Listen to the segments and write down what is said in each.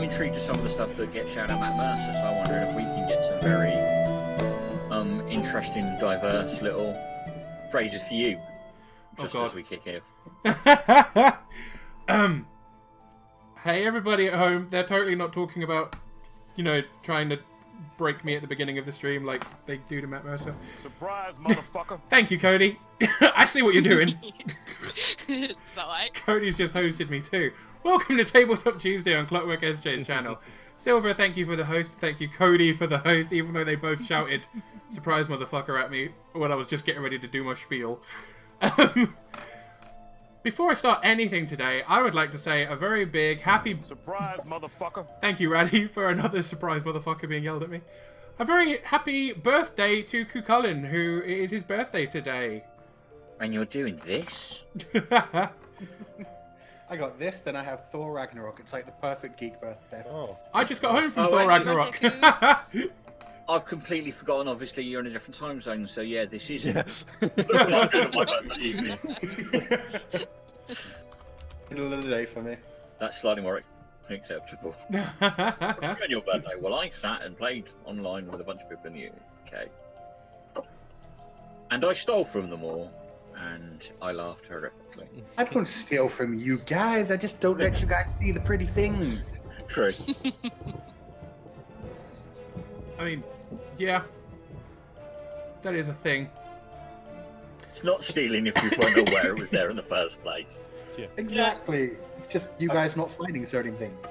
intrigued with some of the stuff that gets shout out Matt Mercer, so I wonder if we can get some very interesting, diverse little phrases for you just as we kick in. Hey, everybody at home, they're totally not talking about, trying to break me at the beginning of the stream like they do to Matt Mercer. Surprise, motherfucker. Thank you, Cody. I see what you're doing. Is that right? Cody's just hosted me too. Welcome to Tabletop Tuesday on Clockwork SJ's channel. Silver, thank you for the host. Thank you, Cody, for the host, even though they both shouted surprise motherfucker at me when I was just getting ready to do my spiel. Before I start anything today, I would like to say a very big happy... Surprise, motherfucker. Thank you, Raddy, for another surprise motherfucker being yelled at me. A very happy birthday to Cucullin, who it is his birthday today. And you're doing this? I got this, then I have Thor Ragnarok. It's like the perfect geek birthday. Oh. I just got home from Thor Ragnarok. I've completely forgotten, obviously, you're in a different time zone, so yeah, this is it. Yes. My birthday evening. Middle of the day for me. That's slightly more acceptable. What's on your birthday? Well, I sat and played online with a bunch of people in the UK. And I stole from them all, and I laughed horrifically. I don't steal from you guys, I just don't let you guys see the pretty things. True. I mean, yeah. That is a thing. It's not stealing if you weren't aware it was there in the first place. Yeah. Exactly. It's just you guys not finding certain things.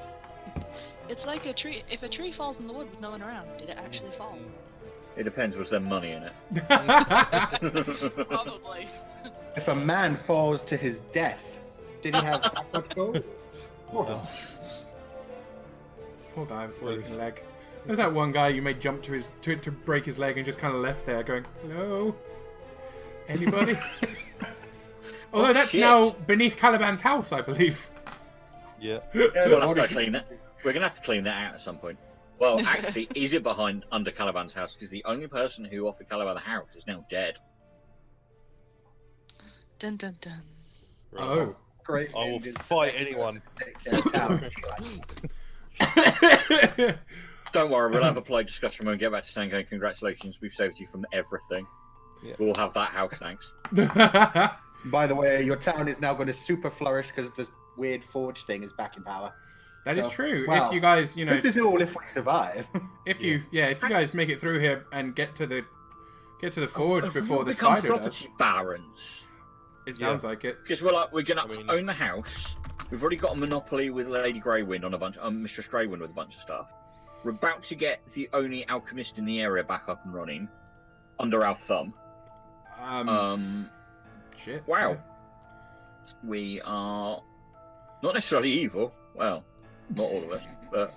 It's like a tree. If a tree falls in the wood with no one around, did it actually fall? It depends, was there money in it? Probably. If a man falls to his death, did he have backward go? Poor guy with the broken leg. There's that one guy you made jump to to break his leg and just kind of left there going, hello? Anybody? Although that's now beneath Caliban's house, I believe. Yeah. We're going to have to clean that out at some point. Well, actually, is it under Caliban's house? Because the only person who offered Caliban the house is now dead. Dun dun dun. Oh. Great. I will fight anyone. Don't worry, we'll have a polite discussion when we get back to town going, congratulations, we've saved you from everything. Yeah. We'll have that house, thanks. By the way, your town is now going to super flourish because this weird forge thing is back in power. That is true. Well, if you guys, this is all if we survive. If you guys make it through here and get to the forge before the spider property barons. It sounds like it. Because we're going to own the house. We've already got a monopoly with Lady Greywind on a bunch, Mistress Greywind with a bunch of stuff. We're about to get the only alchemist in the area back up and running under our thumb. Shit. Wow. Yeah. We are not necessarily evil. Well, not all of us, but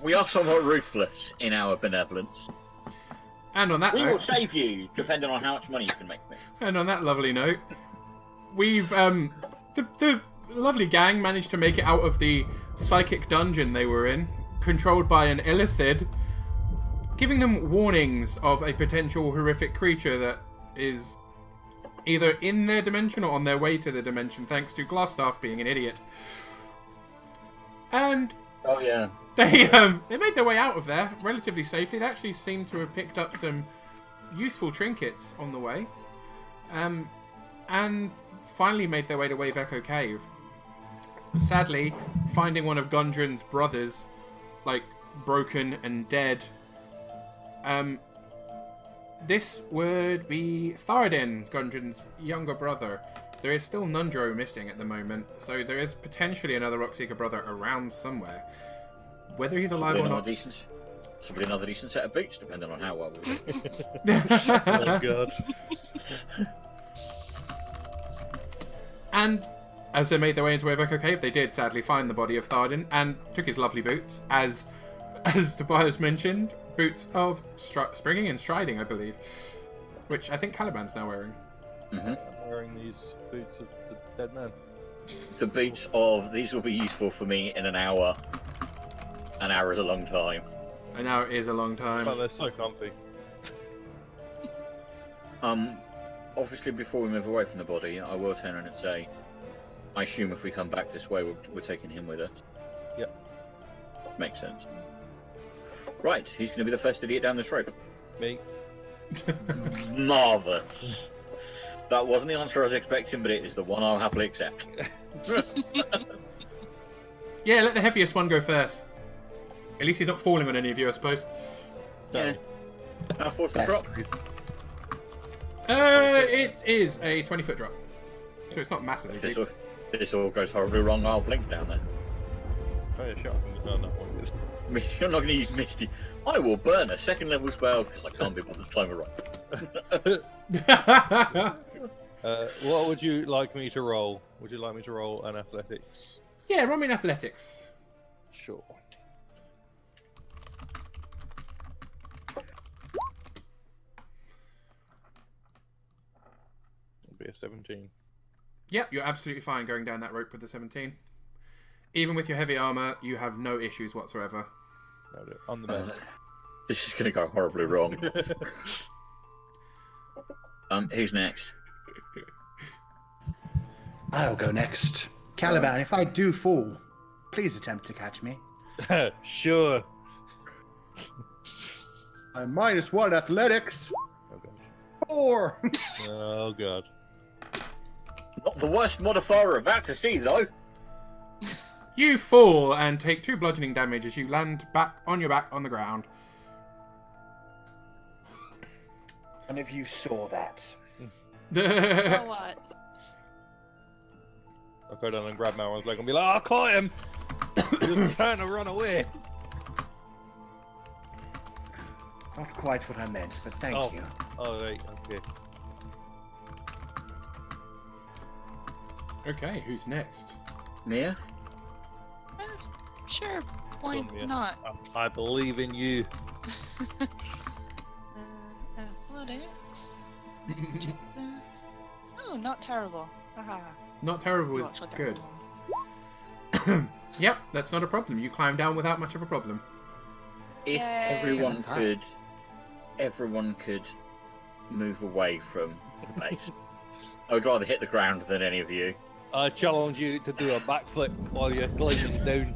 we are somewhat ruthless in our benevolence. And on that we note, will save you, depending on how much money you can make me. And on that lovely note, we've the lovely gang managed to make it out of the psychic dungeon they were in, controlled by an illithid, giving them warnings of a potential horrific creature that is either in their dimension or on their way to the dimension, thanks to Glassstaff being an idiot. And oh yeah, they made their way out of there relatively safely. They actually seem to have picked up some useful trinkets on the way, and finally made their way to Wave Echo Cave. Sadly, finding one of Gundren's brothers, broken and dead. This would be Tharadin, Gundren's younger brother. There is still Nundro missing at the moment, so there is potentially another Rockseeker brother around somewhere. Whether he's alive or not... Probably another decent set of boots, depending on how well we do. Oh god. And as they made their way into Wave Echo Cave, they did sadly find the body of Tharadin and took his lovely boots, as Tobias mentioned, boots of springing and striding, I believe, which I think Caliban's now wearing. Mm-hmm. I'm wearing these boots of the dead man. The boots of these will be useful for me in an hour. An hour is a long time. An hour is a long time. But they're so comfy. Obviously, before we move away from the body, I will turn around and say, I assume if we come back this way, we're taking him with us. Yep. Makes sense. Right, he's going to be the first idiot down this rope. Me. Marvellous. That wasn't the answer I was expecting, but it is the one I'll happily accept. Yeah, let the heaviest one go first. At least he's not falling on any of you, I suppose. Yeah. How forward for the drop? It is a 20-foot drop. So it's not massively If deep. this all goes horribly wrong, I'll blink down there. Oh yeah, shot from the that one. You're not going to use Misty. I will burn a second level spell because I can't be bothered to climb a rope. What would you like me to roll? Would you like me to roll an athletics? Yeah, roll me in athletics. Sure. It'll be a 17. Yep, you're absolutely fine going down that rope with the 17. Even with your heavy armor, you have no issues whatsoever. No, I'm the best. This is going to go horribly wrong. Who's next? I'll go next. Caliban, if I do fall, please attempt to catch me. Sure. I'm -1 athletics. Oh god. 4. Oh god. Not the worst modifier we're about to see, though. You fall and take 2 bludgeoning damage as you land back on your back on the ground. None of you saw that. Oh, what? I'll go down and grab Marwan's leg and be like, oh, I caught him! He was trying to run away. Not quite what I meant, but thank you. Oh, right, okay. Okay, who's next? Mia? Sure, why Go on, Mia. not? I believe in you. Athletics. Oh, not terrible. Haha. Not terrible is Watch, I'll get good. one. Yep, that's not a problem. You climb down without much of a problem. If Yay. everyone could move away from the base. I would rather hit the ground than any of you. I challenge you to do a backflip while you're gliding down.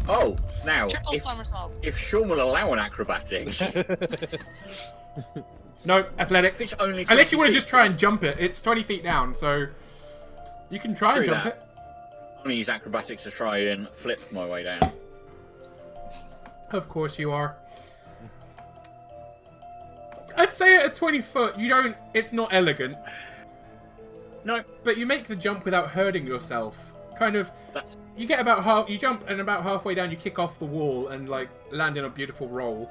Oh, now, Triple somersault. if Sean will allow an acrobatics, No, athletics. it's only Unless you want 20 to just try and jump it. It's 20 feet down, so you can try and Screw jump that. it. I'm going to use acrobatics to try and flip my way down. Of course you are. I'd say at a 20 foot, you don't. It's not elegant, No, but you make the jump without hurting yourself. Kind of. that's... You get about half. You jump, and about halfway down, you kick off the wall and like land in a beautiful roll.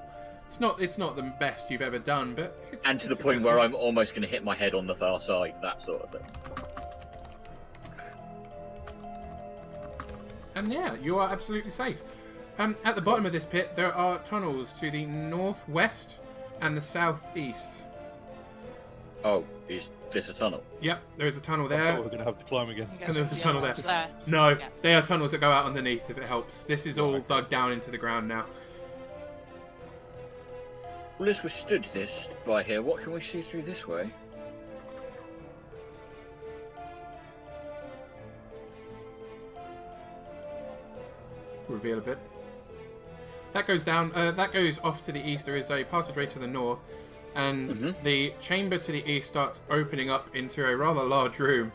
It's not the best you've ever done, but And to the point where I'm almost going to hit my head on the far side, that sort of thing. And yeah, you are absolutely safe. At the bottom of this pit, there are tunnels to the northwest and the southeast. Oh, is this a tunnel? Yep, there is a tunnel Oh, there. we're gonna have to climb again. You guys And there's a will be tunnel able there. to No, Yeah. they are tunnels that go out underneath if it helps. This is all Okay. dug down into the ground now. Well, as we stood this by here, what can we see through this way? Reveal a bit. That goes down. That goes off to the east. There is a passageway to the north, and the chamber to the east starts opening up into a rather large room.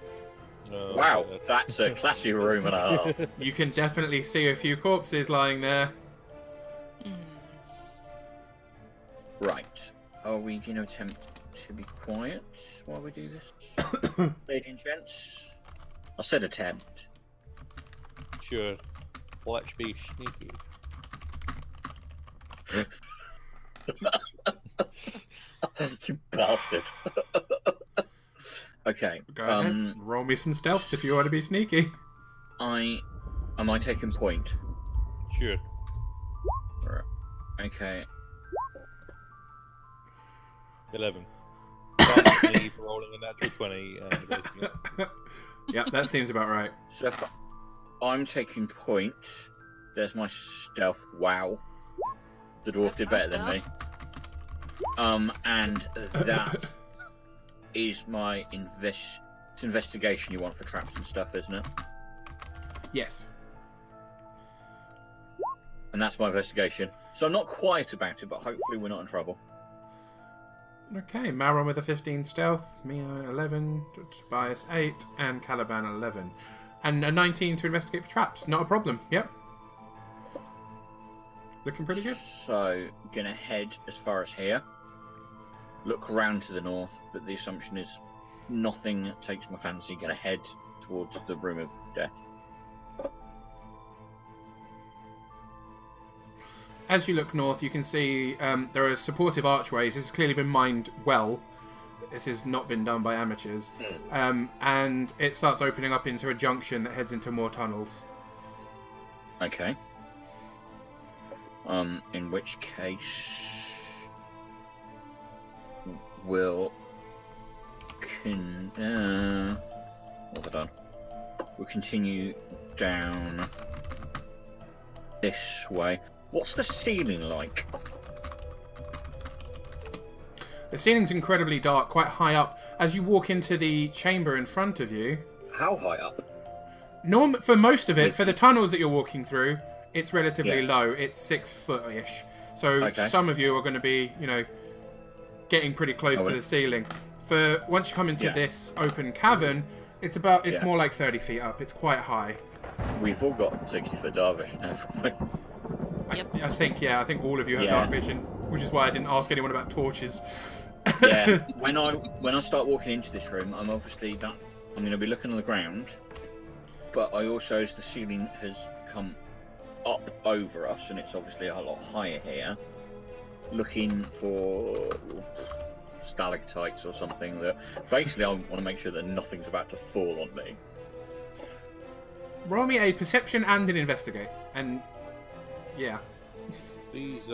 No, Wow, okay. that's a classy room and a half. You can definitely see a few corpses lying there. Right. Are we going to attempt to be quiet while we do this? Ladies and gents? I said attempt. Sure. Let's be sneaky. You bastard. Okay. Go ahead. Roll me some stealths if you want to be sneaky. Am I taking point? Sure. Right. Okay. 11. That's me for rolling a natural 20 and basing it. Yep, that seems about right. So if I'm taking point, there's my stealth. Wow. The dwarf did better than me. And that is my investigation you want for traps and stuff, isn't it? Yes. And that's my investigation. So I'm not quiet about it, but hopefully we're not in trouble. Okay, Maron with a 15 stealth, Mia 11, Tobias 8, and Caliban 11. And a 19 to investigate for traps. Not a problem. Yep. Looking pretty good. So, gonna head as far as here. Look around to the north, but the assumption is nothing takes my fancy. Gonna head towards the Room of Death. As you look north, you can see there are supportive archways. This has clearly been mined well. This has not been done by amateurs. And it starts opening up into a junction that heads into more tunnels. Okay. In which case, we'll what have I done? We'll continue down this way. What's the ceiling like? The ceiling's incredibly dark, quite high up. As you walk into the chamber in front of you, How high up? for most of it, for the tunnels that you're walking through, it's relatively Yeah. low. It's 6 foot-ish. So Okay. some of you are going to be, getting pretty close to really? the ceiling. For once you come into Yeah. this open cavern, it's more like 30 feet up. It's quite high. We've all got 60-foot darvish now. I think all of you have Yeah. dark vision, which is why I didn't ask anyone about torches. Yeah. When I start walking into this room, I'm going to be looking on the ground, but I also, as the ceiling has come up over us, and it's obviously a lot higher here, looking for stalactites or something that basically I want to make sure that nothing's about to fall on me. Roll me a perception and an investigate. And yeah. These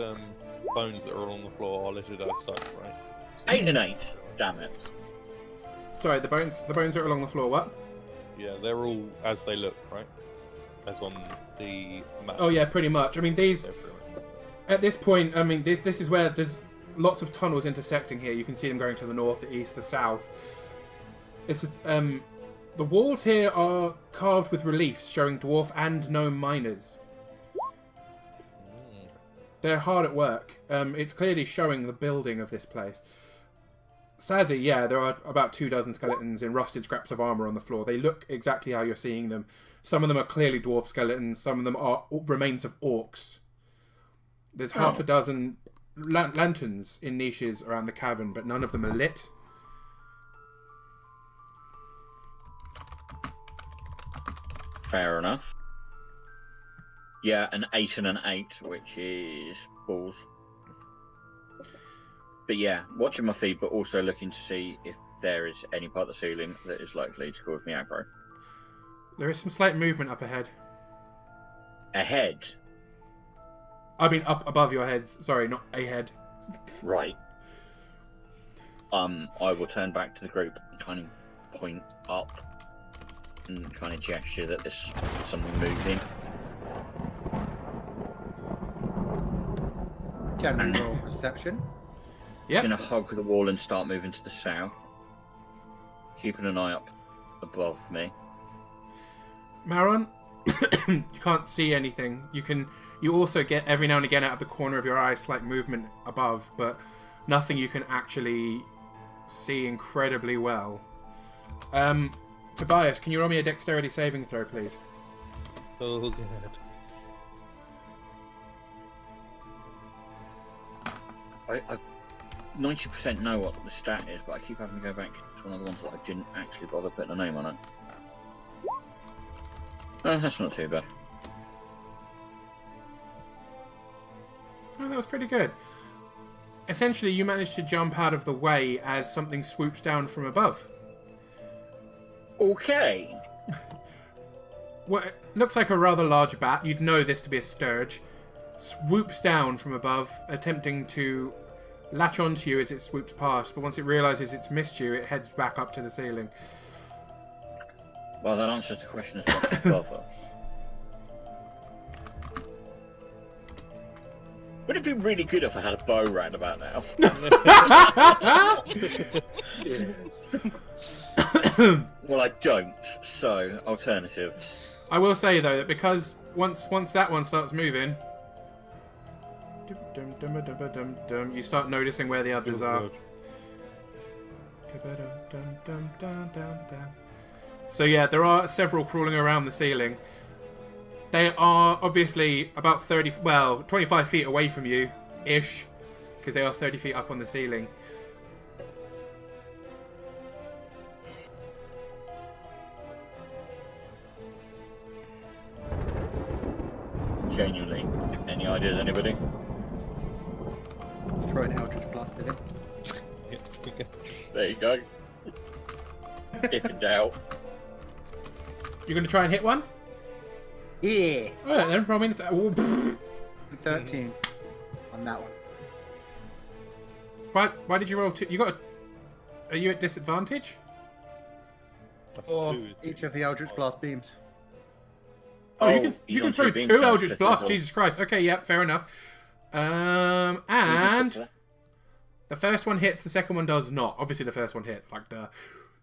bones that are along the floor are listed as such, right? 8 and 8. Damn it. Sorry, the bones are along the floor. What? Yeah, they're all as they look, right? As on the map. Oh yeah, pretty much. I mean, these at this point, this is where there's lots of tunnels intersecting here. You can see them going to the north, the east, the south. It's the walls here are carved with reliefs showing dwarf and gnome miners. They're hard at work. It's clearly showing the building of this place. Sadly, yeah, there are about 24 skeletons in rusted scraps of armor on the floor. They look exactly how you're seeing them. Some of them are clearly dwarf skeletons. Some of them are remains of orcs. There's half a dozen lanterns in niches around the cavern, but none of them are lit. Fair enough. Yeah, an 8 and an 8, which is balls. But yeah, watching my feet, but also looking to see if there is any part of the ceiling that is likely to cause me aggro. There is some slight movement up ahead. Ahead? I mean, up above your heads. Sorry, not ahead. Right. I will turn back to the group and kind of point up and kind of gesture that there's something moving. Can we roll perception? Yeah. Gonna hug the wall and start moving to the south, keeping an eye up above me. Maron, you can't see anything. You also get every now and again out of the corner of your eye slight movement above, but nothing you can actually see incredibly well. Tobias, can you roll me a dexterity saving throw, please? Oh, good. I 90% know what the stat is, but I keep having to go back to one of the ones that I didn't actually bother putting a name on it. Oh, that's not too bad. Oh, that was pretty good. Essentially, you managed to jump out of the way as something swoops down from above. Okay. What looks like a rather large bat, you'd know this to be a sturge, swoops down from above, attempting to latch onto you as it swoops past, but once it realises it's missed you, it heads back up to the ceiling. Well, that answers the question as what's above us. Would it be really good if I had a bow round about now? Well, I don't, so alternative. I will say though that because once that one starts moving, you start noticing where the others are. So yeah, there are several crawling around the ceiling. They are obviously about 25 feet away from you, ish, because they are 30 feet up on the ceiling. Genuinely. Any ideas, anybody? Throw an Eldritch Blast at him. There you go. If in doubt. You're going to try and hit one? Yeah. Alright then, roll me an attack. Ooh, 13 on that one. Why did you roll 2? You got Are you at disadvantage? Or each of the Eldritch Blast beams. Oh, he's you can on throw beams two now, Eldritch fifth Blasts. level. Jesus Christ. Okay, yep, fair enough. And the first one hits, the second one does not. Obviously, the first one hits, like the.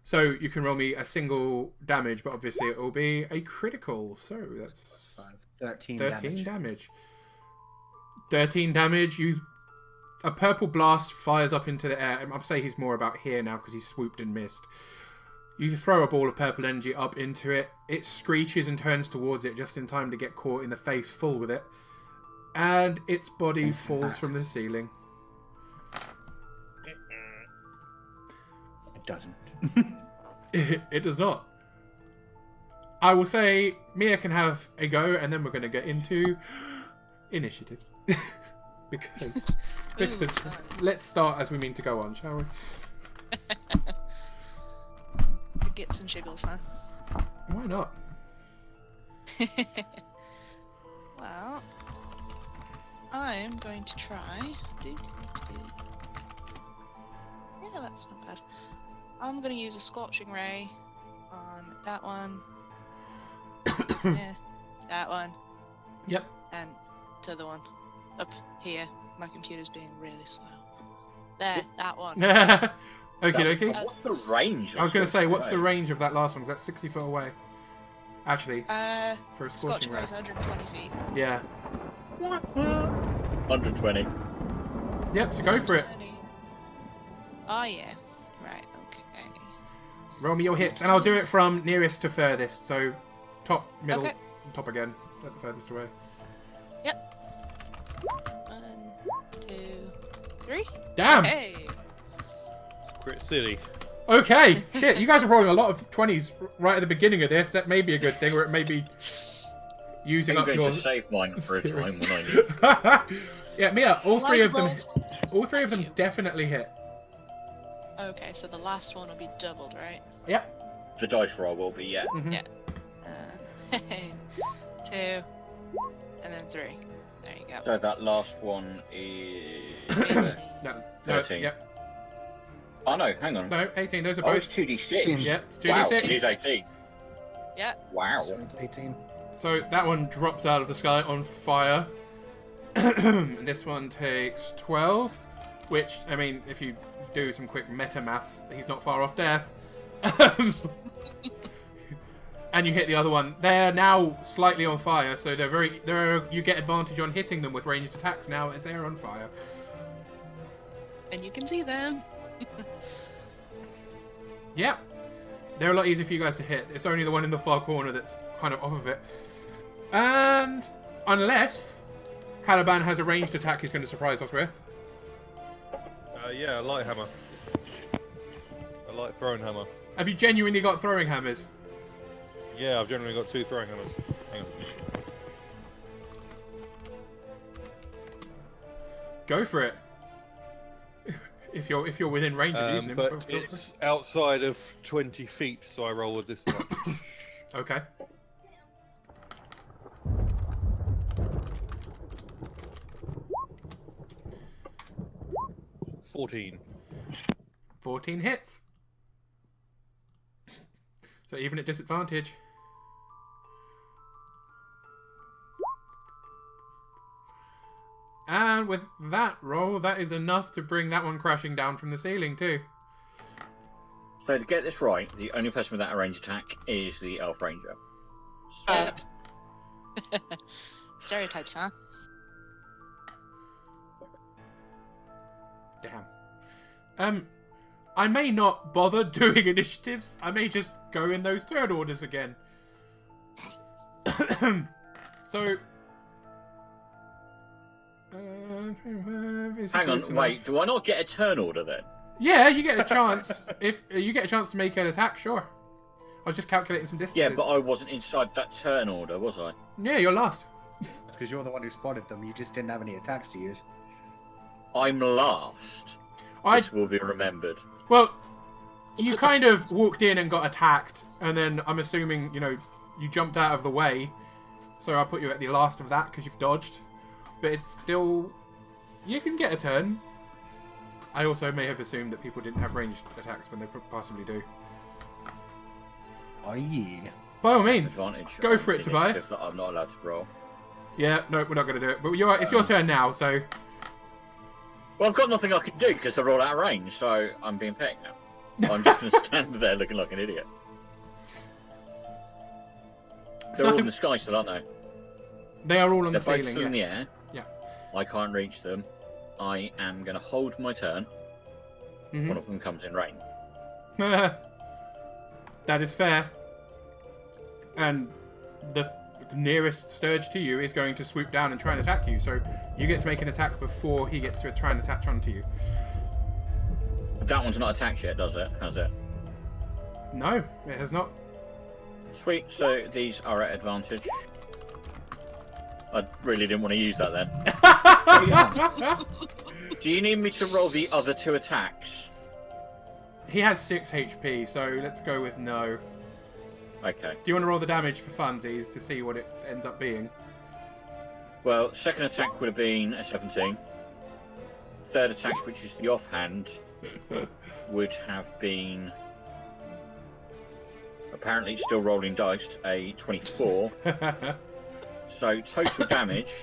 So you can roll me a single damage, but obviously it will be a critical. So that's 13 damage. 13 damage. A purple blast fires up into the air. I'll say he's more about here now because he swooped and missed. You throw a ball of purple energy up into it. It screeches and turns towards it just in time to get caught in the face full with it. And its body falls from the ceiling. It doesn't. It does not. I will say Mia can have a go, and then we're going to get into initiatives. because let's start as we mean to go on, shall we? Gets and jiggles, huh? Why not? Well, I'm going to try. Yeah, that's not bad. I'm going to use a Scorching Ray on that one. Yeah, that one. Yep. And the other one. Up here. My computer's being really slow. There, that one. Okie dokie. What's the range? I was going to say, what's the range of that last one? Because that's 60 foot away. Actually, for a Scorching Scorching Ray Ray. is 120 feet. Yeah. 120. Yep, so go for it. Oh, yeah. Right, okay. Roll me your hits, and I'll do it from nearest to furthest. So, top, middle, Okay. top again. At the furthest away. Yep. 1, 2, 3. Damn! Hey! Crit City. Okay, shit, you guys are rolling a lot of 20s right at the beginning of this. That may be a good thing, or it may be using I'm up going your... to save mine for a time when I need. Yeah, Mia, all three of them You. definitely hit. Okay, so the last one will be doubled, right? Yep. The dice roll will be, yeah. Mhm. Yeah. 2, and then 3. There you go. So that last one is 18. No, 13. Yep. Oh no, hang on. No, 18. Those are Oh, both. it's 2d6. Yep, it's 2d6. Wow, it is 18. Yeah. Wow. So it's 18. So that one drops out of the sky on fire. And this one takes 12, which, I mean, if you do some quick meta maths, he's not far off death. And you hit the other one. They're now slightly on fire, so you get advantage on hitting them with ranged attacks now as they're on fire. And you can see them. Yep. They're a lot easier for you guys to hit. It's only the one in the far corner that's kind of off of it. And unless Caliban has a ranged attack he's going to surprise us with. Yeah, a light hammer. A light throwing hammer. Have you genuinely got throwing hammers? Yeah, I've generally got 2 throwing hammers. Hang on. Go for it. If you're within range of using them. But feel free. it's outside of 20 feet, so I roll with this one. Okay. $14. 14 hits. So even at disadvantage. And with that roll, that is enough to bring that one crashing down from the ceiling too. So to get this right, the only person with that range attack is the Elf Ranger. Sweet. Stereotypes, huh? Damn. I may not bother doing initiatives. I may just go in those turn orders again. So... Hang on, wait. Do I not get a turn order then? Yeah, you get a chance. If you get a chance to make an attack, sure. I was just calculating some distances. Yeah, but I wasn't inside that turn order, was I? Yeah, you're last. Because you're the one who spotted them. You just didn't have any attacks to use. I'm last. Which will be remembered. Well, you kind of walked in and got attacked, and then I'm assuming, you jumped out of the way. So I'll put you at the last of that because you've dodged. But it's still... You can get a turn. I also may have assumed that people didn't have ranged attacks when they possibly do. Aye. By all means, Advantage go on for it, initiative Tobias. that I'm not allowed to roll. Yeah, no, we're not going to do it. But it's your turn now, so... Well, I've got nothing I can do because they're all out of range, so I'm being picked now. I'm just going to stand there looking like an idiot. They're all in the sky still, aren't they? They are all on the They're both ceiling, still in the yes. air. Yeah. I can't reach them. I am going to hold my turn. One of them comes in range. That is fair. And the nearest Sturge to you is going to swoop down and try and attack you, so you get to make an attack before he gets to try and attach onto you. That one's not attacked yet, does it? Has it? No, it has not. Sweet, so these are at advantage. I really didn't want to use that then. Do you need me to roll the other two attacks? He has 6 HP, so let's go with no. Okay. Do you want to roll the damage for funsies to see what it ends up being? Well, second attack would have been a 17. Third attack, which is the offhand, would have been... Apparently still rolling dice, a 24. So total damage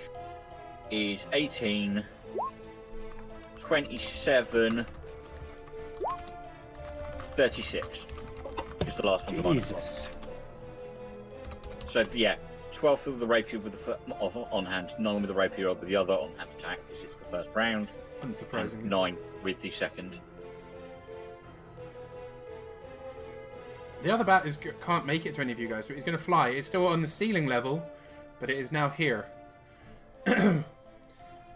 is 18, 27, 36. Because the last one's a Jesus. So yeah, 12th with the rapier with the on hand, 9 with the rapier with the other on hand attack because it's the first round, Unsurprisingly. and 9 with the second. The other bat can't make it to any of you guys, so he's going to fly. It's still on the ceiling level, but it is now here.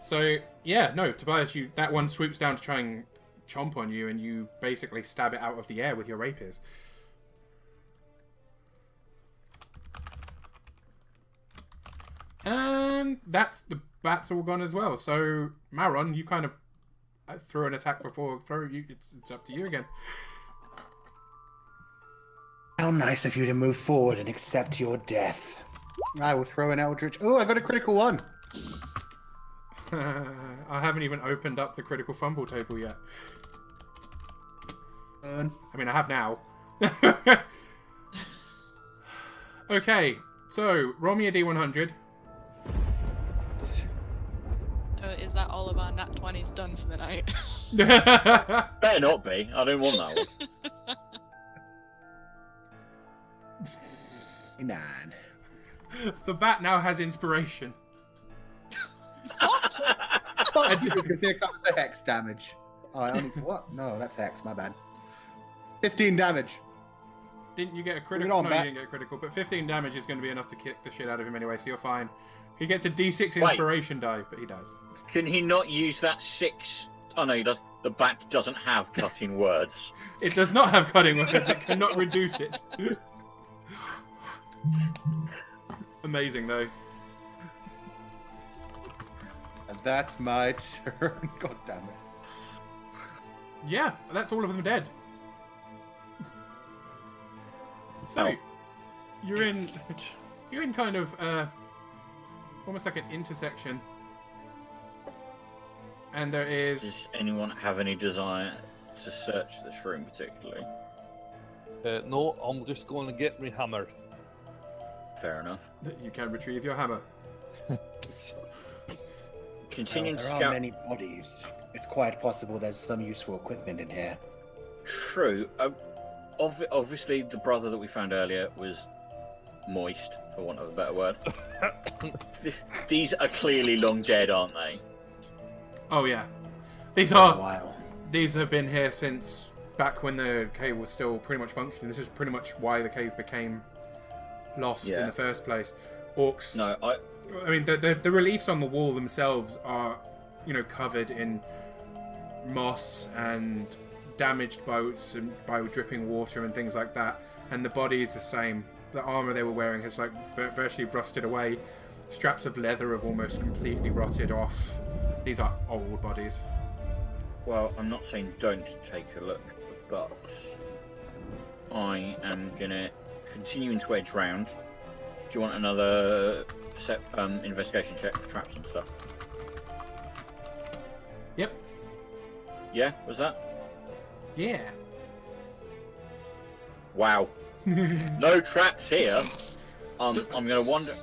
So, yeah, no, Tobias, that one swoops down to try and chomp on you, and you basically stab it out of the air with your rapiers. And the bats all gone as well. So, Maron, you kind of threw an attack before it's up to you again. How nice of you to move forward and accept your death. I will throw an Eldritch. Oh, I got a critical one. I haven't even opened up the critical fumble table yet. I mean, I have now. Okay, so roll me a D100. Is that all of our nat 20s done for the night? Better not be. I don't want that one. 9. The bat now has inspiration. Because here comes the hex damage. Oh, what? No, that's hex. My bad. 15 damage. Didn't you get a Bring critical? it on, No, bat. you didn't get a critical, but 15 damage is going to be enough to kick the shit out of him anyway, so you're fine. He gets a D6 inspiration die, but he dies. Can he not use that 6? Oh no, he does. The bat doesn't have cutting words. It does not have cutting words. It cannot reduce it. Amazing, though. And that's my turn. God damn it. Yeah, that's all of them dead. So, Oh. you're in kind of almost like an intersection, and there is. Does anyone have any desire to search this room particularly? No, I'm just going to get me hammer. Fair enough. You can retrieve your hammer. Continuing to There are scout. many bodies. It's quite possible there's some useful equipment in here. True. Obviously, the brother that we found earlier was moist, for want of a better word. These are clearly long dead, aren't they? Oh yeah, these For a are. while. These have been here since back when the cave was still pretty much functioning. This is pretty much why the cave became lost in Yeah. the first place. Orcs. No, I mean, the reliefs on the wall themselves are, you know, covered in moss and damaged by dripping water and things like that. And the body is the same. The armor they were wearing has like virtually rusted away. Straps of leather have almost completely rotted off. These are old bodies. Well, I'm not saying don't take a look, but I am gonna continue to edge round. Do you want another investigation check for traps and stuff? Yep. Yeah, was that? Yeah. Wow. No traps here. I'm gonna wander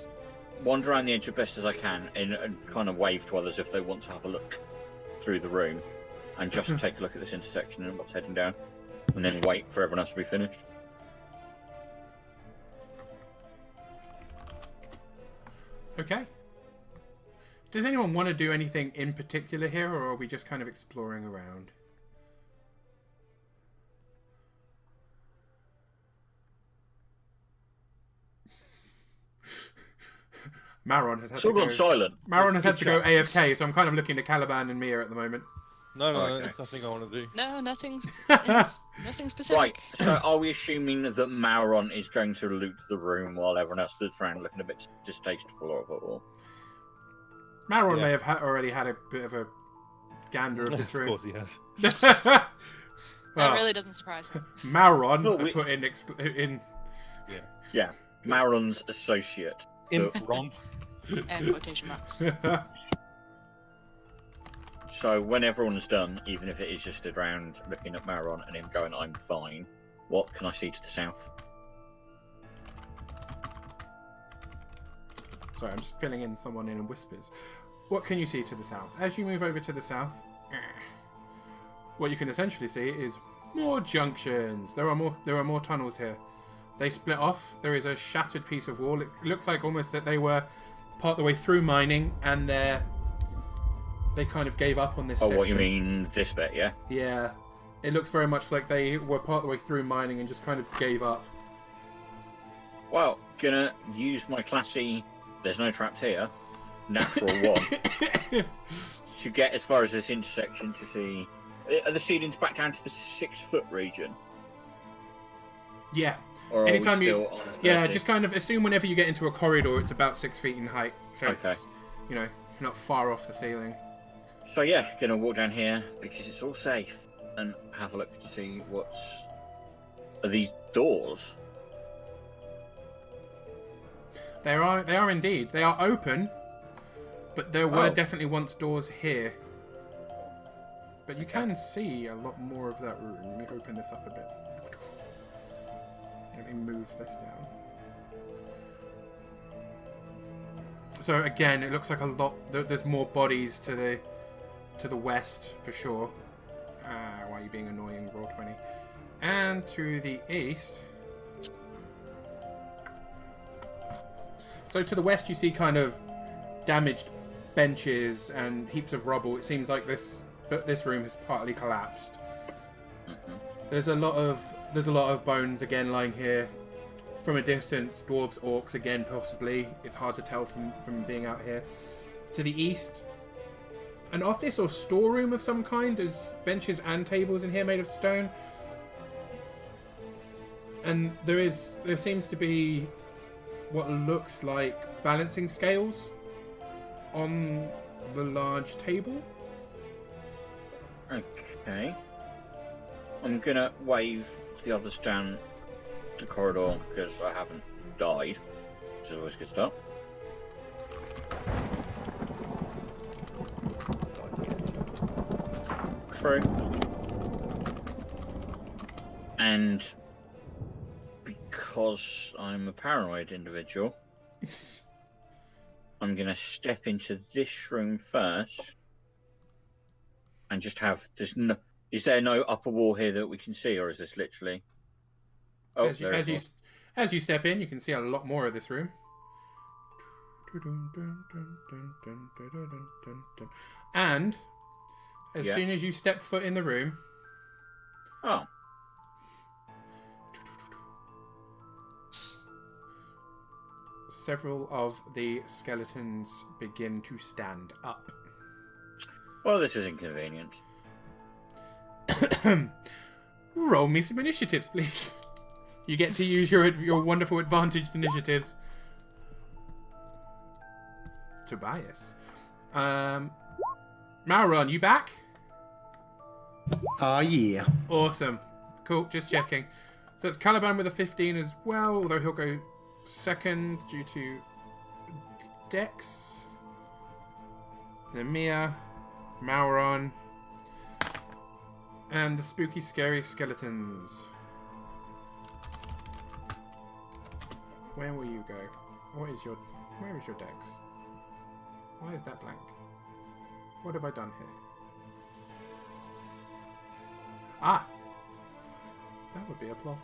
around the edge as best as I can and kind of wave to others if they want to have a look through the room, and just take a look at this intersection and what's heading down, and then wait for everyone else to be finished. Okay. Does anyone want to do anything in particular here, or are we just kind of exploring around? Maron has had It's all to go. gone silent. Maron has had to go Good AFK, so I'm kind of looking to Caliban and Mia at the moment. No, Okay. there's nothing I want to do. No, nothing specific. Right, so are we assuming that Mauron is going to loot the room while everyone else stood around looking a bit distasteful of it all? Maron Yeah. may have already had a bit of a gander of this Of room. course he has. That Well, really doesn't surprise me. Mauron, No, I we- put in Yeah, Mauron's associate. In Ron. Air quotation marks. So when everyone's done, even if it is just around looking at Mauron and him going, I'm fine, what can I see to the south? Sorry, I'm just filling in someone in whispers. What can you see to the south? As you move over to the south, what you can essentially see is more junctions. There are more tunnels here. They split off. There is a shattered piece of wall. It looks like almost that they were part of the way through mining, and they kind of gave up on this section. What you mean this bit, yeah? Yeah. It looks very much like they were part of the way through mining and just kind of gave up. Well, gonna use my classy, there's no traps here, natural one, to get as far as this intersection to see... Are the ceilings back down to the 6-foot region? Yeah. Or are Anytime we you- still on 30? Yeah, just kind of assume whenever you get into a corridor, it's about 6 feet in height. So Okay. it's, you know, not far off the ceiling. So yeah, gonna walk down here because it's all safe and have a look to see what's... Are these doors? They are indeed. They are open, but there were Oh. definitely once doors here. But you can see a lot more of that room. Let me open this up a bit. Let me move this down. So again, it looks like a lot. There's more bodies to the west for sure. Why are you being annoying, roll 20? And to the east. So to the west, you see kind of damaged benches and heaps of rubble. It seems like this room has partly collapsed. Mm-hmm. There's a lot of bones again lying here. From a distance, dwarves, orcs again possibly. It's hard to tell from being out here. To the east, an office or storeroom of some kind. There's benches and tables in here made of stone. And there seems to be what looks like balancing scales on the large table. Okay. I'm gonna wave the others down the corridor because I haven't died, which is always a good start. True. And because I'm a paranoid individual, I'm gonna step into this room first and just have is there no upper wall here that we can see, or is this literally? Oh, there is one. As you step in, you can see a lot more of this room. And as soon as you step foot in the room, Oh. several of the skeletons begin to stand up. Well, this is inconvenient. Roll me some initiatives, please. You get to use your wonderful advantaged initiatives. Tobias. Mauron, you back? Yeah. Awesome. Cool, just checking. So it's Caliban with a 15 as well, although he'll go second due to Dex. Nemia, Mauron, and the spooky, scary skeletons. Where will you go? Where is your Dex? Why is that blank? What have I done here? Ah! That would be a +1.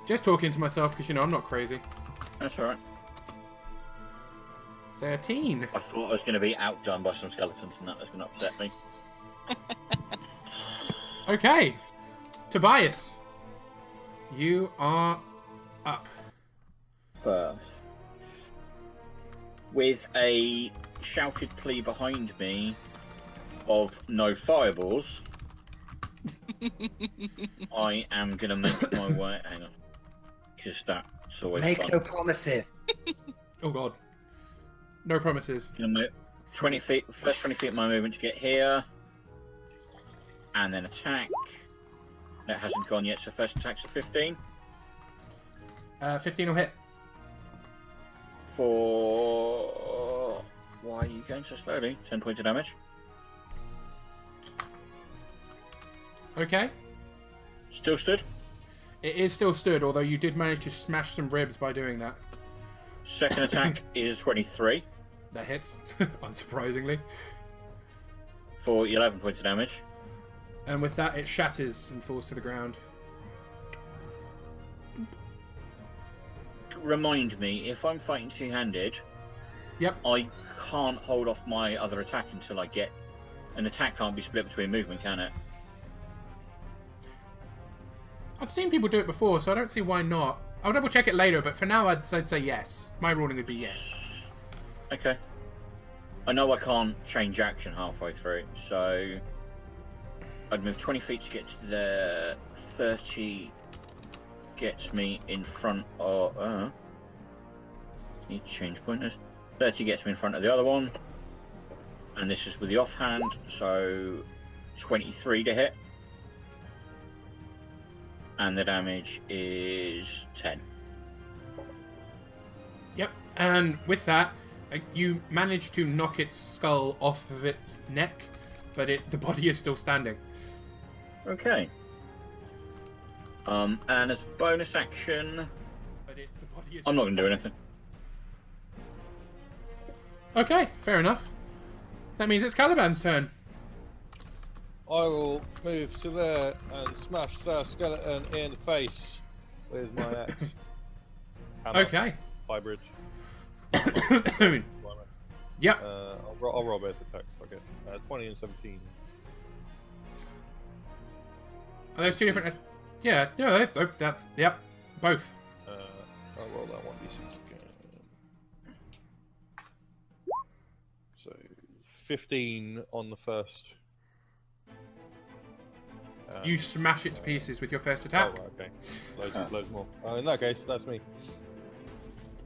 Just talking to myself because, I'm not crazy. That's alright. 13. I thought I was going to be outdone by some skeletons and that was going to upset me. Okay. Tobias. You are up. First. With a shouted plea behind me of no fireballs, I am going to make my way... Hang on. Because that's always Make fun. no promises. Oh, God. No promises. Gonna move 20 feet, first 20 feet of my movement to get here. And then attack. That hasn't gone yet, so first attack's a 15. 15 will hit. For... Why are you going so slowly? 10 points of damage. Okay. Still stood. It is still stood, although you did manage to smash some ribs by doing that. Second attack is 23. That hits, unsurprisingly. For 11 points of damage. And with that, it shatters and falls to the ground. Remind me, if I'm fighting two-handed, Yep. I can't hold off my other attack until I get... An attack can't be split between movement, can it? I've seen people do it before, so I don't see why not. I'll double check it later, but for now I'd say yes. My ruling would be yes. Okay. I know I can't change action halfway through, so... I'd move 20 feet to get to there. 30 gets me in front of... need to change pointers. 30 gets me in front of the other one. And this is with the offhand, so 23 to hit. And the damage is 10. Yep, and with that, you manage to knock its skull off of its neck, but the body is still standing. Okay. And as a bonus action, The body is I'm not going to do anything. Okay, fair enough. That means it's Caliban's turn. I will move to there and smash the skeleton in the face with my axe. Hammer. Okay. Hybrid. Yep. I'll roll both attacks. Okay. 20 and 17. Are those two different? Yeah. Yep. Both. I'll roll that 1d6 again. So 15 on the first. You smash it to pieces with your first attack. Oh, right, okay. Loads more. In that case, that's me.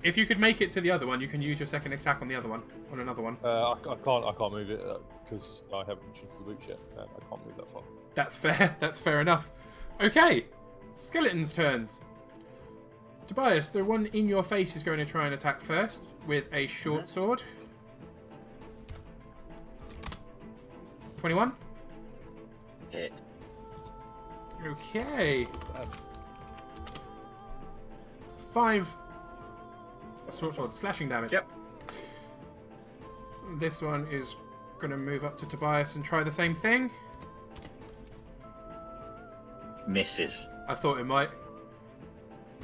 If you could make it to the other one, you can use your second attack on the other one, on another one. I can't move it because I haven't reached the boots yet. I can't move that far. That's fair. That's fair enough. Okay. Skeleton's turns. Tobias, the one in your face is going to try and attack first with a short sword. 21. Hit. Okay. 5 short sword slashing damage. Yep. This one is going to move up to Tobias and try the same thing. Misses. I thought it might.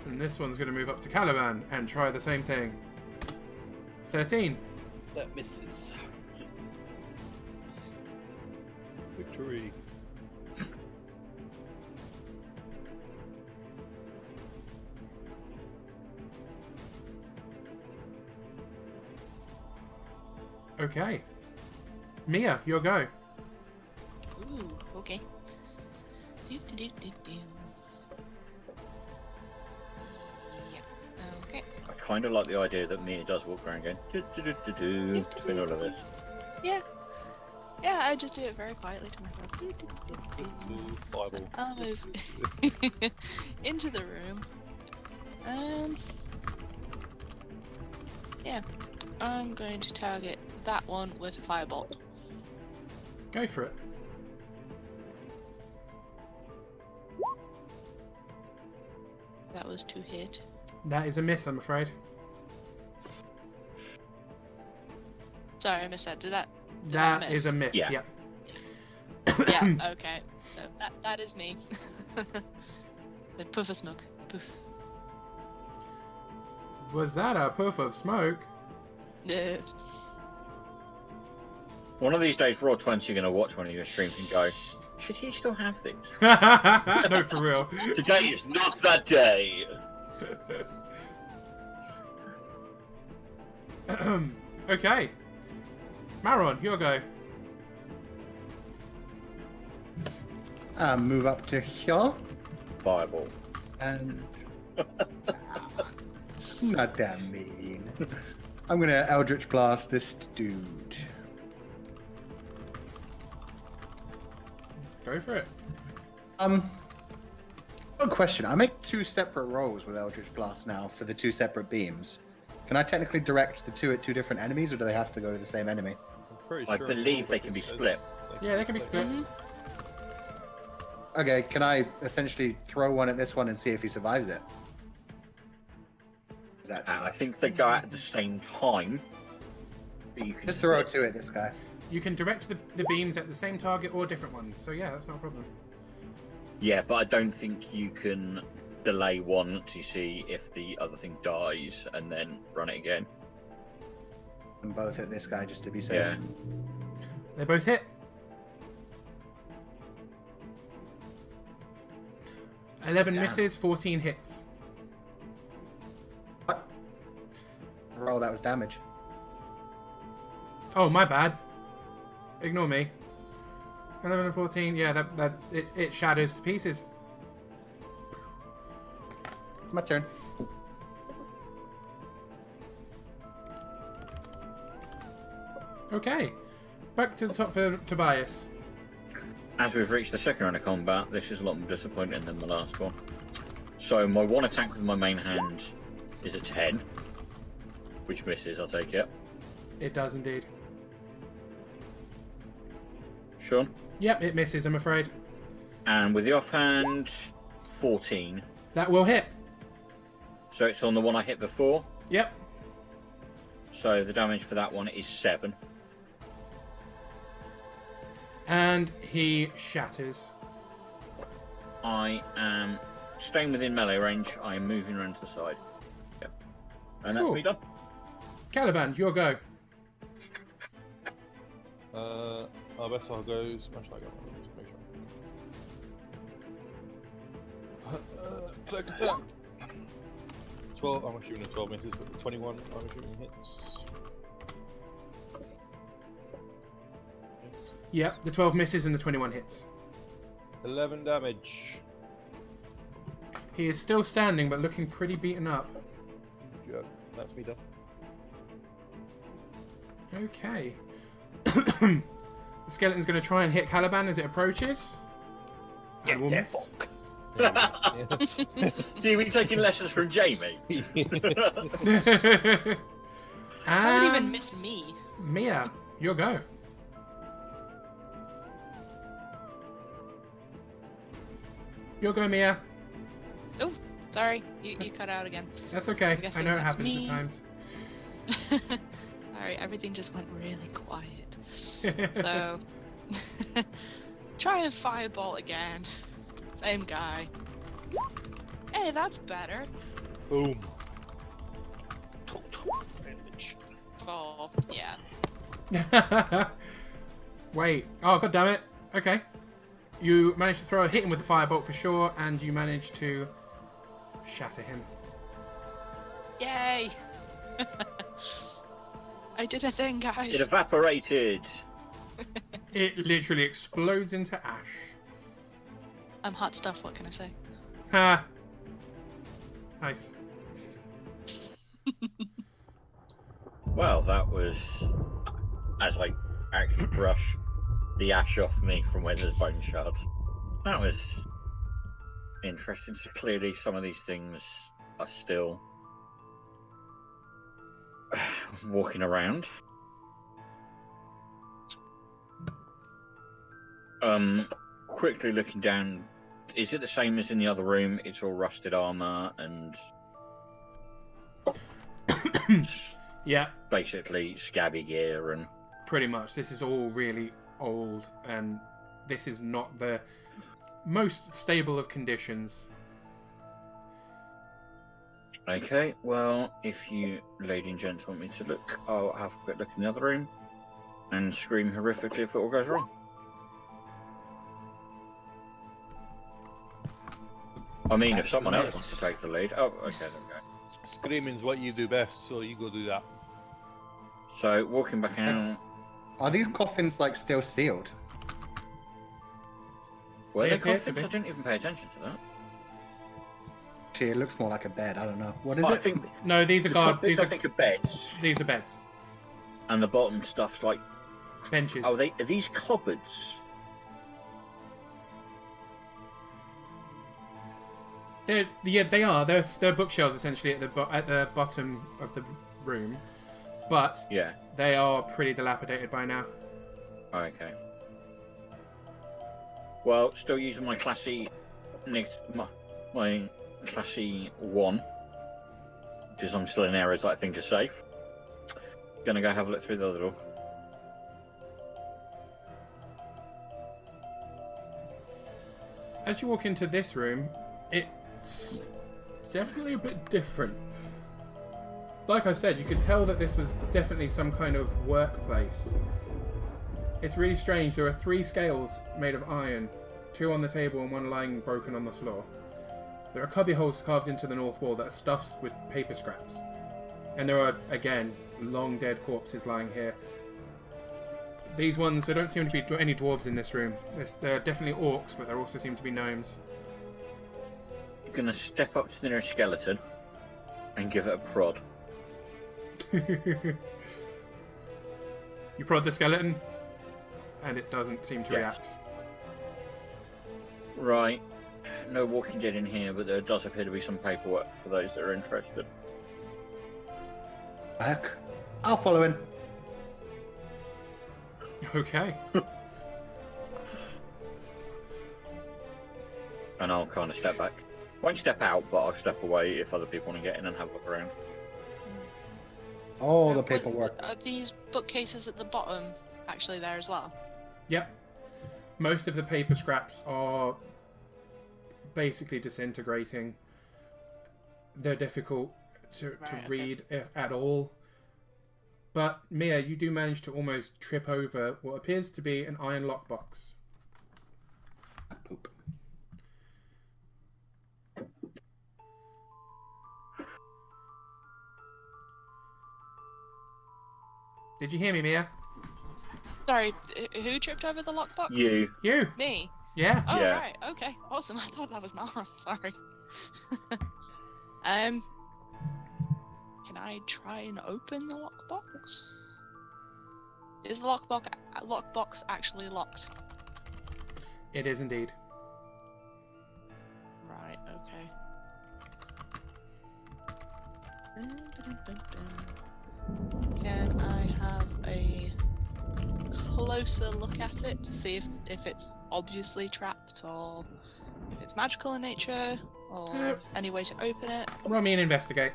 And this one's going to move up to Caliban and try the same thing. 13. That misses. Victory. Okay. Mia, your go. Ooh, okay. Do. Yeah. Okay. I kind of like the idea that Mia does walk around going do spin all of this. Yeah. Yeah, I just do it very quietly to myself. Bible. I'll move into the room. Yeah. I'm going to target that one with a firebolt. Go for it. That was 2 hit. That is a miss, I'm afraid. Sorry, I missed that. Did that That is miss? a miss, Yeah. yep. Yeah, okay. So that is me. The puff of smoke. Poof. Was that a puff of smoke? No. One of these days, Roll20 are going to watch one of your streams and go, should he still have these? No, for real. Today is not that day. Okay. Maron, your go. Move up to here. Fireball. And not that mean. I'm gonna Eldritch Blast this dude. Go for it. One question. I make 2 separate rolls with Eldritch Blast now for the 2 separate beams. Can I technically direct the 2 at 2 different enemies, or do they have to go to the same enemy? I'm pretty I sure believe they can be split. Yeah, they can be split. Mhm. Okay, can I essentially throw one at this one and see if he survives it? Is that too And I much? think they go out at the same time. But you can Just throw split. 2 at this guy. You can direct the beams at the same target or different ones, so yeah, that's not a problem. Yeah, but I don't think you can delay one to see if the other thing dies and then run it again. And both at this guy just to be safe. Yeah. They both hit. 11 Damn. misses, 14 hits. What? Roll, that was damage. Oh, my bad. Ignore me. 11 and 14, yeah, it shatters to pieces. It's my turn. Okay. Back to the top for Tobias. As we've reached the second round of combat, this is a lot more disappointing than the last one. So my one attack with my main hand is a 10, which misses, I'll take it. It does indeed. Sean? Yep, it misses, I'm afraid. And with the offhand, 14. That will hit. So it's on the one I hit before. Yep. So the damage for that one is 7. And he shatters. I am staying within melee range. I am moving around to the side. Yep. And that's Cool. me done. Caliban, your go. I guess I'll go smash that guy. Just make sure. Attack, attack! 12, I'm shooting a 12 misses, but 21 I'm shooting hits. Yep, the 12 misses and the 21 hits. 11 damage. He is still standing, but looking pretty beaten up. Yeah, that's me done. Okay. The skeleton's going to try and hit Caliban as it approaches. And will miss. So you've been taking lessons from Jamie? That would even And miss me. Mia, your go. Your go, Mia. Oh, sorry, you cut out again. That's okay. I'm guessing I know it that's happens me. at times. Sorry, everything just went really quiet. So, try and fireball again. Same guy. Hey, that's better. Boom. Total damage. Oh, yeah. Wait. Oh, god damn it. Okay. You managed to hit him with the firebolt for sure, and you managed to shatter him. Yay! I did a thing, guys. It evaporated. It literally explodes into ash. I'm hot stuff, what can I say? Ha! Nice. Well, that was as I actually brush the ash off me from where there's bone shards. That was interesting. So clearly, some of these things are still walking around. Quickly looking down, is it the same as in the other room? It's all rusted armor and Yeah, basically scabby gear and pretty much. This is all really old, and this is not the most stable of conditions. okay. Well, if you, lady and gent, want me to look, I'll have a quick look in the other room and scream horrifically if it all goes wrong. I mean, if someone else wants to take the lead. Oh, okay, there we go. Screaming's what you do best, so you go do that. So, walking back out. Are these coffins like still sealed? Were They they appear to coffins? be. I didn't even pay attention to that. Actually, it looks more like a bed. I don't know. What is I it? think No, these are the top guard. bits, These I are think, are beds, these are beds, and the bottom stuff's like. benches. Oh, are these cupboards? They are. They're bookshelves essentially at the bottom of the room, but Yeah. they are pretty dilapidated by now. Okay. Well, still using my classy, my classy 1, because I'm still in areas that I think are safe. Gonna go have a look through the other door. As you walk into this room, it's definitely a bit different. Like I said, you could tell that this was definitely some kind of workplace. It's really strange. There are 3 scales made of iron, 2 on the table and 1 lying broken on the floor. There are cubby holes carved into the north wall that are stuffed with paper scraps. And there are, again, long dead corpses lying here. These ones, there don't seem to be any dwarves in this room. There are definitely orcs, but there also seem to be gnomes. Gonna step up to the nearest skeleton and give it a prod. You prod the skeleton, and it doesn't seem to Yes. react. Right. No Walking Dead in here, but there does appear to be some paperwork for those that are interested. Back. I'll follow in. Okay. And I'll kind of step back. Won't step out, but I'll step away if other people want to get in and have a look around. All the But paperwork. Are these bookcases at the bottom actually there as well? Yep. Most of the paper scraps are basically disintegrating. They're difficult to Right, read at all. But Mia, you do manage to almost trip over what appears to be an iron lockbox. Poop. Did you hear me, Mia? Sorry, who tripped over the lockbox? You. You? Me. Yeah. Oh, Yeah. right. Okay. Awesome. I thought that was Mara. Sorry. Can I try and open the lockbox? Is the lockbox actually locked? It is indeed. Right. Okay. Can I have a closer look at it to see if it's obviously trapped or if it's magical in nature or any way to open it? Roll me and investigate.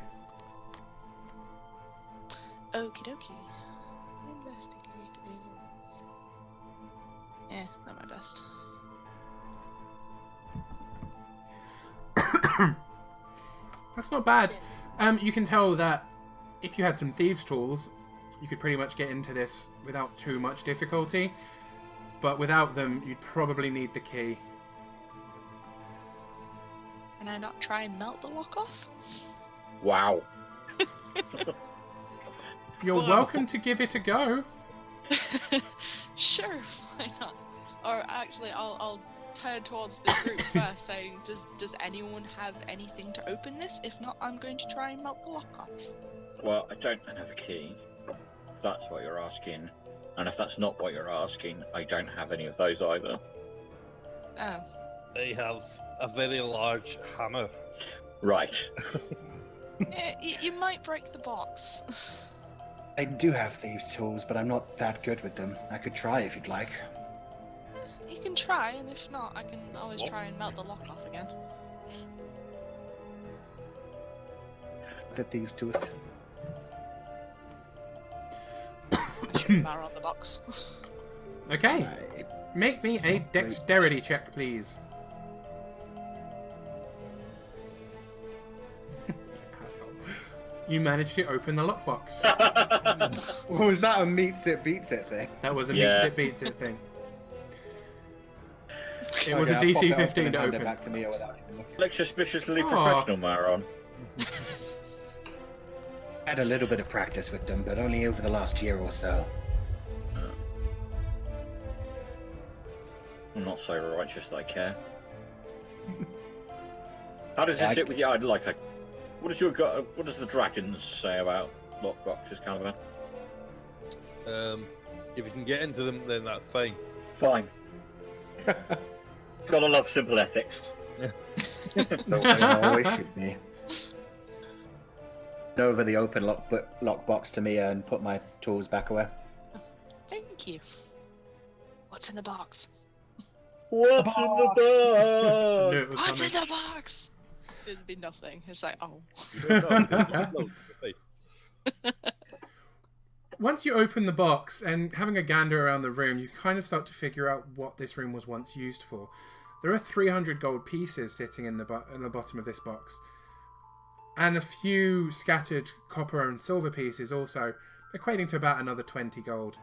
Okie dokie. Investigate is. Not my best. That's not bad. You can tell that if you had some thieves' tools, you could pretty much get into this without too much difficulty. But without them, you'd probably need the key. Can I not try and melt the lock off? Wow. You're welcome to give it a go. Sure, why not? Or actually, I'll turn towards the group first, saying, does anyone have anything to open this? If not, I'm going to try and melt the lock off. Well, I don't have a key, if that's what you're asking. And if that's not what you're asking, I don't have any of those either. Oh. They have a very large hammer. Right. You might break the box. I do have thieves' tools, but I'm not that good with them. I could try if you'd like. You can try, and if not, I can always try and melt the lock off again. The thieves' tools. Bar on the box. Okay. Make me a dexterity check, please. You managed to open the lockbox. Was that a meets it, beats it thing? That was a Yeah. meets it, beats it thing. It was Okay, a I'll pop DC it 15 and to hand it open. back to me without even looking. Look suspiciously Aw. professional, Maron. I had a little bit of practice with them, but only over the last year or so. I'm not so righteous that I care. How does Yeah, it sit with you? I'd like a... What does the dragons say about lockboxes, Caliban? If you can get into them, then that's fine. Fine. Gotta love simple ethics. So it always should be. Over the open lockbox to me and put my tools back away. Thank you. What's in the box? What's in the box? Knew it was What's coming. in the box? It'd be nothing. It's like, oh. You don't know, because it's low to your face. Once you open the box and having a gander around the room, you kind of start to figure out what this room was once used for. There are 300 gold pieces sitting in the bottom of this box, and a few scattered copper and silver pieces also, equating to about another 20 gold.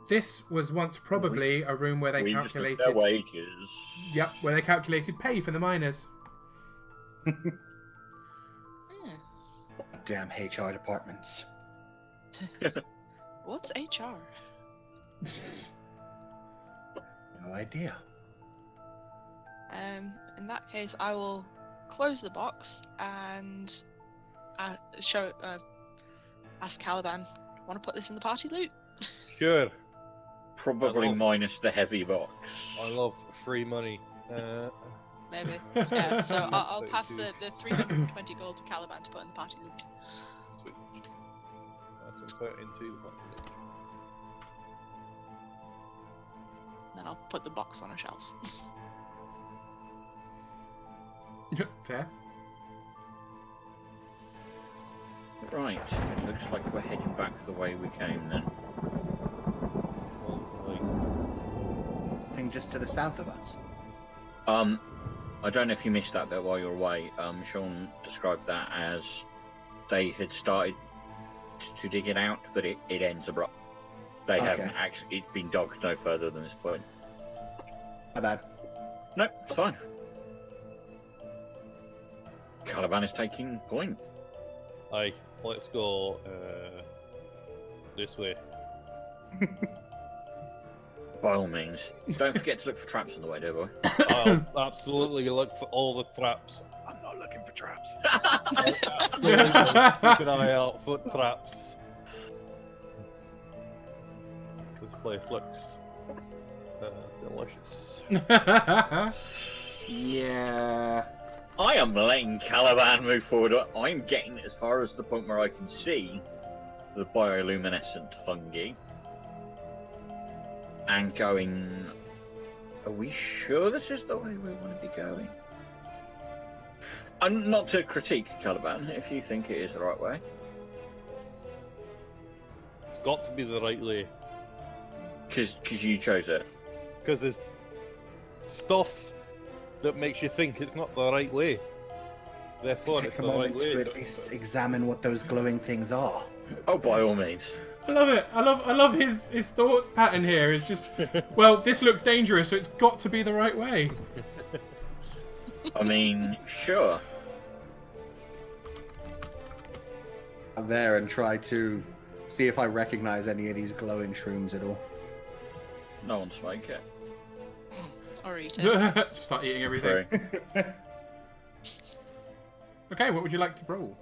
This was once probably a room where they We just took calculated... their wages. Yep, where they calculated pay for the miners. Damn HR departments. What's HR? No idea. In that case, I will close the box and ask Caliban, want to put this in the party loot? Sure. Probably I love- minus the heavy box. I love free money. Maybe. Yeah, so I'll pass the 320 gold to Caliban to put in the party loot. That's put it into the bucket. Then I'll put the box on a shelf. Fair. Right, it looks like we're heading back the way we came then. Thing just to the south of us. I don't know if you missed that bit while you were away. Sean described that as they had started to dig it out, but it ends abrupt. They haven't actually been dogged no further than this point. My bad. No, it's fine. Caliban is taking point. Aye, let's go this way. By all means. Don't forget to look for traps on the way, dear boy. I'll absolutely look for all the traps. I'm not looking for traps. Absolutely keep an eye out for traps. This place looks delicious. Yeah. I am letting Caliban move forward. I'm getting as far as the point where I can see the bioluminescent fungi. And going, are we sure this is the way we want to be going? I'm not to critique Caliban if you think it is the right way. It's got to be the right way. Because you chose it. Because there's stuff that makes you think it's not the right way. Therefore, Take it's a the right moment way. to at least examine what those glowing things are. Oh, by all means. I love it. I love his thoughts pattern here. It's just, well, this looks dangerous, so it's got to be the right way. I mean, sure. I'm there and try to see if I recognize any of these glowing shrooms at all. No one's make it. Or eat it. Just start eating everything. True. Okay, what would you like to roll?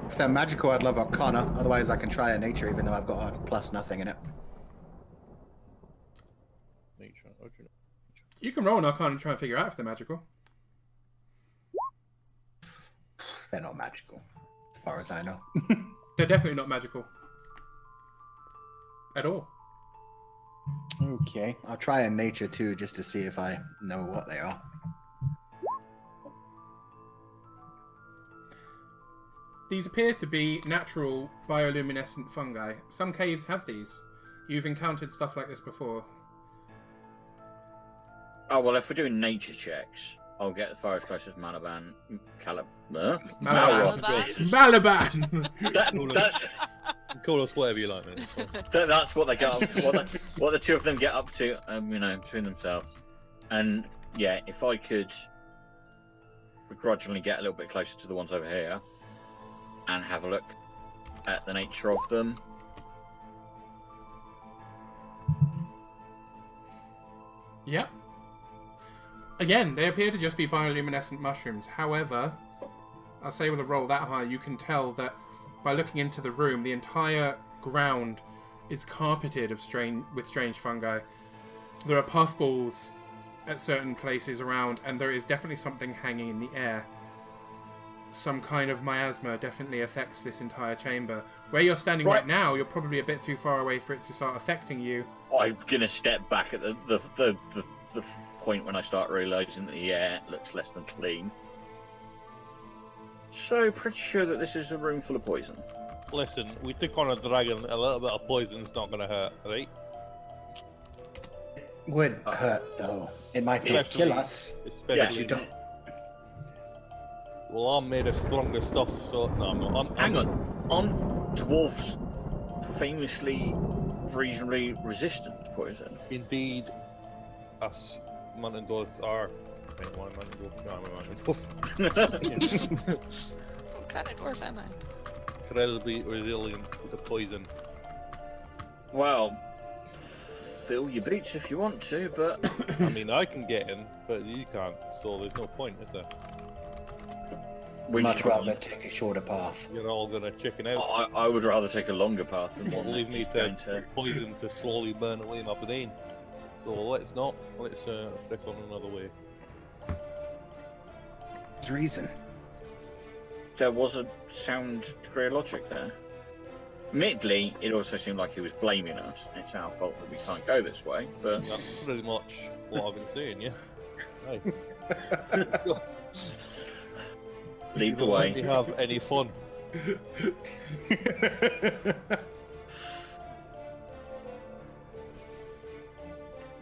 If they're magical, I'd love Arcana. Otherwise, I can try a nature, even though I've got a plus nothing in it. Nature. You can roll an Arcana and try and figure out if they're magical. They're not magical, as far as I know. They're definitely not magical. At all. Okay, I'll try a nature too, just to see if I know what they are. These appear to be natural bioluminescent fungi. Some caves have these. You've encountered stuff like this before. Oh, well, if we're doing nature checks, I'll get as far as close as Malaban. Malaban. Malaban. That's Call us whatever you like, man. It's fine. that's what they get up to. What the two of them get up to, between themselves. And yeah, if I could begrudgingly get a little bit closer to the ones over here and have a look at the nature of them. Yep. Again, they appear to just be bioluminescent mushrooms. However, I'll say with a roll that high, you can tell that by looking into the room, the entire ground is carpeted with strange fungi. There are puffballs at certain places around, and there is definitely something hanging in the air. Some kind of miasma definitely affects this entire chamber. Where you're standing right now, you're probably a bit too far away for it to start affecting you. I'm gonna step back at the point when I start realising that the air looks less than clean. So pretty sure that this is a room full of poison. Listen, we took on a dragon. A little bit of poison's not gonna hurt, right? Would hurt, though. It might not kill us. Especially. Yeah, You don't. Well, I'm made of stronger stuff, so no, I'm not. Hang on. Aren't dwarves famously reasonably resistant to poison? Indeed, us mountain dwarfs are. Wait, why mountain dwarf? No, I'm a mountain dwarf. What kind of dwarf am I? Incredibly resilient to the poison. Well, fill your boots if you want to, but I mean, I can get in, but you can't, so there's no point, is there? Much rather take a shorter path. You're all gonna chicken out. I would rather take a longer path than one Leave that me is going to poison to slowly burn away my brain. So let's not. Let's press on another way. There's reason. There was a sound degree of logic there. Admittedly, it also seemed like he was blaming us. It's our fault that we can't go this way, but That's pretty much what I've been saying, yeah. Right. lead the Don't let me way. have any fun.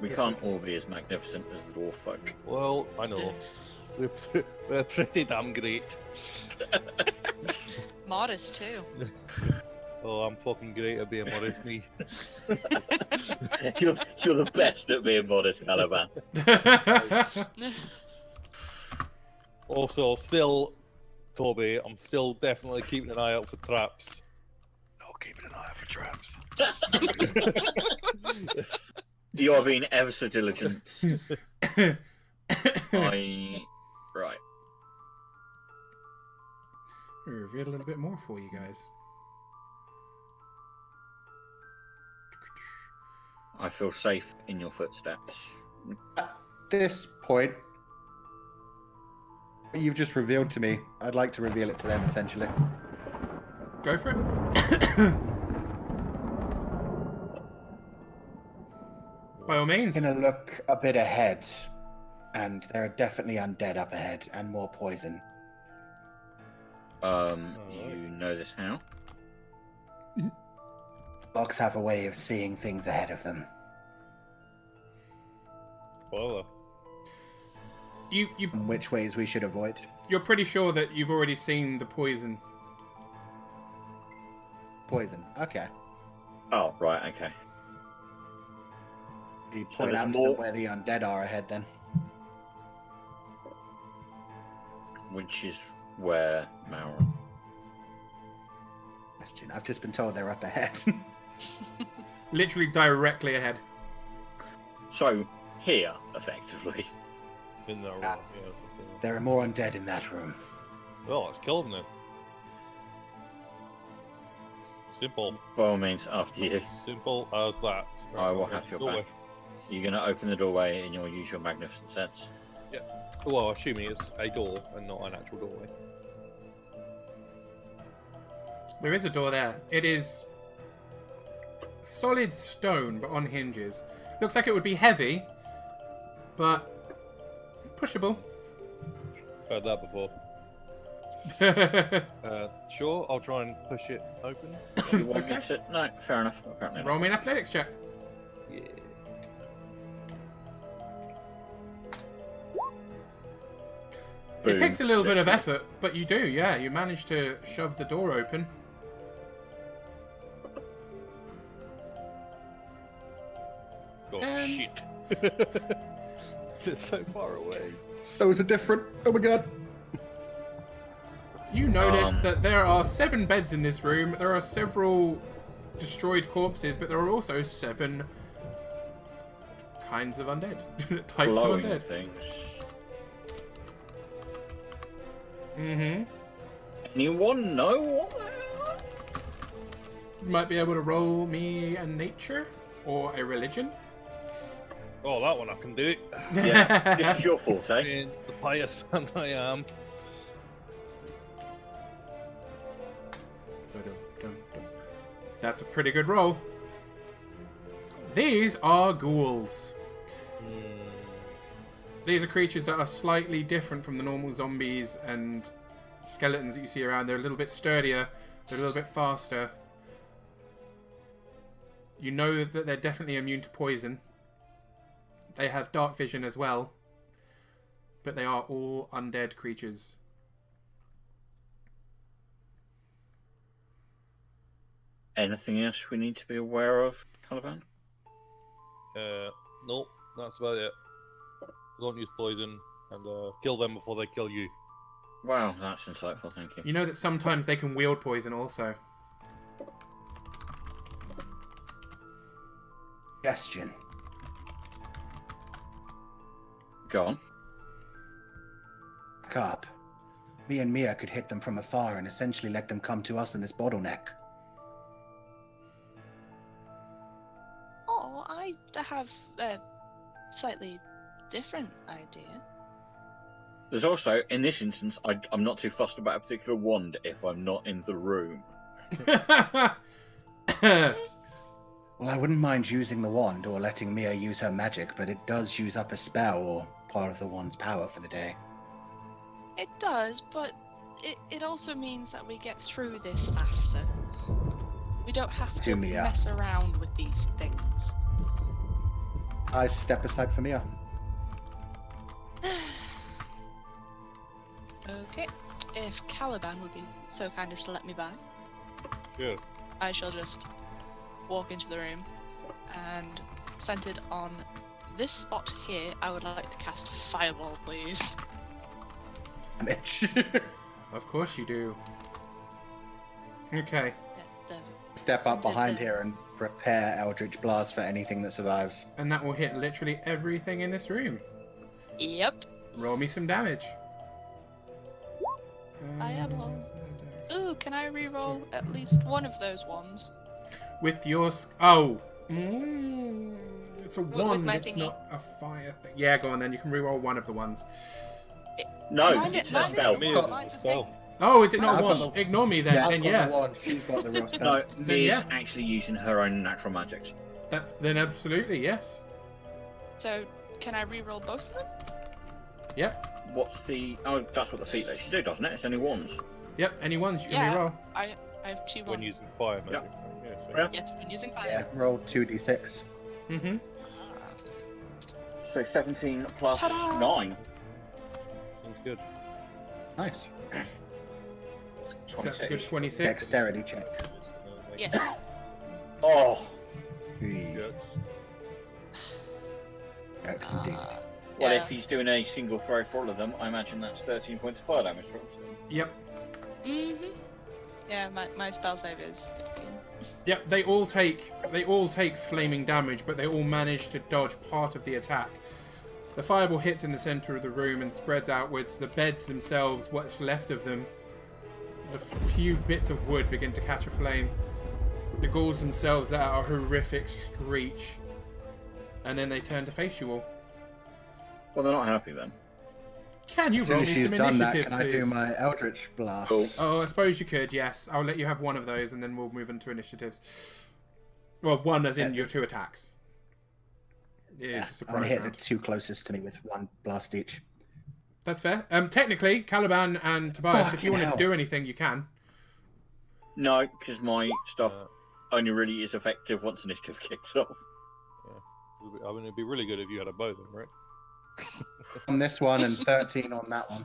We can't all be as magnificent as the dwarf folk. Well, I know. We're pretty damn great. Modest too. Oh, I'm fucking great at being modest, me. You're the best at being modest, Caliban. Also, still, Toby, I'm still definitely keeping an eye out for traps. No, keeping an eye out for traps. You are being ever so diligent. Right. We'll reveal a little bit more for you guys. I feel safe in your footsteps. At this point, what you've just revealed to me, I'd like to reveal it to them, essentially. Go for it. By all means. I'm gonna look a bit ahead, and there are definitely undead up ahead, and more poison. You know this how? Blocks have a way of seeing things ahead of them. Spoiler. And which ways we should avoid. You're pretty sure that you've already seen the poison. Poison. Okay. Oh, right, okay. You So point there's out to more- them where the undead are ahead then. Which is where Mara. Question. I've just been told they're up ahead. Literally directly ahead. So, here, effectively. In that room, Ah. yeah. There are more undead in that room. Well, let's kill them then. Simple. By all means, after you. Simple as that. I will have your Doorway. back. You're going to open the doorway and you'll use your magnificent sense. Well, assuming it's a door and not an actual doorway. There is a door there. It is solid stone, but on hinges. Looks like it would be heavy, but pushable. Heard that before. Sure, I'll try and push it open. You won't mix it? No, fair enough. Apparently not. Roll me an athletics check. Yeah. Boom. It takes a little bit of Literally. effort, but you do, yeah. You manage to shove the door open. Oh, shit. It's so far away. Those are different. Oh my god. You notice Um. that there are 7 beds in this room. There are several destroyed corpses, but there are also 7 kinds of undead. Types of Glowing undead. things. Mm-hmm. Anyone know what they are? You might be able to roll me a nature or a religion. Oh, that one I can do. Yeah, this is your forte. Being the pious man I am. That's a pretty good roll. These are ghouls. These are creatures that are slightly different from the normal zombies and skeletons that you see around. They're a little bit sturdier. They're a little bit faster. You know that they're definitely immune to poison. They have dark vision as well. But they are all undead creatures. Anything else we need to be aware of, Caliban? Nope, that's about it. Don't use poison and kill them before they kill you. Wow, that's insightful, thank you. You know that sometimes they can wield poison also. Suggestion. Go on. Back up. Me and Mia could hit them from afar and essentially let them come to us in this bottleneck. Oh, I have a slightly different idea. There's also, in this instance, I'm not too fussed about a particular wand if I'm not in the room. Well, I wouldn't mind using the wand or letting Mia use her magic, but it does use up a spell or part of the wand's power for the day. It does, but it also means that we get through this faster. We don't have to To Mia. mess around with these things. I step aside for Mia. Okay, if Caliban would be so kind as to let me by, Sure. I shall just walk into the room and centered on this spot here, I would like to cast Fireball, please. Damage. Of course you do. Okay. Step up behind here and prepare Eldritch Blast for anything that survives. And that will hit literally everything in this room. Yep. Roll me some damage. I am on. Ooh, can I reroll at least one of those ones? With your... Oh. It's a With wand, my it's thingy. not a fire thing. Yeah, go on then. You can reroll one of the ones. No, Mine it's is- a mine is- spell. Me is mine's a the spell. thing. Oh, is it not I've got one? the- Ignore me then. I've Then got yeah. the wand, she's got the real spell. No, Mia's yeah. actually using her own natural magics. That's then absolutely yes. So, can I reroll both of them? Yep. What's the... Oh, that's what the feat lets you do, doesn't it? It's only ones. Yep. Any ones you can Yeah. reroll. I have two When ones. using fire magic. Yeah. Yeah, so- Yeah. Yes, when using fire. Yeah, roll 2d6. Mm-hmm. So 17 plus Ta-da! 9. good. Nice. So that's a good 26. 26. Dexterity check. Yes. Oh, Yes. Dex indeed. well, Yeah. if he's doing a single throw for all of them, I imagine that's 13 points of fire damage for all of them. Yep. Yeah, my spell save is 15. Yep, they all take flaming damage, but they all manage to dodge part of the attack. The fireball hits in the center of the room and spreads outwards. The beds themselves, what's left of them, the few bits of wood begin to catch a flame. The ghouls themselves let out a horrific screech, and then they turn to face you all. Well, they're not happy then. Can you As roll soon me as she's some done that, initiatives, can I do please? my Eldritch Blast? Cool. Oh, I suppose you could, yes. I'll let you have one of those, and then we'll move into initiatives. Well, one as in your 2 attacks. It is Yeah, a I'm surprise gonna hit round. the 2 closest to me with 1 blast each. That's fair. Technically, Caliban and Tobias, if you Fucking want to hell. do anything, you can. No, because my stuff only really is effective once initiative kicks off. I mean, it'd be really good if you had a bow then, right? On this one and 13 on that one.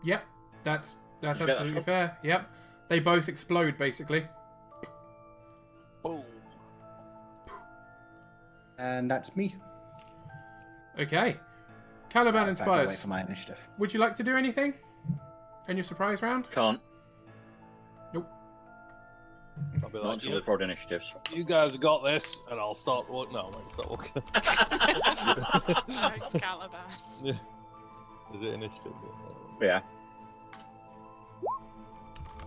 Yep, that's Did you get that absolutely shot? fair. Yep, they both explode basically. Boom. And that's me. Okay, Caliban In and fact, I'll wait Tobias, for my initiative. would you like to do anything in your surprise round? Can't. Nope. I'll be Not like, until they've rolled initiatives. you guys got this, and I'll start walking. No, mate, start walking. Thanks, Caliban. Is it initiative? Yeah.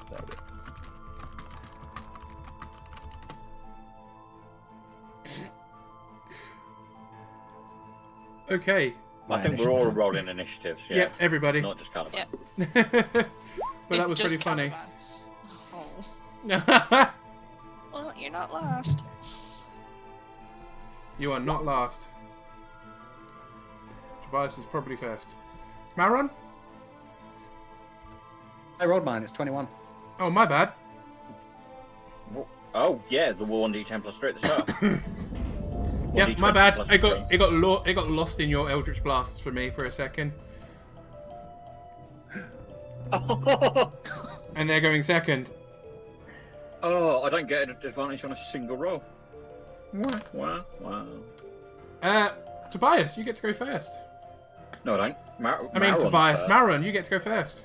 There it is. Okay. I think we're all rolling initiatives. Yeah. Yep, everybody. Not just Caliban. Yep. But that was Just pretty funny. Caliban. Oh. Well, you're not last. You are not last. Tobias is probably first. Maron? I rolled mine, it's 21. Oh, my bad. Oh, yeah, the 1d10 plus 3 at the start. Yeah, 1d20 my bad. plus It got 3. it got lost in your Eldritch Blasts for me for a second. And they're going second. Oh, I don't get an advantage on a single roll. Wow. Tobias, you get to go first. No, I don't. I mean, Maron's Tobias, first. Maron, you get to go first.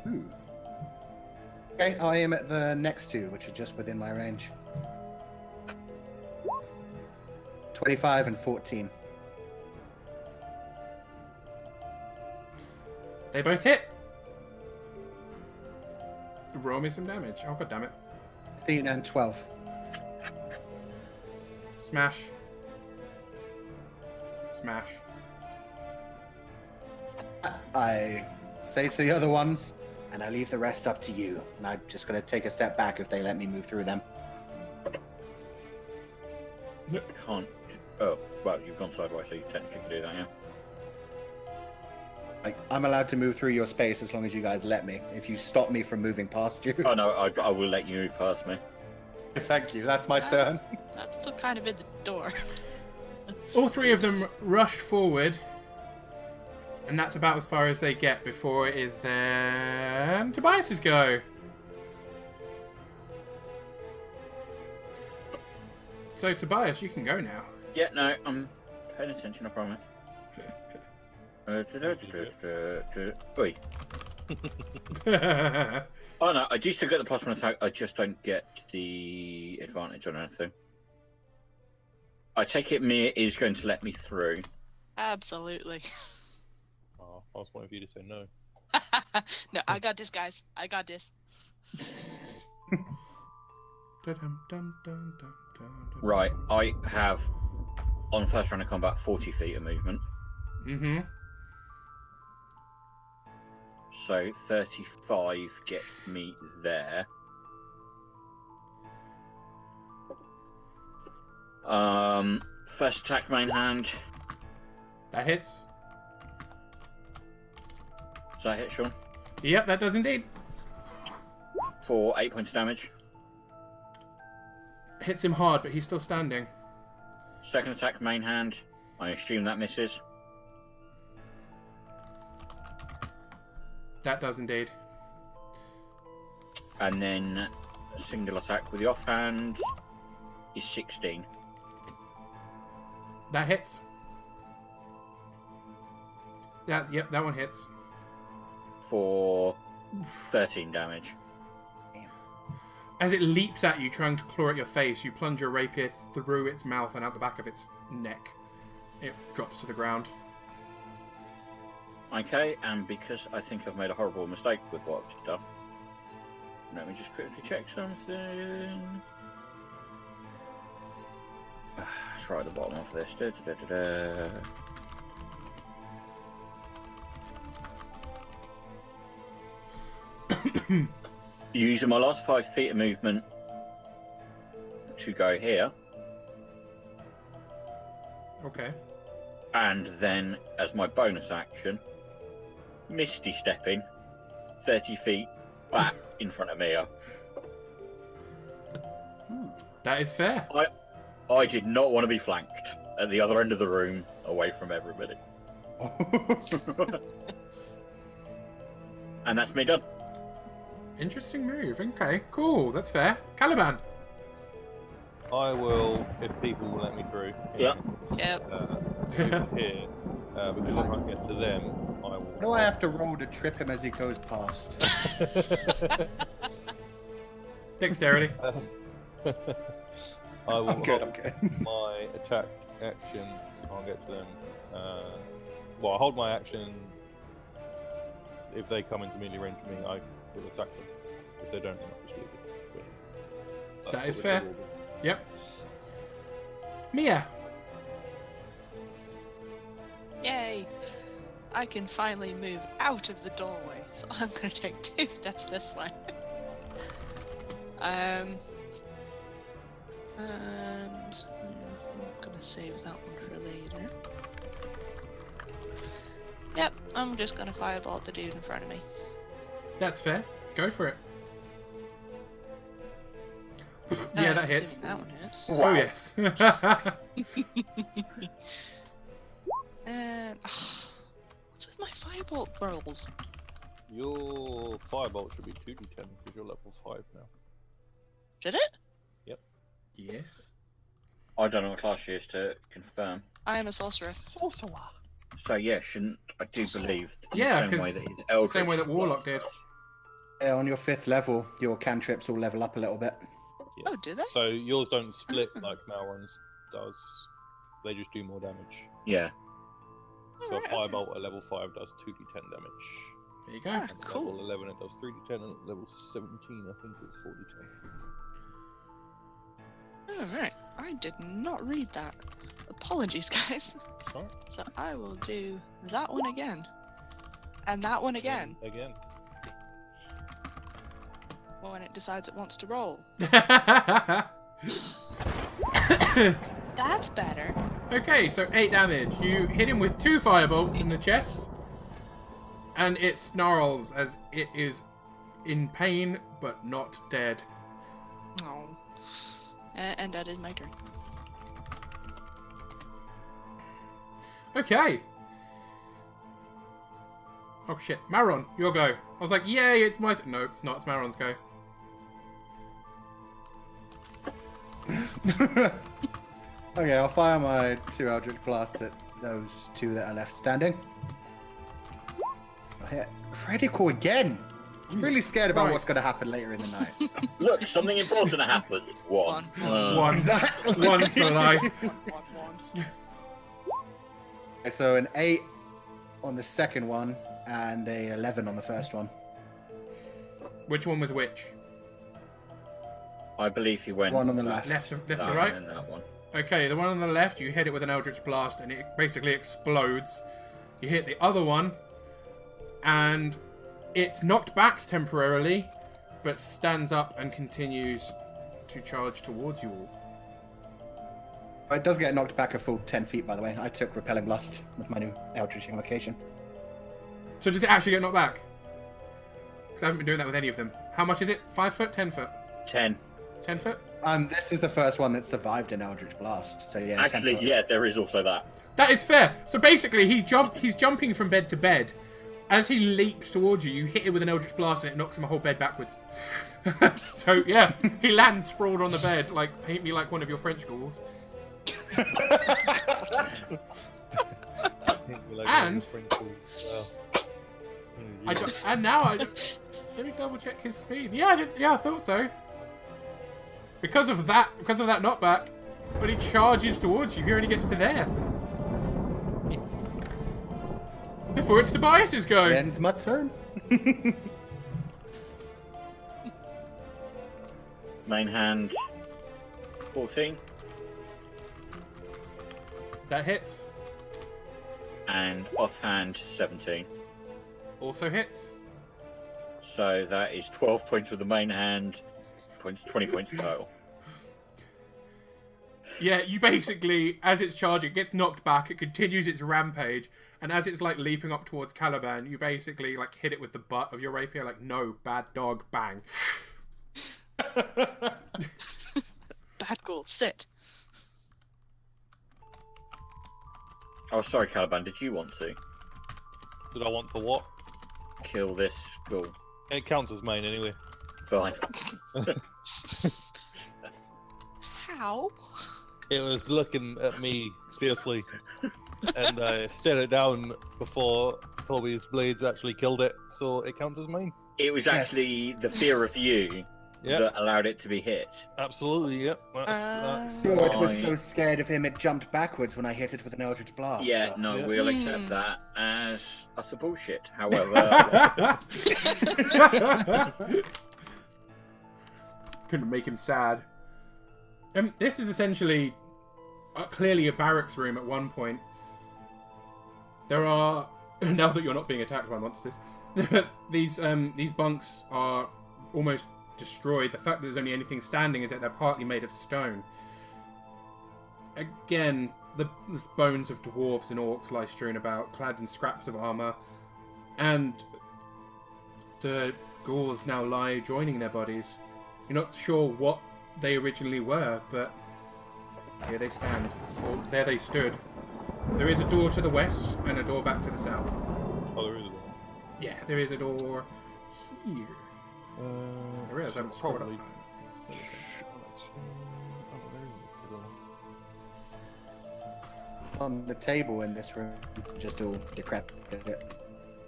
Ooh. Okay, I am at the next 2, which are just within my range. 25 and 14. They both hit. Roll me some damage. Oh, god damn it. 15 and 12. Smash. Smash. I say to the other ones, and I leave the rest up to you. And I'm just going to take a step back if they let me move through them. Can't. Oh, well, you've gone sideways, so you technically can do that, yeah. Like, I'm allowed to move through your space as long as you guys let me. If you stop me from moving past you. Oh, no, I will let you move past me. Thank you, that's my turn. I'm still kind of in the door. All 3 of them rush forward. And that's about as far as they get before it is then Tobias's go. So, Tobias, you can go now. Yeah, no, I'm paying attention, I promise. Oi. Oh no, I do still get the +1 attack, I just don't get the advantage on anything. I take it Mia is going to let me through. Absolutely. Oh, I was waiting for you to say no. No, I got this, guys. I got this. Right, I have, on first round of combat, 40 feet of movement. Mm-hmm. So 35 gets me there. First attack, main hand. That hits. Does that hit, Sean? Yep, that does indeed. for 8 points of damage. Hits him hard, but he's still standing. Second attack, main hand. I assume that misses. That does indeed. And then a single attack with the offhand is 16. That hits. Yep, that one hits. For 13 damage. As it leaps at you, trying to claw at your face, you plunge your rapier through its mouth and out the back of its neck. It drops to the ground. Okay, and because I think I've made a horrible mistake with what I've done, let me just quickly check something. Let's right at the bottom of this. Using my last 5 feet of movement to go here, Okay. and then as my bonus action, Misty stepping 30 feet back in front of Mia. That is fair. I did not want to be flanked at the other end of the room, away from everybody. And that's me done. Interesting move. Okay, cool. That's fair. Caliban. I will, if people will let me through. Yeah. Yep. Move here, because I can't get to them. I will. What do I have to roll to trip him as he goes past? Dexterity. I will I'm good. hold I'm good. my attack action, so I can't get to them. Well, I hold my action. If they come into melee range of me, I will attack them. If they don't, then I'll just leave it. But That that's is what fair. this will be. Yep. Mia. Yay! I can finally move out of the doorway, so I'm gonna take 2 steps this way. And I'm gonna save that one for later. Yep, I'm just gonna fireball the dude in front of me. That's fair. Go for it. Yeah, that hits. That one hits. Oh, yes. And what's with my firebolt rolls? Your firebolt should be 2d10 because you're level 5 now. Did it? Yeah. I don't know what class she is to confirm. I am a sorcerer. Sorcerer. So yeah, shouldn't I do believe in Yeah, the same 'cause way that his Eldritch same way that Warlock did. was. Yeah, on your 5th level, your cantrips will level up a little bit. Yeah. Oh, do they? So yours don't split like Malron's does. They just do more damage. Yeah. So a Alright, firebolt at level 5 does 2d10 damage. There you go. Ah, And at cool. level 11 it does 3d10, and at level 17 I think it's 4d10. Alright, I did not read that. Apologies, guys. Sorry? So I will do that one again. And that one again. Again. When it decides it wants to roll. That's better. Okay, so 8 damage. You hit him with 2 firebolts in the chest. And it snarls as it is in pain, but not dead. Oh. And that is my turn. Okay. Oh shit. Maron, your go. I was like, yay, it's my no, it's not. It's Maron's go. Okay, I'll fire my 2 Eldritch Blasts at those 2 that are left standing. I hit critical again. I'm really scared about what's Christ. going to happen later in the night. Look, something important happened. One. One. Exactly. One's for life. One. Okay, so an 8 on the second one and a 11 on the first one. Which one was which? I believe he went One on the left. Left to that right? and that one. Okay, the one on the left, you hit it with an Eldritch Blast and it basically explodes. You hit the other one and it's knocked back temporarily, but stands up and continues to charge towards you all. It does get knocked back a full 10 feet, by the way. I took Repelling Blast with my new Eldritch Invocation. So does it actually get knocked back? Because I haven't been doing that with any of them. How much is it? 5 foot, 10 foot? 10. 10 foot? This is the first one that survived an Eldritch Blast. So yeah. 10 Actually, foot. yeah, there is also that. That is fair. So basically, he's jumping from bed to bed. As he leaps towards you, you hit it with an Eldritch Blast and it knocks him a whole bed backwards. So yeah, he lands sprawled on the bed, like, paint me like one of your French ghouls. And let me double check his speed. Yeah, I thought so. Because of that knockback, when he charges towards you, he only gets to there. Before it's Tobias's go. It ends my turn. Main hand, 14. That hits. And offhand, 17. Also hits. So that is 12 points with the main hand, 20 points total. Yeah, you basically, as it's charging, it gets knocked back, it continues its rampage, and as it's like leaping up towards Caliban, you basically like hit it with the butt of your rapier, like, no, bad dog, bang. Bad ghoul, sit. Oh, sorry, Caliban, did you want to Did I want to what? kill this ghoul? It counts as main anyway. Fine. How? It was looking at me fiercely, and I stared it down before Toby's blades actually killed it, so it counts as main. It was Yes. actually the fear of you that allowed it to be hit. Absolutely, yep. That's Fjord was Fine. so scared of him it jumped backwards when I hit it with an Eldritch Blast. Yeah, so- no, Yeah. we'll accept that as utter bullshit. However, Couldn't make him sad. This is essentially clearly a barracks room at one point. There are, now that you're not being attacked by monsters, these bunks are almost destroyed. The fact that there's only anything standing is that they're partly made of stone. Again, the bones of dwarves and orcs lie strewn about, clad in scraps of armor, and the ghouls now lie joining their bodies. You're not sure what they originally were, but here they stand. Or there they stood. There is a door to the west and a door back to the south. Oh, there is one. Yeah, there is a door here. I realize I haven't scrolled up. probably. On the table in this room, just all decrepit.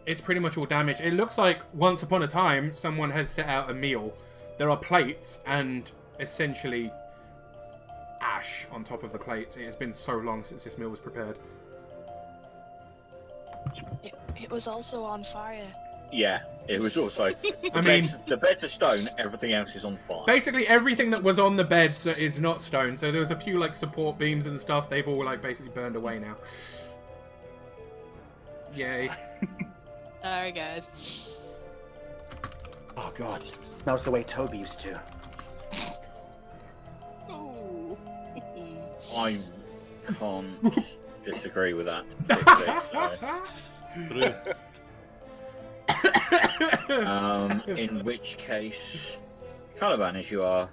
It's pretty much all damaged. It looks like once upon a time someone has set out a meal. There are plates and essentially ash on top of the plates. It has been so long since this meal was prepared. It was also on fire. yeah, it was also. I mean, The bed's are stone, everything else is on fire. basically everything that was on the bed is not stone. So there was a few like support beams and stuff. They've all like basically burned away now. Yay. Very good. Oh god, smells the way Toby used to. Ooh. I can't disagree with that. particularly, so. In which case, Caliban, as you are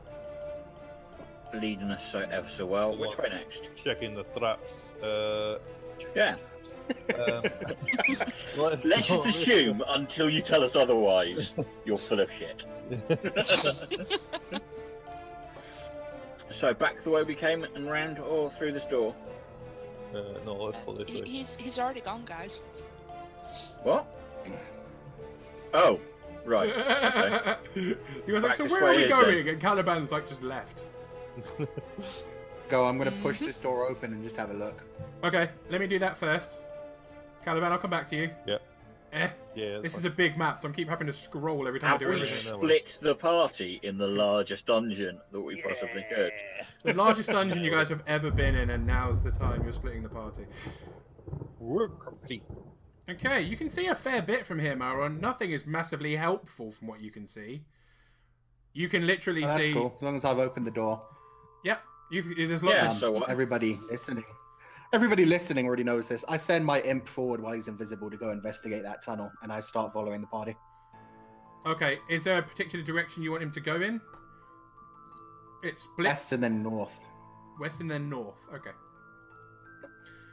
leading us so ever so well, which way next? Checking the traps. Yeah. Let's Let's go just assume until you tell us otherwise, you're full of shit. So back the way we came and round or through this door? No, let's pull this way. He's already gone, guys. What? Oh, right. Okay. He was like, Back so this where are way we is going? And Caliban's like just left. Go, I'm gonna push this door open and just have a look. Okay, let me do that first. Caliban, I'll come back to you. Yep. Eh, Yeah. this is a big map, so I'm keep having to scroll every time Have I do we anything. split the party in the largest dungeon that we possibly could? The largest dungeon you guys have ever been in, and now's the time you're splitting the party. Okay, you can see a fair bit from here, Maron. Nothing is massively helpful from what you can see. You can literally Oh, that's see. cool. As long as I've opened the door. Yep, there's lots Yeah, of. so what? Everybody listening already knows this. I send my imp forward while he's invisible to go investigate that tunnel, and I start following the party. Okay, is there a particular direction you want him to go in? It's split. West and then north. West and then north. Okay.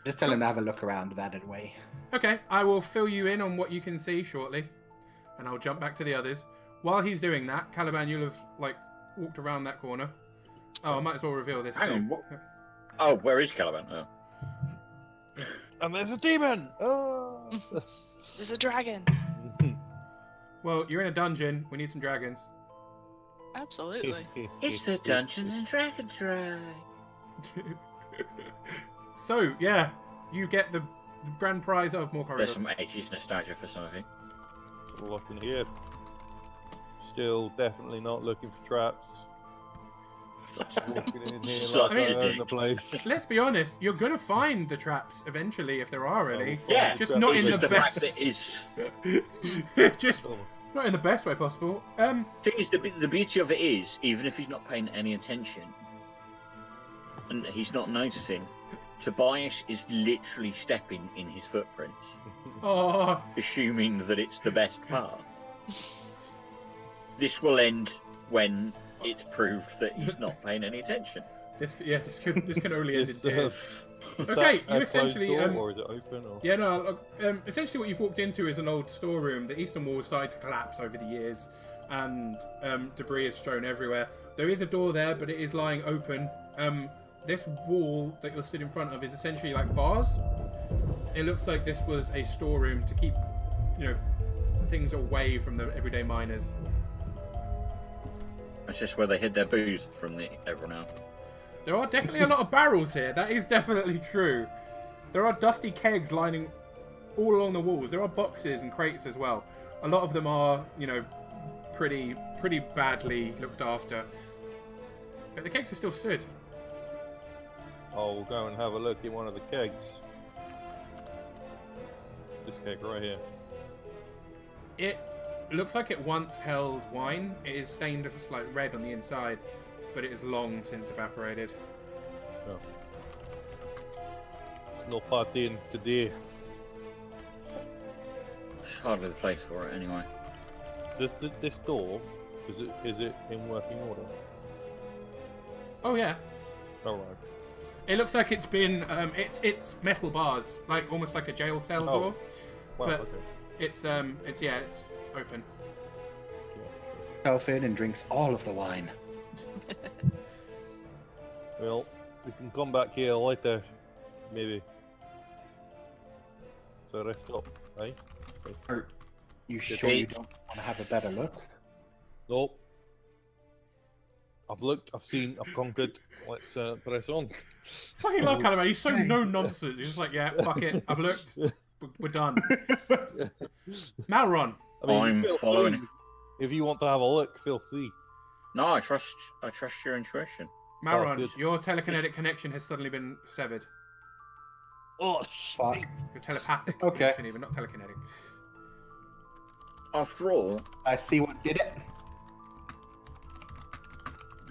Just tell him to have a look around that way. Okay, I will fill you in on what you can see shortly, and I'll jump back to the others. While he's doing that, Caliban, you'll have like walked around that corner. Oh, I might as well reveal this. Hang too. on, what? Oh, where is Caliban? Oh. And there's a demon! Oh! There's a dragon. Well, you're in a dungeon. We need some dragons. Absolutely. It's the Dungeons and Dragons ride. So, yeah, you get the grand prize of more There's corridors. some 80s nostalgia for some of you. Looking here. Still definitely not looking for traps. Looking in here Such like a I own dick. the place. Let's be honest, you're gonna find the traps eventually if there are any. Yeah, just trap not is in It's the the fact best. that is. Just Oh, not in the best way possible. Thing is, the beauty of it is, even if he's not paying any attention, and he's not noticing, Tobias is literally stepping in his footprints, Oh, assuming that it's the best path. This will end when it's proved that he's not paying any attention. this can only end in It's, tears. is Okay, that you a essentially, closed door, or is it open? Or... Yeah, no. Look, essentially, what you've walked into is an old storeroom. The eastern wall started to collapse over the years, and debris is strewn everywhere. There is a door there, but it is lying open. This wall that you're stood in front of is essentially like bars. It looks like this was a storeroom to keep, things away from the everyday miners. That's just where they hid their booze from everyone else. There are definitely a lot of barrels here. That is definitely true. There are dusty kegs lining all along the walls. There are boxes and crates as well. A lot of them are, pretty badly looked after. But the kegs are still stood. I'll go and have a look in one of the kegs. This keg right here. It looks like it once held wine. It is stained a slight red on the inside, but it is long since evaporated. Oh. No partying today. It's hardly the place for it anyway. This door, is it in working order? Oh yeah. Alright. It looks like it's been it's metal bars, like almost like a jail cell Oh. door. Well, But- okay. It's open. Sure. Self in and drinks all of the wine. Well, we can come back here later, maybe. So rest up, eh? Are you sure you don't want to have a better look? Nope. I've looked, I've seen, I've conquered. Let's press on. Fucking love Caliban. He's so no nonsense. He's just like, yeah, fuck it. I've looked. We're done. Malron. I mean, I'm feel following. free. If you want to have a look, feel free. No, I trust your intuition. Malron, good. your telekinetic connection has suddenly been severed. Oh, Fuck. Your telepathic Okay. connection, even not telekinetic. After all, I see what did it.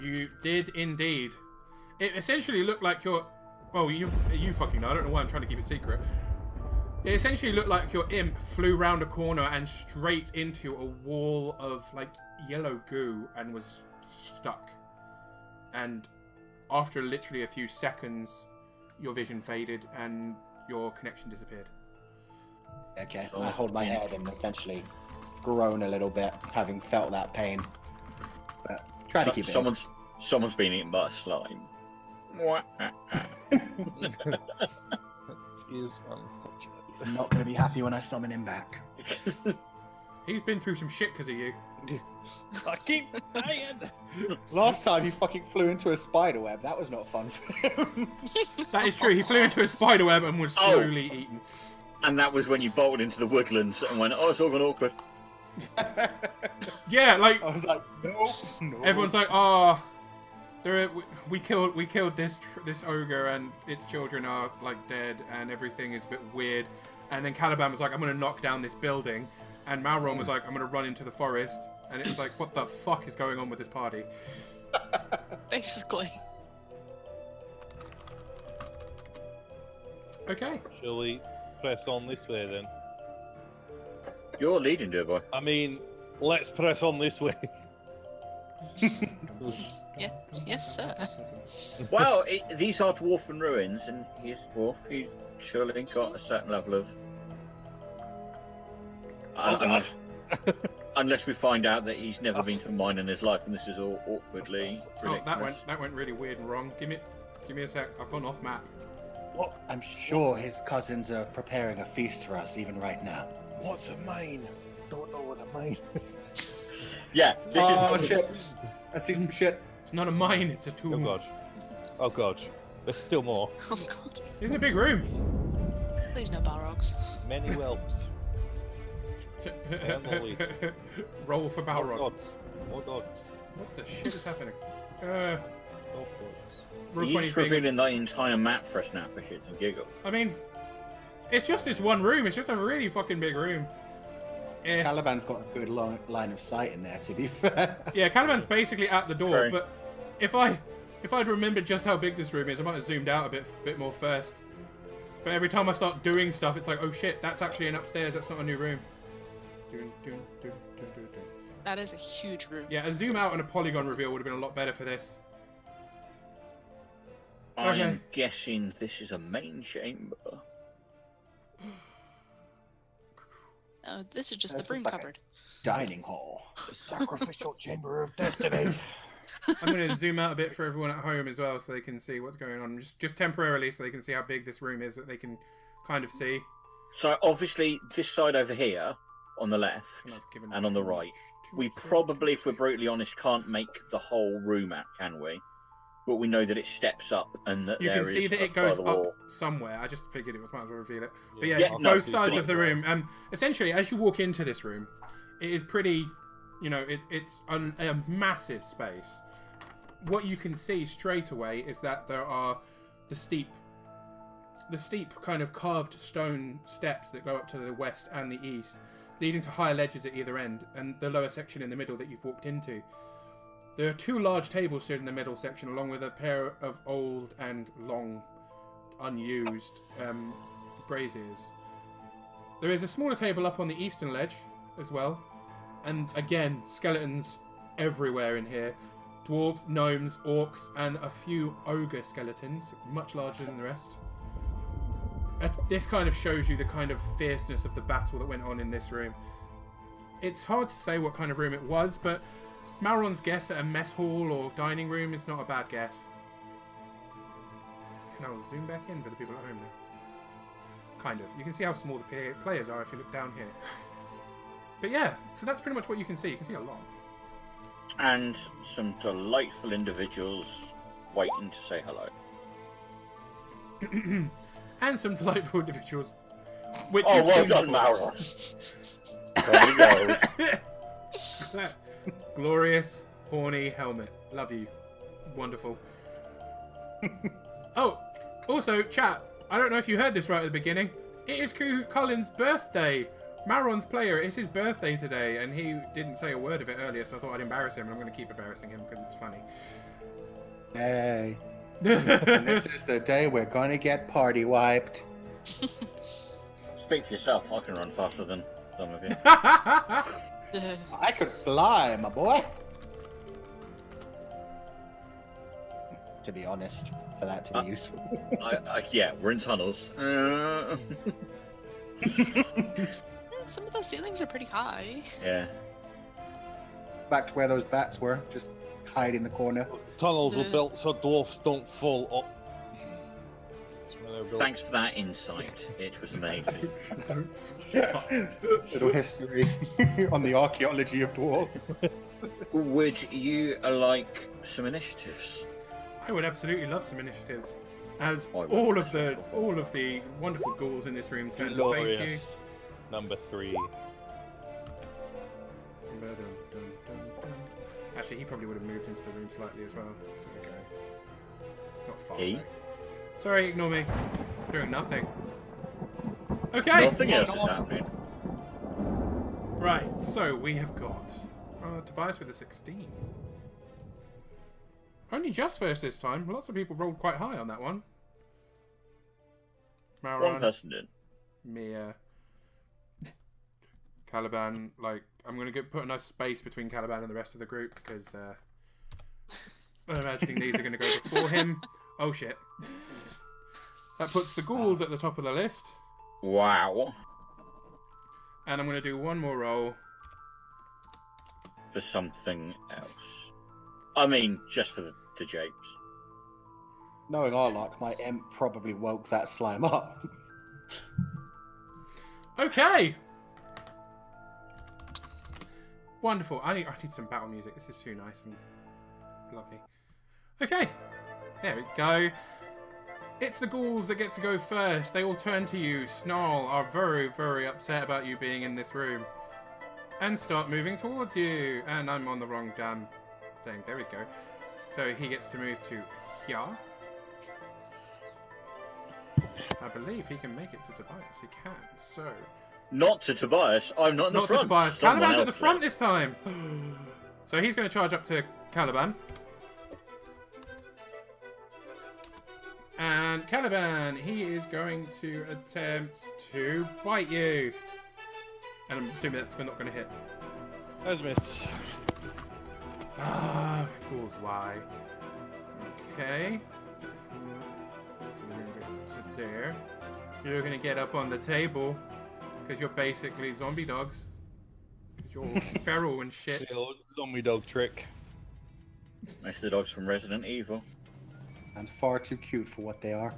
You did indeed. It essentially looked like your. Well, you fucking know. I don't know why I'm trying to keep it secret. It essentially looked like your imp flew round a corner and straight into a wall of like yellow goo and was stuck. And after literally a few seconds, your vision faded and your connection disappeared. Okay, So- I hold my head and essentially groan a little bit, having felt that pain. But try to keep it. someone's been eaten by a slime. is unfortunate. He's not going to be happy when I summon him back. He's been through some shit because of you. I keep dying. Last time he fucking flew into a spider web. That was not fun for him. That is true. He flew into a spider web and was Oh. slowly eaten. And that was when you bolted into the woodlands and went, oh, it's all gone awkward. Yeah, like I was like, nope, no. everyone's like, oh, we killed this ogre and its children are like dead and everything is a bit weird. And then Caliban was like, I'm gonna knock down this building, and Malron was like, I'm gonna run into the forest. And it was like, what the fuck is going on with this party? Basically. Okay. Shall we press on this way then? You're leading, dear boy. I mean, Let's press on this way. Yeah, yes, sir. Well, these are dwarven ruins, and he's dwarf. He's surely got a certain level of. Unless we find out that he's never been to a mine in his life, and this is all awkwardly Oh, ridiculous. that went really weird and wrong. Give me a sec. I've gone off map. What? I'm sure his cousins are preparing a feast for us even right now. What's a mine? Don't know what a mine is. Yeah, this Oh is. shit! I see some shit. It's not a mine. It's a Oh tomb. god. Oh god. There's still more. Oh god. It's a big room. Please no Balrogs. Many whelps. Molly. Roll for More Balrog. dogs. More dogs. What the shit is happening? More dogs. Roll 20 He's big. revealing the entire map for us now for shits and giggles. I mean, it's just this one room. It's just a really fucking big room. Caliban's got a good long line of sight in there, to be fair. Yeah, Caliban's basically at the door. Sorry. But if I'd remembered just how big this room is, I might have zoomed out a bit more first. But every time I start doing stuff, it's like, oh shit, that's actually an upstairs. That's not a new room. Dun, dun, dun, dun, dun, dun. That is a huge room. Yeah, a zoom out and a polygon reveal would have been a lot better for this. I'm Okay. guessing this is a main chamber. No, this is just This the broom looks like a- cupboard. Dining hall. The sacrificial chamber of destiny. I'm going to zoom out a bit for everyone at home as well, so they can see what's going on. Just temporarily, so they can see how big this room is, that they can kind of see. So obviously, this side over here, on the left, and on the right, we probably, if we're brutally honest, can't make the whole room out, can we? But we know that it steps up and that You there can see is that a it goes further up wall. somewhere. I just figured it was, might as well reveal it. But yeah, Yeah, no, both sides of the room. Essentially, as you walk into this room, it is pretty, it's a massive space. What you can see straight away is that there are the steep kind of carved stone steps that go up to the west and the east, leading to higher ledges at either end, and the lower section in the middle that you've walked into. There are two large tables stood in the middle section, along with a pair of old and long, unused braziers. There is a smaller table up on the eastern ledge as well, and again, skeletons everywhere in here. Dwarves, gnomes, orcs, and a few ogre skeletons, much larger than the rest. This kind of shows you the kind of fierceness of the battle that went on in this room. It's hard to say what kind of room it was, but Mauron's guess at a mess hall or dining room is not a bad guess. And I'll zoom back in for the people at home now. Kind of. You can see how small the players are if you look down here. But yeah, so that's pretty much what you can see. You can see a lot. And some delightful individuals waiting to say hello. And some delightful individuals. Which Oh, you've well seen done, before. Mauron. There we go. Glorious, horny helmet. Love you. Wonderful. Oh, also, chat, I don't know if you heard this right at the beginning. It is Colin's birthday. Mauron's player, it's his birthday today, and he didn't say a word of it earlier, so I thought I'd embarrass him, and I'm going to keep embarrassing him because it's funny. Hey. And this is the day we're gonna get party wiped. Speak for yourself. I can run faster than some of you. I could fly, my boy. To be honest, for that to be useful. Yeah, we're in tunnels. Some of those ceilings are pretty high. Yeah. Back to where those bats were, just hide in the corner. Tunnels were built so dwarfs don't fall up. That's where they were built. Thanks for that insight. It was amazing. Little history on the archaeology of dwarves. Would you like some initiatives? I would absolutely love some initiatives. As I would. all of the wonderful ghouls in this room turn to face Glorious. Number 3. you. Actually, he probably would have moved into the room slightly as well. So there we go. Not far. He? though. Sorry, ignore me. I'm doing nothing. Okay. Nothing else is happening. Right. So we have got Tobias with a 16. Only just first this time. Lots of people rolled quite high on that one. Mauron, One person did. Mia, Caliban, like I'm going to put a nice space between Caliban and the rest of the group because I'm imagining these are going to go before him. Oh shit. That puts the ghouls at the top of the list. Wow. And I'm going to do one more roll. For something else. I mean, just for the japes. Knowing our luck, my imp probably woke that slime up. Okay! Wonderful. I need some battle music. This is too nice and lovely. Okay. There we go. It's the ghouls that get to go first. They all turn to you, snarl, are very, very upset about you being in this room, and start moving towards you. And I'm on the wrong damn thing. There we go. So he gets to move to here. I believe he can make it to Tobias. He can. So... Not to Tobias. I'm not in the Not front. to Tobias. Someone Caliban's at the else front did. this time. So he's going to charge up to Caliban. And Caliban, he is going to attempt to bite you. And I'm assuming that's not going to hit. That's miss. Ah, calls why. Okay. To there. You're going to get up on the table. Because you're basically zombie dogs. Because you're all feral and shit. The old zombie dog trick. That's the dogs from Resident Evil. And far too cute for what they are.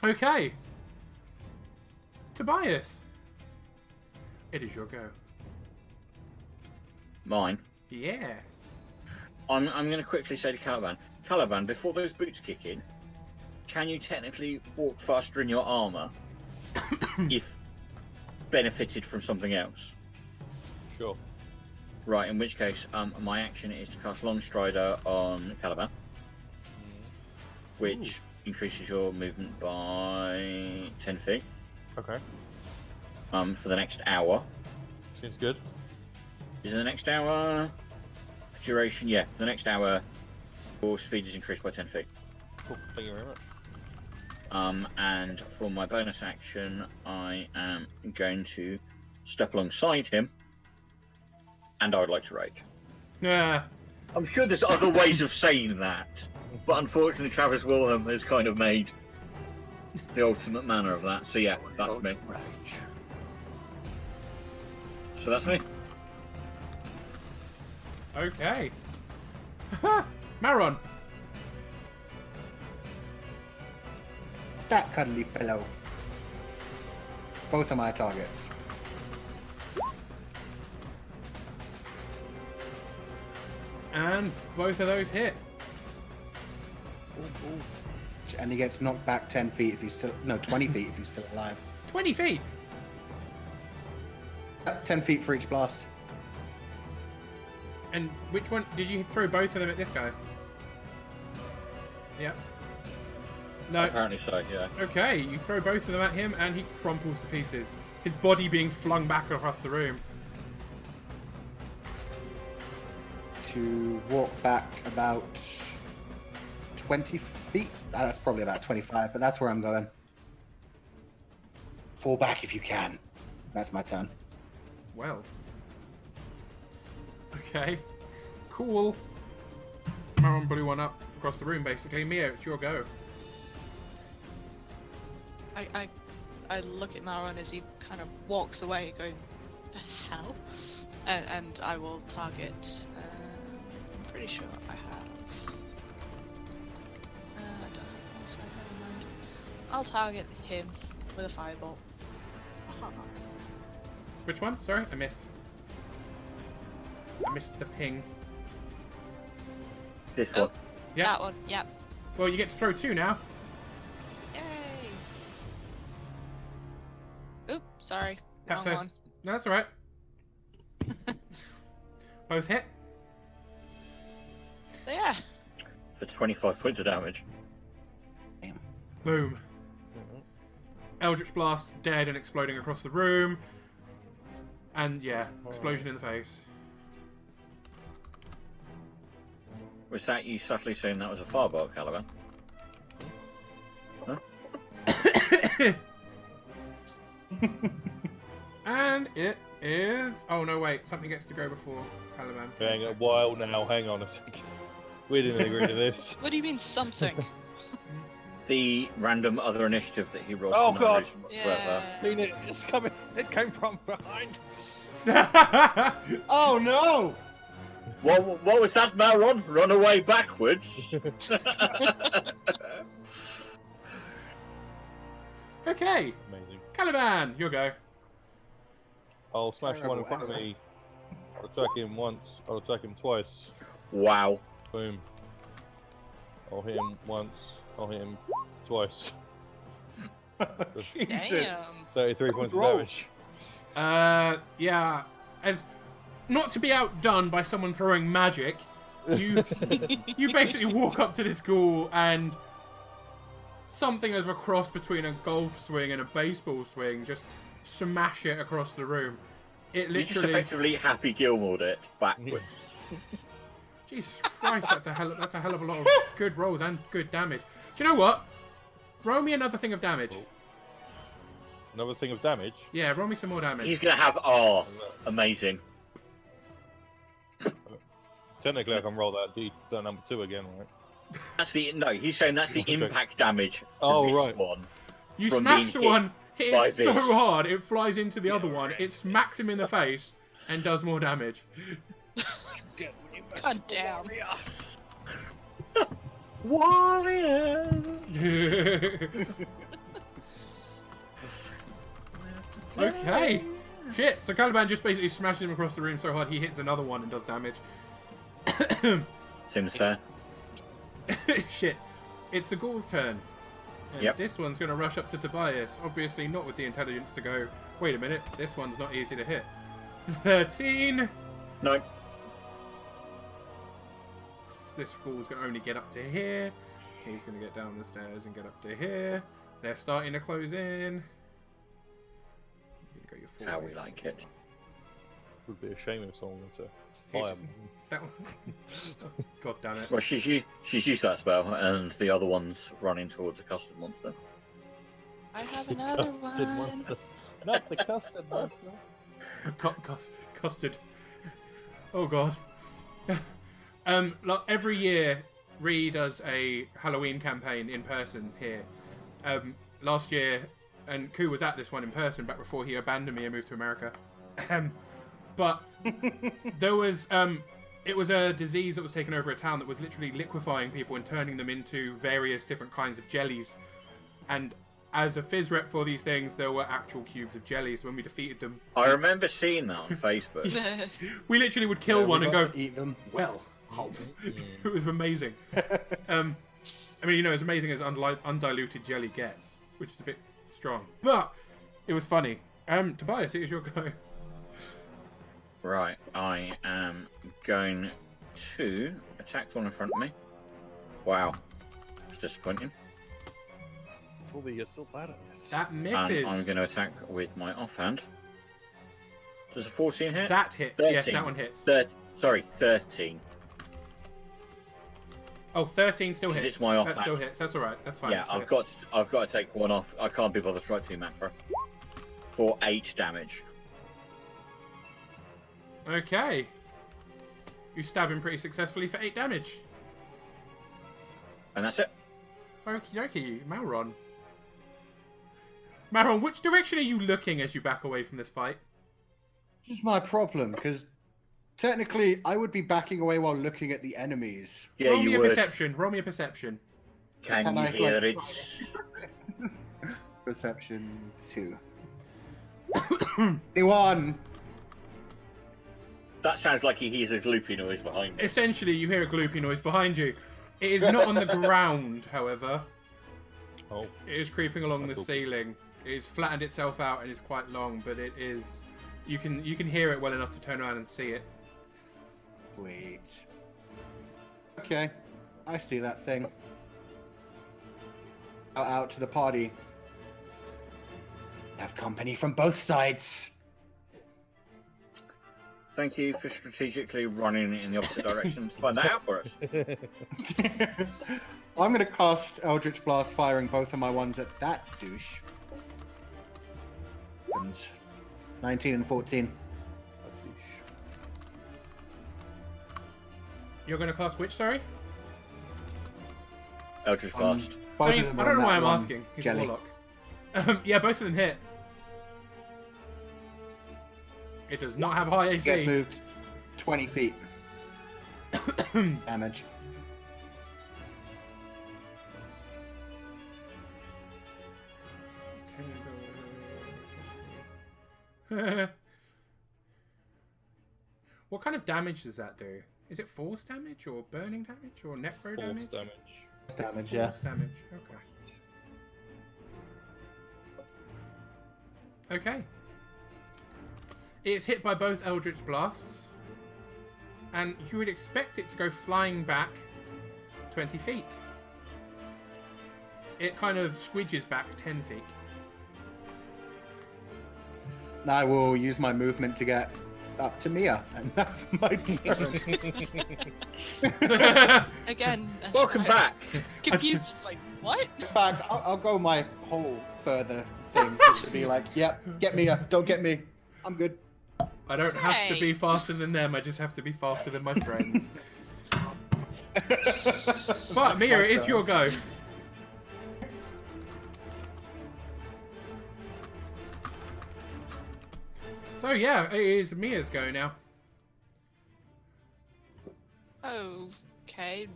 Okay. Tobias. It is your go. Mine. Yeah. I'm going to quickly say to Caliban, Caliban, before those boots kick in, can you technically walk faster in your armour if benefited from something else? Sure. Right, in which case, my action is to cast Long Strider on Caliban, which increases your movement by 10 feet Okay. for the next hour. Seems good. Is it the next hour? Duration, yeah. For the next hour, your speed is increased by 10 feet. Cool. Thank you very much. And for my bonus action, I am going to step alongside him, and I would like to rage. Yeah. I'm sure there's other ways of saying that, but unfortunately Travis Wilhelm has kind of made the ultimate manner of that. So yeah, that's me. So that's me. Okay. Maron. That cuddly fellow. Both of my targets. And both of those hit. And he gets knocked back 10 feet if he's still... No, 20 feet if he's still alive. 20 feet. 10 feet for each blast. And which one? Did you throw both of them at this guy? Yep. No. Apparently so, yeah. Okay, you throw both of them at him and he crumples to pieces. His body being flung back across the room. To walk back about 20 feet. That's probably about 25, but that's where I'm going. Fall back if you can. That's my turn. Well. Okay. Cool. Maron blew one up across the room, basically. Mio, it's your go. I look at Maron as he kind of walks away, going, "The hell?" And I will target. I'm pretty sure I have. I don't have one, so never mind. I'll target him with a firebolt. Which one? Sorry, I missed. I missed the ping. This Oh, one. Yeah. that one. Yep. Well, you get to throw two now. Yay! Oop, sorry. That Wrong first. one. No, that's alright. Both hit. So yeah. For 25 points of damage. Damn. Boom. Eldritch Blast dead and exploding across the room. And yeah, explosion in the face. Was that you subtly saying that was a firebolt, Caliban? And it is... Oh, no, wait. Something gets to go before Caliban. Hang a while now. Hang on a second. We didn't agree to this. What do you mean something? The random other initiative that he rolled. Oh, for no God. reason whatsoever. Yeah. Seen it. It's coming. It came from behind. Oh no! What was that, Maron? Run away backwards? Okay. Amazing. Caliban, your go. I'll smash the one in front of me. I'll attack him once. I'll attack him twice. Wow. Boom. I'll hit him once. I'll hit him twice. Jesus. Damn. 33 points of roll? damage. Yeah. As not to be outdone by someone throwing magic, you you basically walk up to this ghoul and something of a cross between a golf swing and a baseball swing just smash it across the room. It You just literally. effectively Happy Gilmore'd it backwards. Jesus Christ, that's a hell of a lot of good rolls and good damage. Do you know what? Roll me another thing of damage. Another thing of damage. Yeah, roll me some more damage. He's gonna have amazing. Technically, I can roll that number 2 again, right? That's he's saying that's the Okay. impact damage to Oh, this right. one. You from smash the being one, hit by it so this. hard, it flies into the other one, it smacks him in the face, and does more damage. God damn. Warriors! Okay. Shit, so Caliban just basically smashes him across the room so hard he hits another one and does damage. Seems fair. Shit. It's the ghoul's turn. And Yep. this one's going to rush up to Tobias. Obviously not with the intelligence to go, wait a minute, this one's not easy to hit. 13. No. This ghoul's going to only get up to here. He's going to get down the stairs and get up to here. They're starting to close in. You're gonna go your That's how full we way. like it. Would be a shame if someone were to He's- fire. That one. God damn it. Well, she's used that spell, and the other one's running towards a custard monster. I have another Custard one. monster. Not the custard monster. Custard. Oh god. Like every year, Ree does a Halloween campaign in person here. Last year, and Ku was at this one in person back before he abandoned me and moved to America. But there was, it was a disease that was taking over a town that was literally liquefying people and turning them into various different kinds of jellies. And as a fizz rep for these things, there were actual cubes of jelly. So when we defeated them, I remember seeing that on Facebook. we literally would kill one and go, Eat them. well, it was amazing. I mean, you know, as amazing as undiluted jelly gets, which is a bit strong, but it was funny. Tobias, it is your go. Right, I am going to attack the one in front of me. Wow, it's disappointing. Probably you're still bad at this. That And misses. I'm going to attack with my offhand. Does a 14 hit? That hits. 13. Yes, that one hits. 13. Oh, 13 still 'Cause hits. it's my That offhand. still hits. That's all right. That's fine. Yeah, Still I've hits. got to take one off. I can't be bothered to write 2 macro. For 8 damage. Okay. You stab him pretty successfully for 8 damage. And that's it. Okie dokie, Malron. Malron, which direction are you looking as you back away from this fight? This is my problem, because technically I would be backing away while looking at the enemies. Yeah, Roll me you a would. perception. Roll me a perception. Can Can you I, hear like, it? Perception 2. 21. That sounds like he hears a gloopy noise behind me. Essentially, you hear a gloopy noise behind you. It is not on the ground, however. Oh, It is creeping along the That's ceiling. It has flattened itself out and is quite long, but it is... You can hear it well enough to turn around and see it. Wait. Okay, I see that thing. Out to the party. Have company from both sides. Thank you for strategically running in the opposite direction to find that out for us. I'm going to cast Eldritch Blast, firing both of my ones at that douche. And 19 and 14. You're going to cast which, sorry? Eldritch Blast. I Both of them don't are know on why that I'm one asking. He's jelly. a warlock. Yeah, both of them hit. It does not have high AC. Gets moved 20 feet. Damage. What kind of damage does that do? Is it force damage or burning damage or necro Force damage? damage. Damage, yeah. Force damage. Okay. Okay. It's hit by both Eldritch Blasts, and you would expect it to go flying back 20 feet. It kind of squidges back 10 feet. Now I will use my movement to get up to Mia, and that's my turn. Again. Welcome I'm back. Confused. It's like, what? In fact, I'll go my whole further thing just to be like, yep, get Mia, don't get me. I'm good. I don't have to Hey. be faster than them, I just have to be faster than my friends. But Mia, it is your go. So yeah, it is Mia's go now. Okay.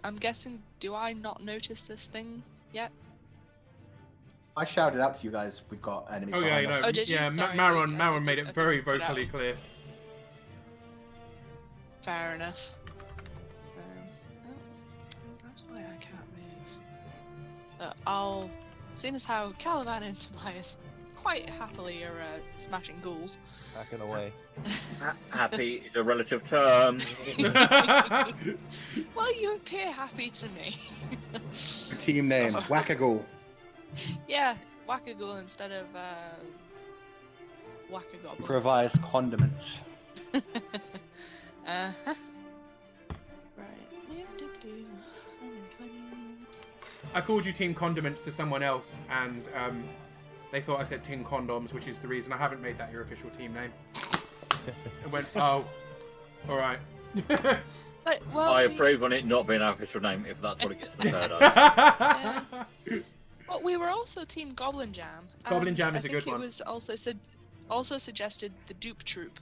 I'm guessing. Do I not notice this thing yet? I shouted out to you guys, we've got enemies Oh yeah, behind you know, us. Oh, did you? yeah, Sorry, Maron I made it did very put it vocally out. clear. Fair enough. Oh, that's why I can't move. So seeing as how Caliban and Tobias quite happily are smashing ghouls. Hacking away. Happy is a relative term. Well, you appear happy to me. Team name, So- Wackagool. Yeah, Wackagool instead of Wackagoblin. Improvised condiments. Uh-huh. Right. I called you Team Condiments to someone else, and they thought I said Team Condoms, which is the reason I haven't made that your official team name. And went, oh, all right. Well, I we- approve on it not being our official name if that's what it gets referred as. Well, we were also Team Goblin Jam. Goblin and Jam is I a good think one. It was also suggested the Dupe Troop.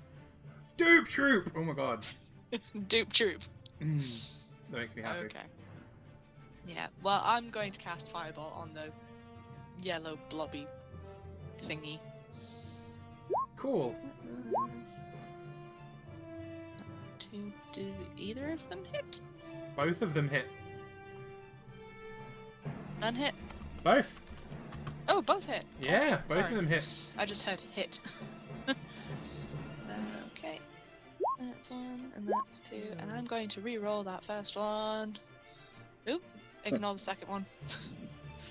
Dupe Troop! Oh my god. Dupe Troop. Mm, that makes me happy. Okay. Yeah. Well, I'm going to cast Fireball on the yellow blobby thingy. Cool. Do either of them hit? Both of them hit. None hit. Both. Oh, both hit. Yeah, Awesome. both Sorry. of them hit. I just heard hit. Okay. That's one, and that's two, and I'm going to re-roll that first one. Oop. Ignore the second one.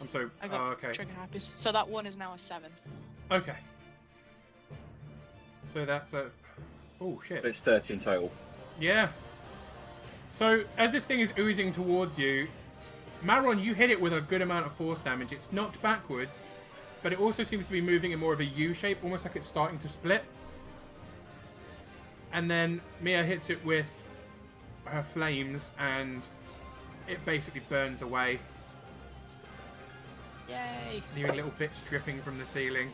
I'm so. I got Oh, okay. trigger happy. So that one is now a 7. Okay. So that's a. Oh shit. It's 30 in total. Yeah. So as this thing is oozing towards you, Maron, you hit it with a good amount of force damage. It's knocked backwards, but it also seems to be moving in more of a U shape, almost like it's starting to split. And then Mia hits it with her flames, and it basically burns away, Yay! leaving little bits dripping from the ceiling.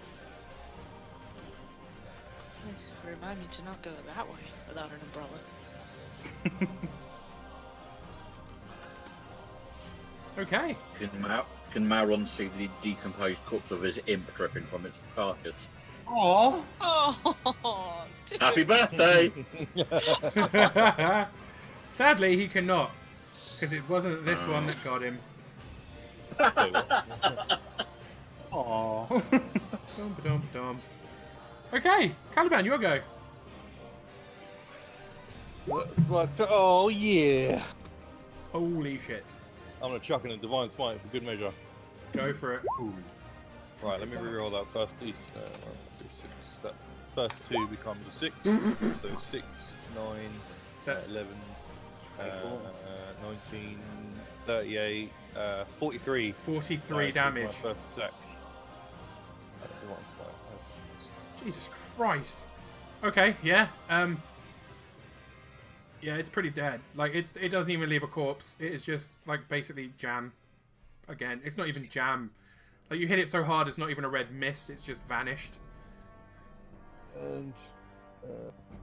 Remind me to not go that way without an umbrella. Okay. Can Maron see the decomposed corpse of his imp dripping from its carcass? Aww. Oh! Happy birthday! Sadly, he cannot, because it wasn't this one that got him. Aww. Dum-ba-dum-ba-dum. Okay, Caliban, your go. Looks like, oh yeah! Holy shit. I'm gonna chuck in a divine smite for good measure. Go for it. Ooh. Right, let me reroll that first piece. That first 2 becomes a 6. So 6, 9, So that's 11, 24. 19, 38, 43. 43 My damage. first attack. Divine smite. Jesus Christ. Okay, yeah. Yeah, it's pretty dead. Like it doesn't even leave a corpse. It is just like basically jam. Again, it's not even jam. Like you hit it so hard, it's not even a red mist. It's just vanished. And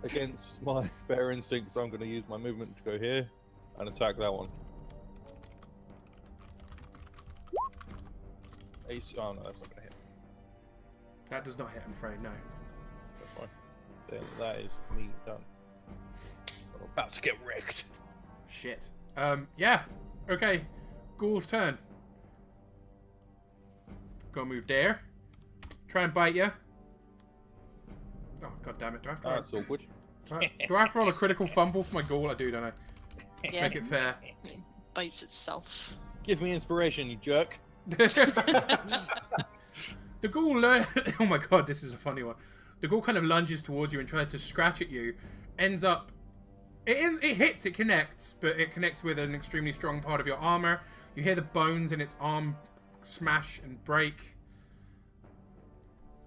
against my bear instincts, I'm going to use my movement to go here and attack that one. Ace. Oh no, that's not going to hit. That does not hit, I'm afraid. No. That's fine. Then that is me done. I'm about to get wrecked. Shit. Yeah. Okay. Ghoul's turn. Go move there. Try and bite you. Oh, god damn it. Do I have to, That's awkward. do I have to roll a critical fumble for my ghoul? I do, don't I? Yeah. Make it fair. It bites itself. Give me inspiration, you jerk. The ghoul oh my god, this is a funny one. The ghoul kind of lunges towards you and tries to scratch at you. Ends up... It hits, it connects, but it connects with an extremely strong part of your armor. You hear the bones in its arm smash and break.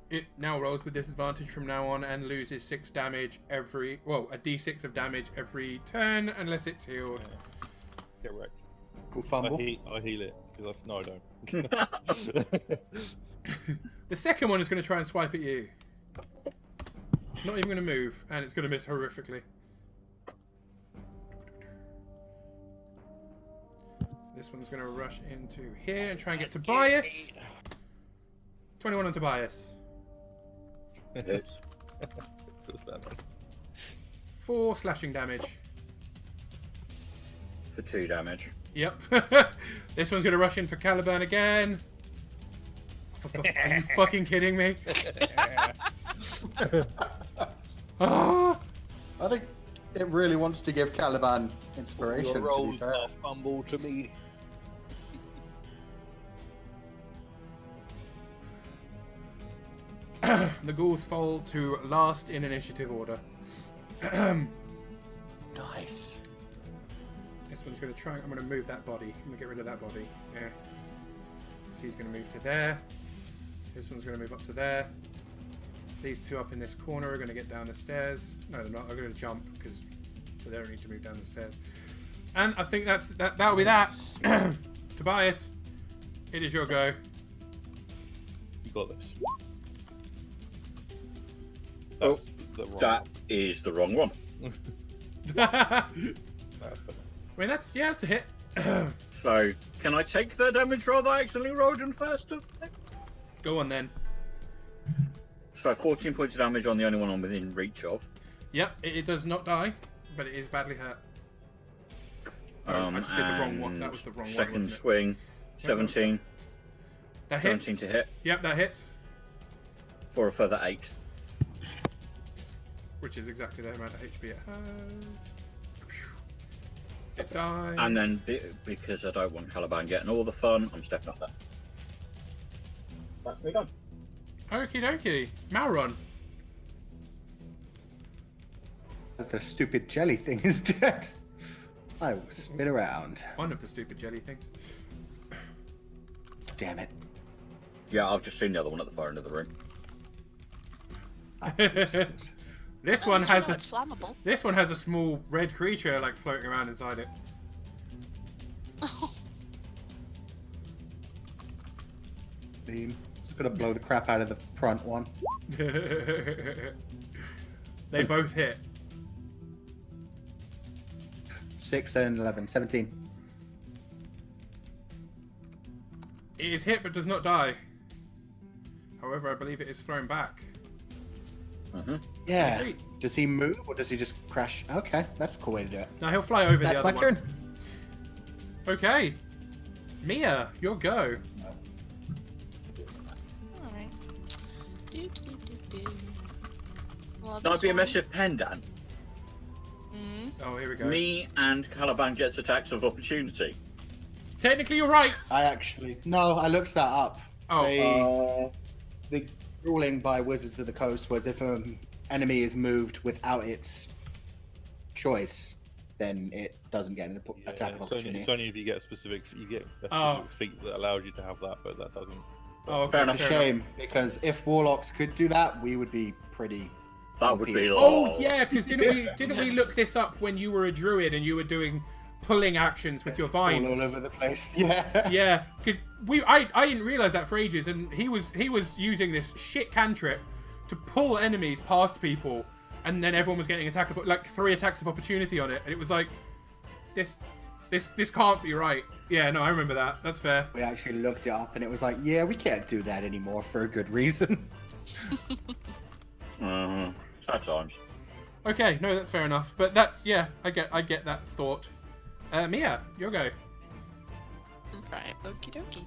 It now rolls with disadvantage from now on and loses 6 damage every... Well, a d6 of damage every turn, unless it's healed. Get wrecked. We'll fumble. I heal it. No, I don't. The second one is going to try and swipe at you. Not even going to move, and it's going to miss horrifically. This one's going to rush into here and try and get Tobias. 21 on Tobias. Hits. Feels bad, man. 4 slashing damage. For 2 damage. Yep. This one's going to rush in for Caliban again. Are you fucking kidding me? Ah! I think it really wants to give Caliban inspiration. Your to be rolls fair. are fumble to me. The ghouls fall to last in initiative order. Nice. This one's going to try... I'm going to move that body. I'm going to get rid of that body. Yeah. So he's going to move to there. This one's going to move up to there. These two up in this corner are going to get down the stairs. No, they're not. They're going to jump because they don't need to move down the stairs. And I think that'll be that. Tobias, it is your go. You got this. Oh, That's the wrong that is the wrong one. I mean, that's a hit. So, can I take the damage roll that I accidentally rolled in first of thing? Go on then. So 14 points of damage on the only one I'm within reach of. Yep, it does not die, but it is badly hurt. Oh, I just did the wrong one. That was the wrong one. Second Wasn't it? swing, 17. That hits. 17 to hit. Yep, that hits. For a further 8. Which is exactly the amount of HP it has. It dies. And then, because I don't want Caliban getting all the fun, I'm stepping up there. That's me done. Okie dokie. Malron. The stupid jelly thing is dead. I will spin around. One of the stupid jelly things. Damn it. Yeah, I've just seen the other one at the far end of the room. This Oh, one it's has well, a it's flammable. this one has a small red creature like floating around inside it. Beam. Just gonna blow the crap out of the front one. They both hit. 6 and 11. 17. It is hit but does not die. However, I believe it is thrown back. Mm-hmm. Yeah. Sweet. Does he move or does he just crash? Okay, that's a cool way to do it. Now he'll fly over That's the my other one. turn. Okay. Mia, your go. Alright. Well, Can I this be a one- massive pendant? Mm. Oh, here we go. Me and Caliban gets attacks of opportunity. Technically, you're right. I looked that up. Oh. The ruling by Wizards of the Coast was if an enemy is moved without its choice, then it doesn't get an attack of opportunity. It's only if you get a specific feat that allows you to have that, but that doesn't. Oh, okay, Fair enough. It's a shame because if warlocks could do that, we would be pretty That would be PS4. Oh yeah, because didn't we look this up when you were a druid and you were doing pulling actions with your vines? All over the place. Yeah. Yeah, because I didn't realize that for ages, and he was using this shit cantrip to pull enemies past people, and then everyone was getting like 3 attacks of opportunity on it, and it was like, this can't be right. Yeah, no, I remember that. That's fair. We actually looked it up, and it was like, yeah, we can't do that anymore for a good reason. Sad times. Okay, no, that's fair enough. But that's I get that thought. Mia, your go. Right, okie dokie.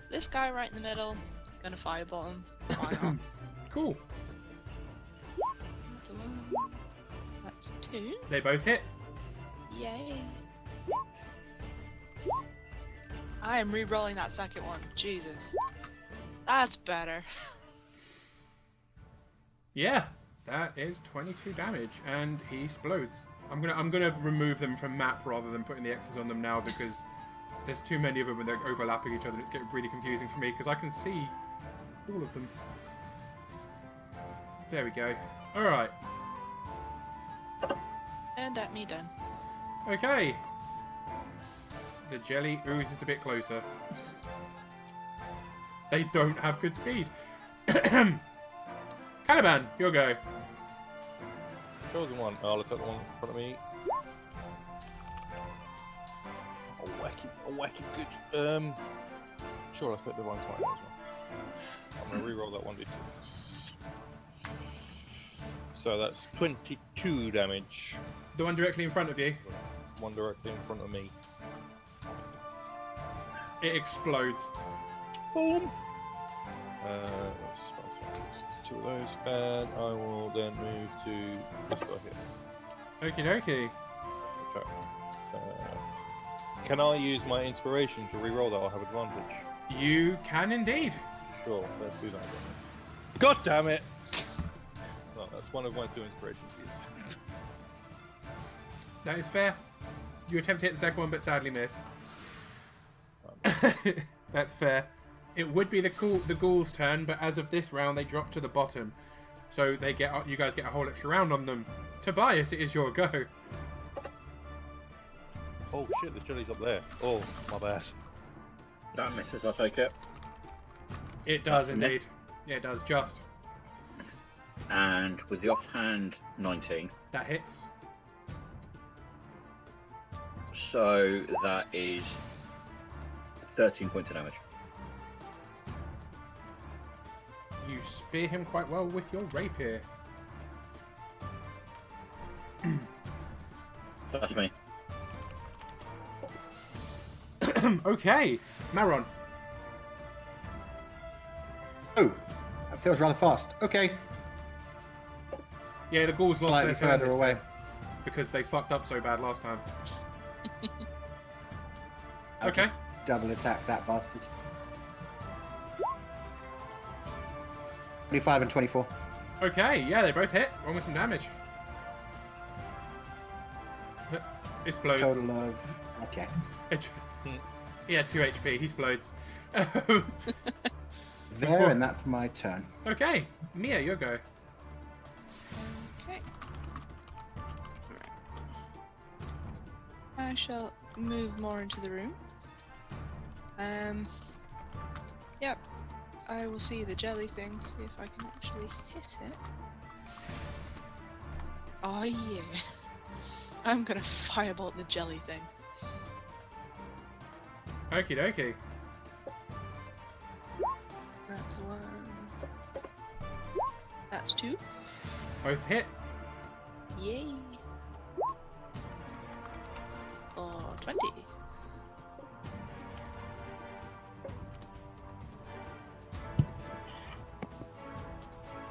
This guy right in the middle, gonna fireball him. Why not? Cool. That's 1. That's 2. They both hit. Yay. I am re-rolling that second one. Jesus. That's better. Yeah, that is 22 damage, and he explodes. I'm gonna remove them from map rather than putting the X's on them now, because there's too many of them and they're overlapping each other, and it's getting really confusing for me because I can see all of them. There we go. All right. And at me done. Okay. The jelly oozes a bit closer. They don't have good speed. Caliban, your go. Chosen one. I'll look at the one in front of me. I'll whack it good. Sure, let's put the divine smite as well. I'm gonna reroll that 1d6. So that's 22 damage. The one directly in front of you. One directly in front of me. It explodes. Boom! That's 2 of those, and I will then move to this guy here. Okie dokie. Okay. Can I use my inspiration to reroll that? I'll have advantage. You can indeed. Sure, let's do that. God damn it! No, that's one of my 2 inspirations. That is fair. You attempt to hit the second one, but sadly miss. That's fair. It would be the ghouls' turn, but as of this round, they drop to the bottom, so you guys get a whole extra round on them. Tobias, it is your go. Oh shit, the jelly's up there. Oh, my bad. That misses, I take it. It does That's a indeed. miss. Yeah, it does just. And with the offhand, 19. That hits. So that is 13 points of damage. You spear him quite well with your rapier. That's me. Okay, Maron. Oh, that feels rather fast. Okay, Yeah, the ghouls lost slightly their turn further this away. time because they fucked up so bad last time. I'll Okay. just double attack that bastard. 25 and 24. Okay, yeah, they both hit. Roll with some damage. Explodes. Total of... Okay. He had 2 HP. He explodes. There, and that's my turn. Okay, Mia, your go. Okay. Right. I shall move more into the room. Yep. I will see the jelly thing, see if I can actually hit it. Oh yeah. I'm gonna firebolt the jelly thing. Okie dokie. That's 1. That's 2. Both hit. Yay. For 20.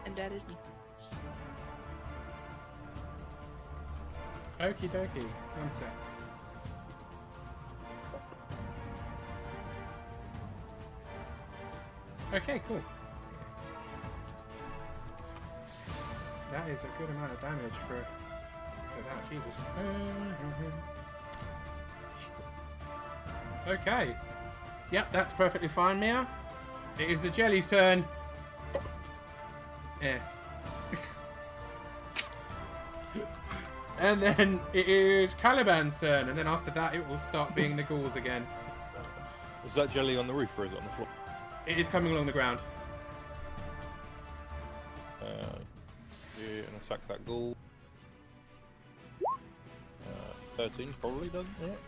And that is me. Okie dokie. One sec. Okay, cool. That is a good amount of damage for that. Jesus. Okay. Yep, that's perfectly fine, Mia. It is the jelly's turn. Eh. And then it is Caliban's turn, and then after that it will start being the ghouls again. Is that jelly on the roof or is it on the floor? It is coming along the ground. Yeah, and attack that ghoul. 13 probably doesn't hit.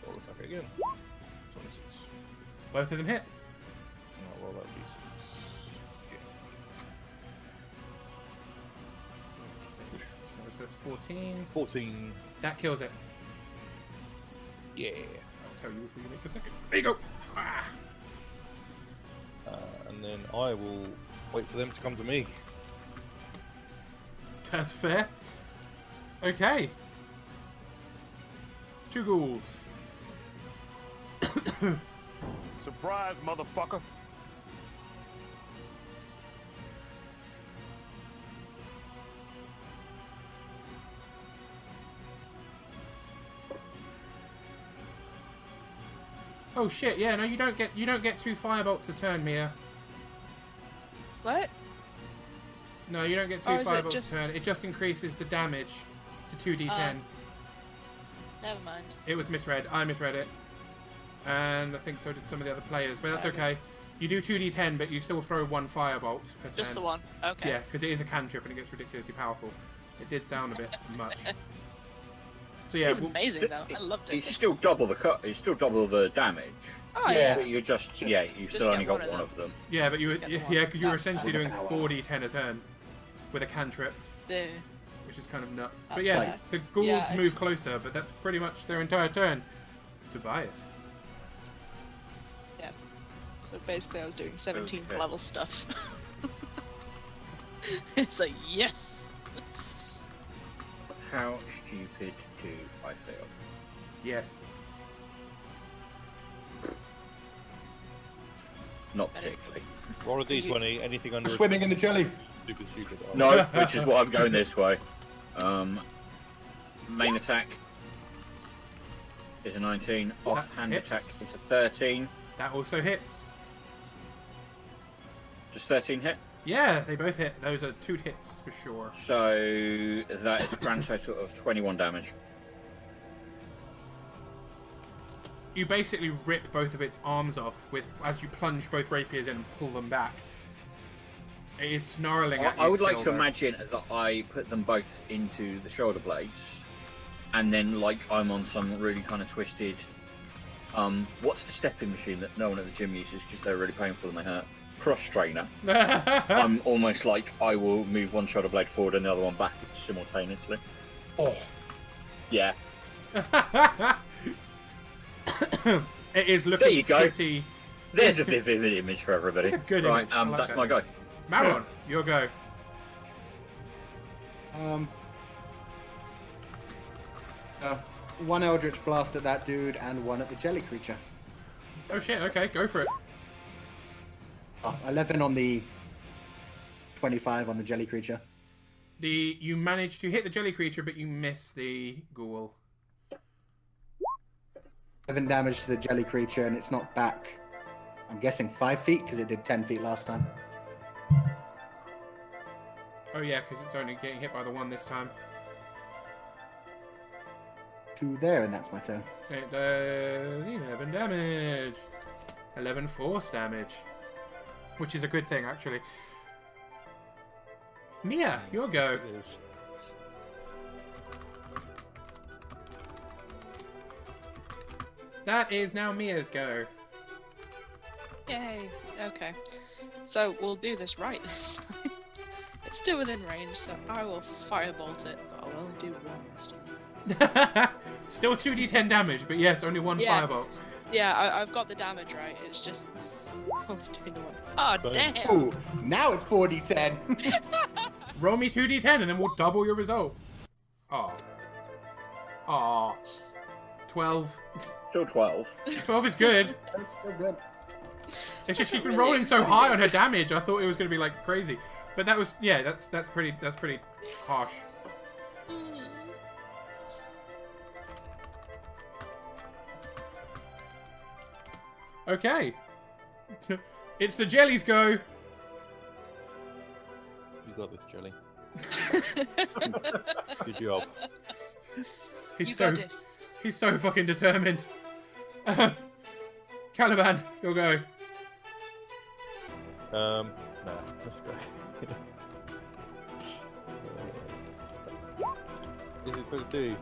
I'll attack it again. 26. Both of them hit. I'll roll that d6. So that's 14. 14. That kills it. Yeah. I'll tell you before you make a second. There you go. Ah. And then I will wait for them to come to me. That's fair. Okay. 2 ghouls. Surprise, motherfucker. Oh shit! Yeah, no, you don't get 2 firebolts a turn, Mia. What? No, you don't get 2 Oh, is it firebolts just- a turn. It just increases the damage to 2d10. Never mind. It was misread. I misread it. And I think so did some of the other players, but that's okay. You do 2d10, but you still throw 1 firebolt per turn. Just the one. Okay. Yeah, because it is a cantrip and it gets ridiculously powerful. It did sound a bit much. So yeah, It's amazing though. I loved it. It's still double the cut. It's still double the damage. Oh Yeah. yeah. But you just you just still only get got one of them. yeah, but you were, Just get the yeah, one. because you were That's essentially fine. doing 4d10 a turn with a cantrip, The which is kind of nuts. But That's yeah, like- the ghouls Yeah, move closer, but that's pretty much their entire turn. Tobias. yeah. So basically, I was doing 17th Okay. level stuff. It's like yes. How stupid do I feel? Yes. Not particularly. Roll a d20, anything under a Swimming in the jelly. super stupid. No, which is why I'm going this way. Main attack is a 19. Offhand hits. attack is a 13. That also hits. Does 13 hit? Yeah, they both hit. Those are 2 hits for sure. So that is a grand total of 21 damage. You basically rip both of its arms off as you plunge both rapiers in and pull them back. It is snarling at you I would like to still, though. imagine that I put them both into the shoulder blades, and then like I'm on some really kind of twisted. What's the stepping machine that no one at the gym uses because they're really painful and they hurt? Cross strainer. I'm almost like I will move one shoulder blade forward and the other one back simultaneously. Oh. Yeah. It is looking There you go. pretty... There's a vivid image for everybody. That's a good right, image. I like that's that. my go. Maron, your go. One Eldritch Blast at that dude and one at the jelly creature. Oh shit, okay, go for it. 11 on the 25 on the jelly creature. You manage to hit the jelly creature, but you miss the ghoul. 7 damage to the jelly creature, and it's not back. I'm guessing 5 feet because it did 10 feet last time. Oh yeah, because it's only getting hit by the one this time. 2 there, and that's my turn. It does 11 damage. 11 force damage. Which is a good thing, actually. Mia, your go. It is. That is now Mia's go. Yay. Okay. So we'll do this right this time. It's still within range, so I will firebolt it, but I'll only do one this time. Still 2d10 damage, but yes, only one Yeah. firebolt. Yeah, I've got the damage right. It's just doing the one. Oh Boom. damn! Ooh, now it's 4d10. Roll me 2d10 and then we'll double your result. Aw. Aw. 12. Still 12. 12 is good. That's still good. It's just she's been rolling so high on her damage. I thought it was going to be like crazy. But that was, yeah, that's pretty harsh. Okay. It's the jellies go. You got this, Jelly. Good job. He's You so got this. he's so fucking determined. Caliban, you'll go. Nah, let's go. Is it 32?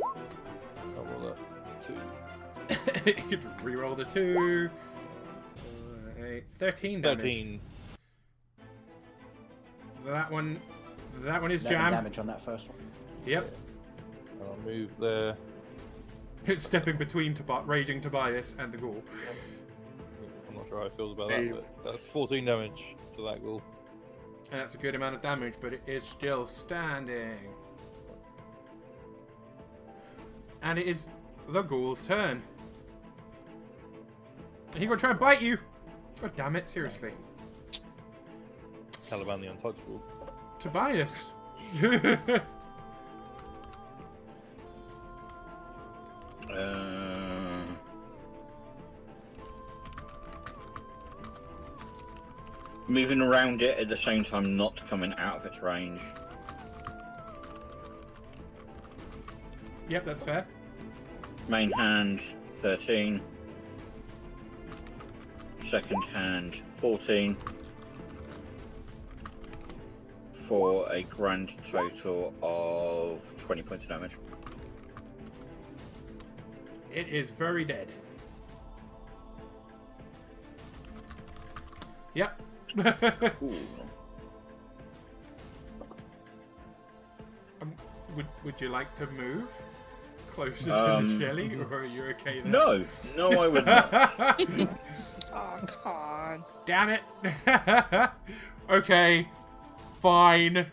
Oh, well, look. 2. You could reroll the 2. 13 damage. 13. That one is 11 jammed. damage on that first one. Yep. I'll move there. It's stepping between Raging Tobias and the ghoul. I'm not sure how it feels about that, but that's 14 damage to that ghoul. And that's a good amount of damage, but it is still standing. And it is the ghoul's turn. And he gonna try and bite you. God damn it, seriously. Caliban the Untouchable. Tobias. Moving around it at the same time, not coming out of its range. Yep, that's fair. Main hand, 13. Second hand, 14. For a grand total of 20 points of damage. It is very dead. Yep. Cool. Would you like to move closer to the jelly, or are you okay there? No, I would not. Oh, come on. Damn it. Okay, fine.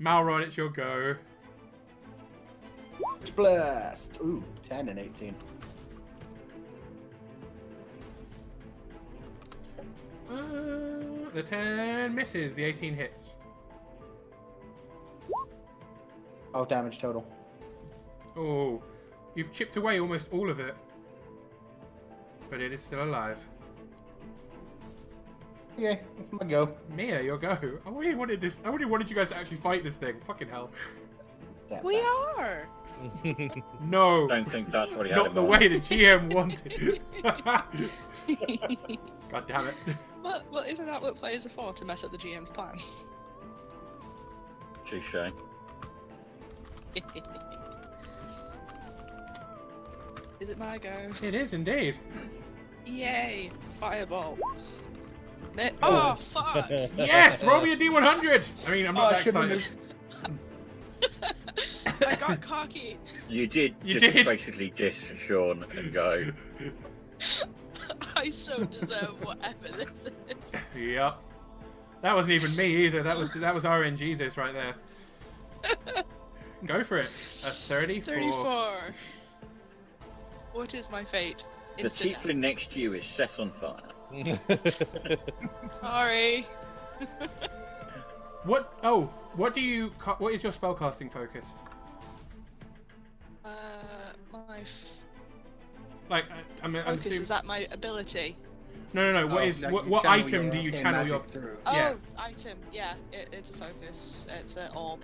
Malron, it's your go. Blast! Ooh, 10 and 18. The 10 misses, the 18 hits. Oh, damage total. Oh, you've chipped away almost all of it. But it is still alive. Okay, that's my go. Mia, your go. I really wanted this. I really wanted you guys to actually fight this thing. Fucking hell. Step We back. are. No. Don't think that's what he had Not in the mind. way the GM wanted. God damn it. Well, isn't that what players are for? To mess up the GM's plans? Touche. Is it my go? It is indeed. Yay! Fireball. Oh, fuck! Yes, roll me a D100. I mean, I'm not that shouldn't excited. I got cocky. You did You just did. basically diss Sean and go. I so deserve whatever this is. Yep. That wasn't even me either. That was RNGesus right there. Go for it. A 34. 34. What is my fate? The Instant tiefling next to you is set on fire. death. Sorry. What? Oh, what do you? What is your spellcasting focus? My Like, I'm focus, assuming. is that my ability? No. What Oh, is no, what? you What channel item your do you arcane channel magic your? through. Oh, Yeah. item. Yeah, it's a focus. It's an orb.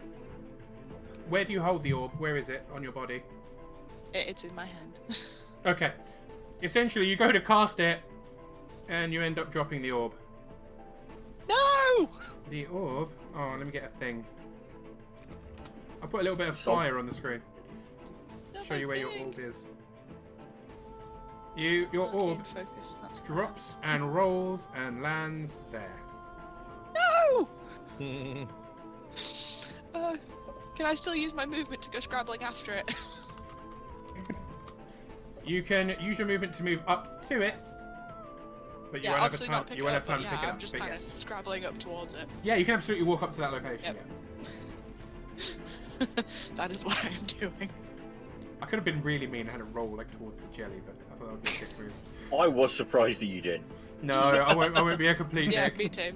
Where do you hold the orb? Where is it on your body? It's in my hand. Okay. Essentially, you go to cast it, and you end up dropping the orb. No! The orb. Oh, let me get a thing. I'll put a little bit of Stop. fire on the screen. Show you where your orb is. Your orb Focus. That's drops and rolls and lands there. No! Can I still use my movement to go scrabbling after it? You can use your movement to move up to it, but you Yeah, won't have obviously time. not pick You it won't up, have time but to pick yeah, it I'm up. just But kind yes, of scrabbling up towards it. yeah, you can absolutely walk up to that location. Yep. Yeah. That is what I am doing. I could have been really mean and had a roll like towards the jelly, but I thought that would be a good move. I was surprised that you did. No, I won't be a complete Yeah, dick. me too.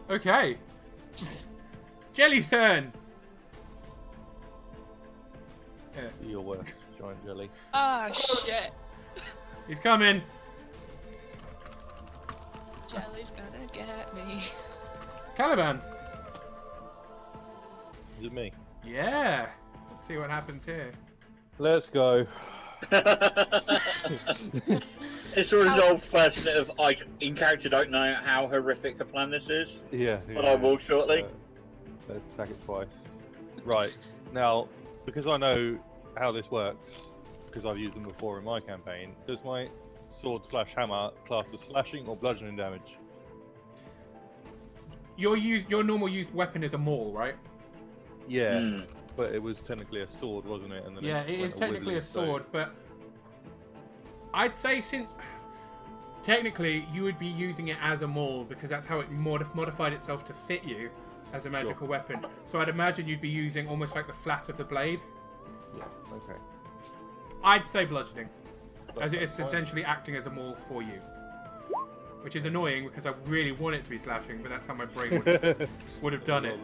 Okay. Jelly's turn. Do your worst, giant jelly. Ah, shit. He's coming. Jelly's gonna get me. Caliban. Is it me? Yeah. Let's see what happens here. Let's go. It's a resolved person of I in character don't know how horrific a plan this is, Yeah. but I will shortly. Let's attack it twice. Right. Now, because I know how this works, because I've used them before in my campaign, does my sword/hammer class as slashing or bludgeoning damage? Your normal used weapon is a maul, right? Yeah. Hmm. But it was technically a sword, wasn't it? And then Yeah, it went is technically wibbly, a sword, but I'd say since technically you would be using it as a maul because that's how it modified itself to fit you as a magical weapon. So I'd imagine you'd be using almost like the flat of the blade. Yeah. Okay. I'd say bludgeoning, as That's it's fine. essentially acting as a maul for you. Which is annoying because I really want it to be slashing, but that's how my brain would have done it.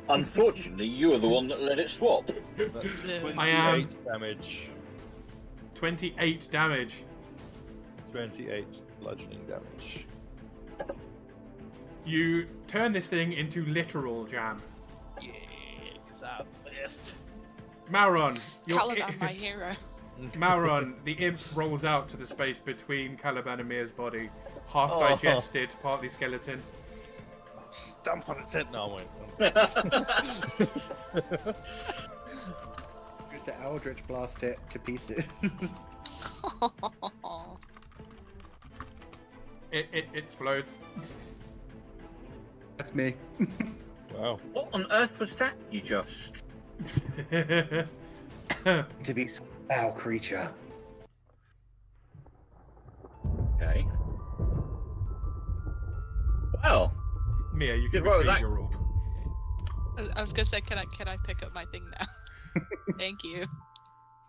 Unfortunately, you are the one that let it swap. That's Yeah. 28 I am. damage. 28 damage. 28 bludgeoning damage. You turn this thing into literal jam. Yeah, because I'm pissed. Mauron, Caliban, my hero. Mauron, the imp rolls out to the space between Caliban and Mia's body, half Oh. digested, partly skeleton. Stamp on its head. No, I won't. Just to Eldritch blast it to pieces. It explodes. That's me. Wow. What on earth was that you just? To be some foul creature. Okay. Well, Mia, you can Good roll with retrieve that. your orb. I was gonna say, can I pick up my thing now? Thank you.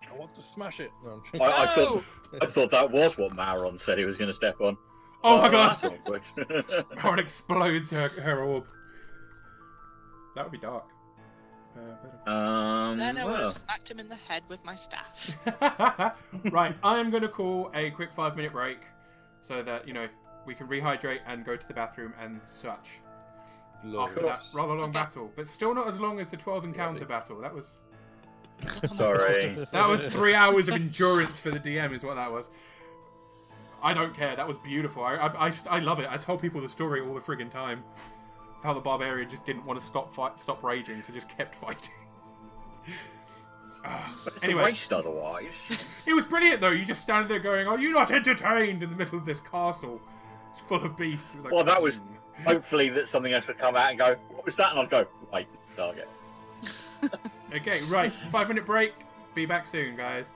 I want to smash it. No, I'm I No! thought that was what Mauron said he was going to step on. Oh my god! That's awkward. Mauron explodes her orb. That would be dark. Then I would well, have smacked him in the head with my staff. Right, I am going to call a quick 5-minute break so that, you know, we can rehydrate and go to the bathroom and such. After that rather long Okay. battle. But still not as long as the 12 encounter battle. That was Oh my sorry. That was 3 hours of endurance for the DM, is what that was. I don't care. That was beautiful. I love it. I tell people the story all the friggin' time. How the barbarian just didn't want to stop raging, so just kept fighting. But it's Anyway. a waste otherwise. It was brilliant, though. You just stand there going, "Are you not entertained?" in the middle of this castle. It's full of beasts. It was like, Well, that was- Hopefully that something else would come out and go, what was that? And I'd go, wait, target. Okay, right. 5-minute break. Be back soon, guys.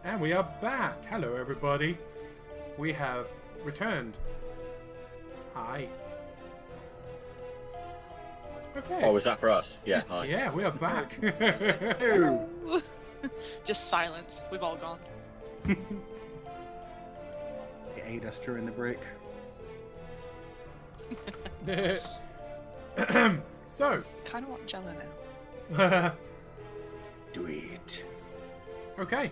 And we are back. Hello, everybody. We have returned. Hi. Okay. Oh, was that for us? Yeah, hi. Yeah, we are back. Just silence. We've all gone. It ate us during the break. So. Kind of want Jello now. Do it. Okay.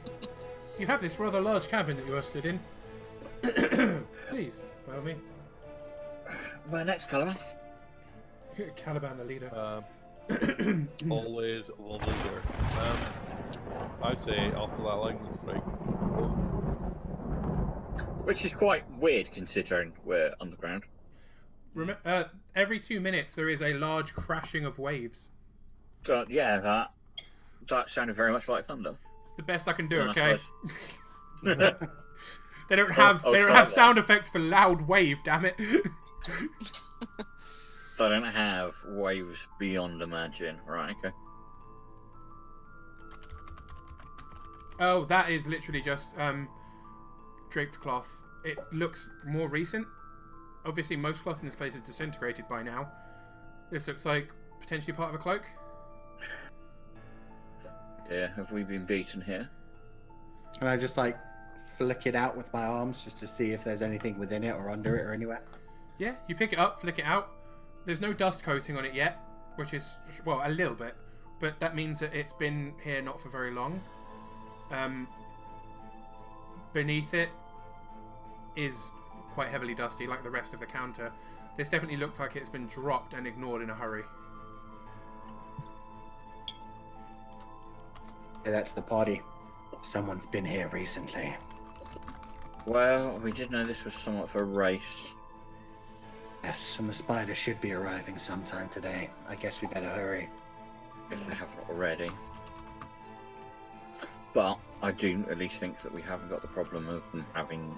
You have this rather large cabin that you are stood in. Please, by all means. Where next, Caliban? Caliban, the leader. Always the leader. I say after that lightning strike. Which is quite weird considering we're underground. Every 2 minutes there is a large crashing of waves. So, yeah, that sounded very much like thunder. It's the best I can do, Well, okay? I They don't have slightly. sound effects for loud wave, damn it. So I don't have waves beyond imagine. Right, okay. Oh, that is literally just draped cloth. It looks more recent. Obviously, most cloth in this place is disintegrated by now. This looks like potentially part of a cloak. Yeah, have we been beaten here? Can I just like flick it out with my arms just to see if there's anything within it or under it or anywhere? Yeah, you pick it up, flick it out. There's no dust coating on it yet, which is, well, a little bit. But that means that it's been here not for very long. Beneath it is quite heavily dusty, like the rest of the counter. This definitely looked like it's been dropped and ignored in a hurry. Yeah, that's the party. Someone's been here recently. Well, we did know this was somewhat of a race. Yes, and the spider should be arriving sometime today. I guess we better hurry. If they haven't already. But I do at least think that we haven't got the problem of them having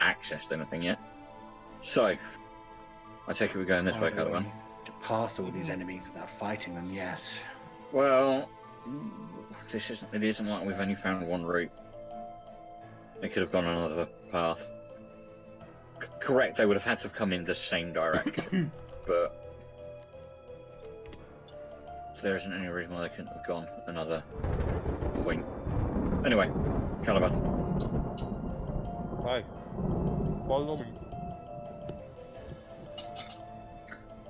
accessed anything yet. So, I take it we're going this way, Caliban. To pass all these enemies without fighting them, yes. Well, it isn't like we've only found one route. They could have gone another path. Correct, they would have had to have come in the same direction, but there isn't any reason why they couldn't have gone another point. Anyway, Caliban. Hi. Follow me.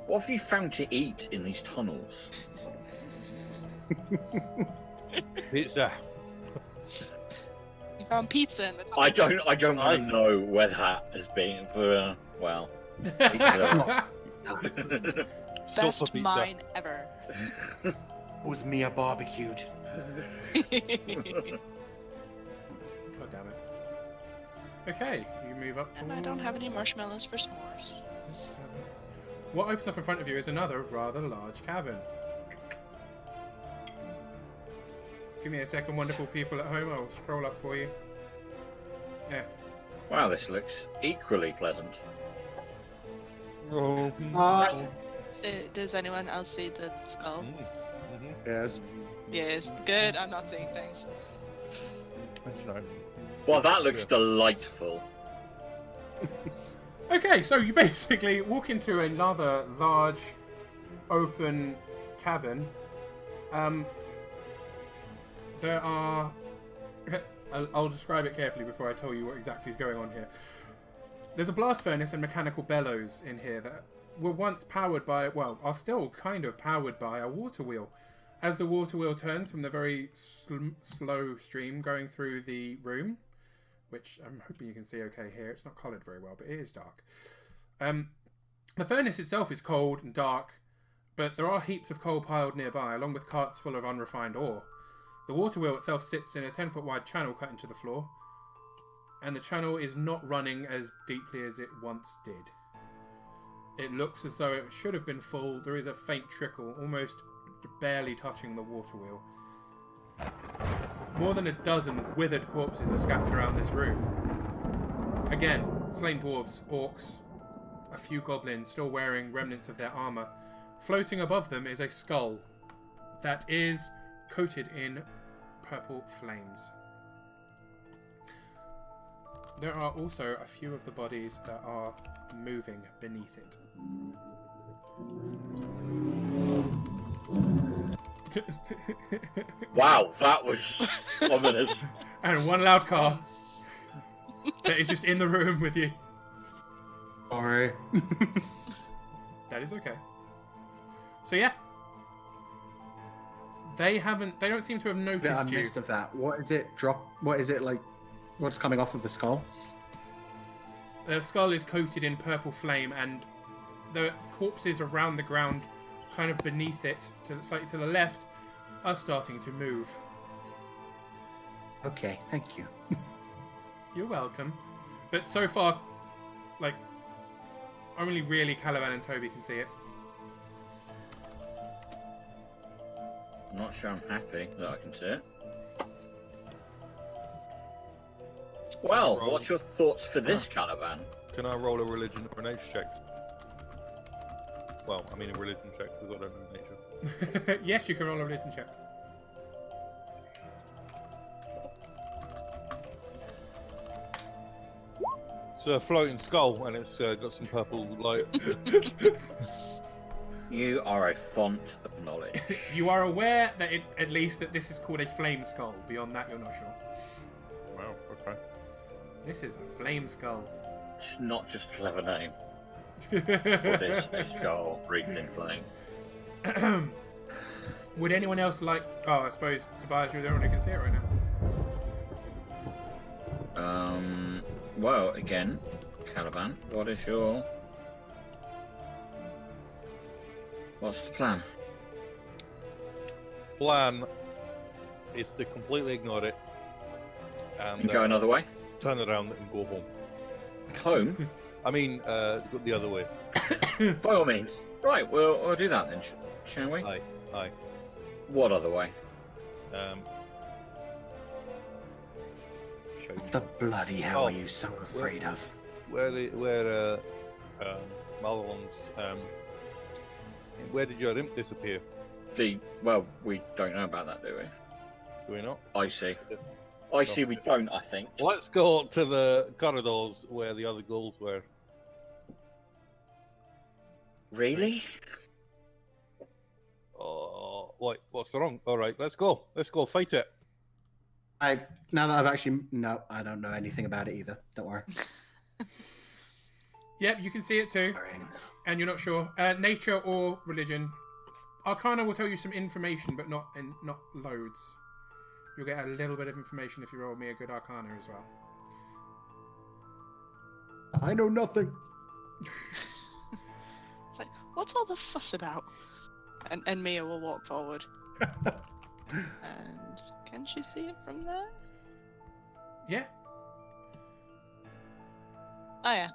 What have you found to eat in these tunnels? Pizza. You found pizza in the tunnel. I don't want to know where that has been, but well. That's not... Best Sulfur pizza. mine ever. It was Mia barbecued. God damn it. Okay, you move up. And I don't have any marshmallows for s'mores. What opens up in front of you is another rather large cavern. Give me a second, wonderful people at home. I'll scroll up for you. Yeah. Wow, this looks equally pleasant. Does anyone else see the skull? Yes. Yes. Good. I'm not seeing things. Well, that looks delightful. Okay, so you basically walk into a rather large, open cavern. There are... I'll describe it carefully before I tell you what exactly is going on here. There's a blast furnace and mechanical bellows in here that were once powered by, well, are still kind of powered by a water wheel. As the water wheel turns from the very slow stream going through the room, which I'm hoping you can see okay here. It's not coloured very well, but it is dark. The furnace itself is cold and dark, but there are heaps of coal piled nearby, along with carts full of unrefined ore. The water wheel itself sits in a 10-foot wide channel cut into the floor, and the channel is not running as deeply as it once did. It looks as though it should have been full. There is a faint trickle, almost barely touching the water wheel. More than a dozen withered corpses are scattered around this room. Again, slain dwarves, orcs, a few goblins still wearing remnants of their armour. Floating above them is a skull that is coated in purple flames. there are also a few of the bodies that are moving beneath it. Wow, that was ominous. And one loud car that is just in the room with you. Sorry. That is okay. So yeah. They don't seem to have noticed Yeah, I you. missed of that. What is it? What is it like? What's coming off of the skull? The skull is coated in purple flame, and the corpses around the ground, kind of beneath it, slightly to the left, are starting to move. Okay, thank you. You're welcome. But so far, like, only really Caliban and Toby can see it. I'm not sure I'm happy that I can see it. Well, what's your thoughts for this, Caliban? Can I roll a religion or a nature check? Well, I mean a religion check because I don't know nature. Yes, you can roll a religion check. It's a floating skull and it's got some purple light. You are a font of knowledge. You are aware that at least that this is called a flame skull. Beyond that, you're not sure. Wow, okay. This is a flame skull. It's not just a clever name. What is a skull wreathed in flame? Would anyone else like... Oh, I suppose Tobias, you're the only one who can see it right now. Well, again, Caliban, what is your... What's the plan? Plan is to completely ignore it and And go another way? turn around and go home. Home? I mean, go the other way. By all means. Right, we'll do that then, shall we? Aye, aye. What other way? Show you. The bloody hell Oh, are you so afraid of? Where Malron's where did your imp disappear? Well, we don't know about that, do we? Do we not? I see. I see we don't, I think. Let's go to the corridors where the other ghouls were. Really? Oh, what's wrong? All right, let's go. Let's go fight it. Now that I've actually I don't know anything about it either. Don't worry. Yep, you can see it too. And you're not sure. Nature or religion. Arcana will tell you some information, but not loads. You'll get a little bit of information if you roll me a good Arcana as well. I know nothing. It's like, what's all the fuss about? And Mia will walk forward. And can she see it from there? Yeah. Oh yeah.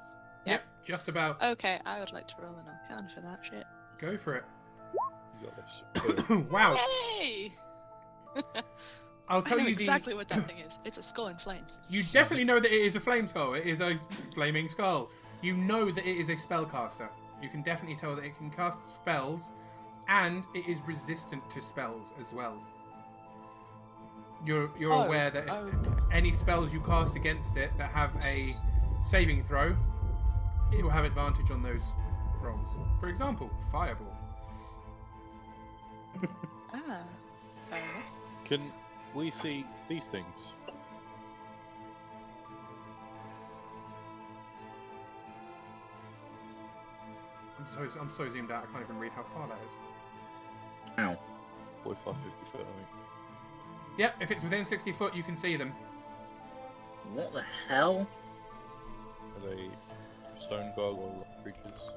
Yep, just about. Okay, I would like to roll an Arcana for that shit. Go for it. You got this. Wow. Yay! I'll tell I know you exactly what that thing is. It's a skull in flames. You definitely know that it is a flame skull. It is a flaming skull. You know that it is a spellcaster. You can definitely tell that it can cast spells, and it is resistant to spells as well. You're aware that if any spells you cast against it that have a saving throw, it will have advantage on those rolls. For example, Fireball. Ah. Fair enough. Can we see these things? I'm so zoomed out I can't even read how far that is. Ow. 45, 50 foot, I think. Yep, if it's within 60 foot, you can see them. What the hell? Are they stone gargoyle creatures?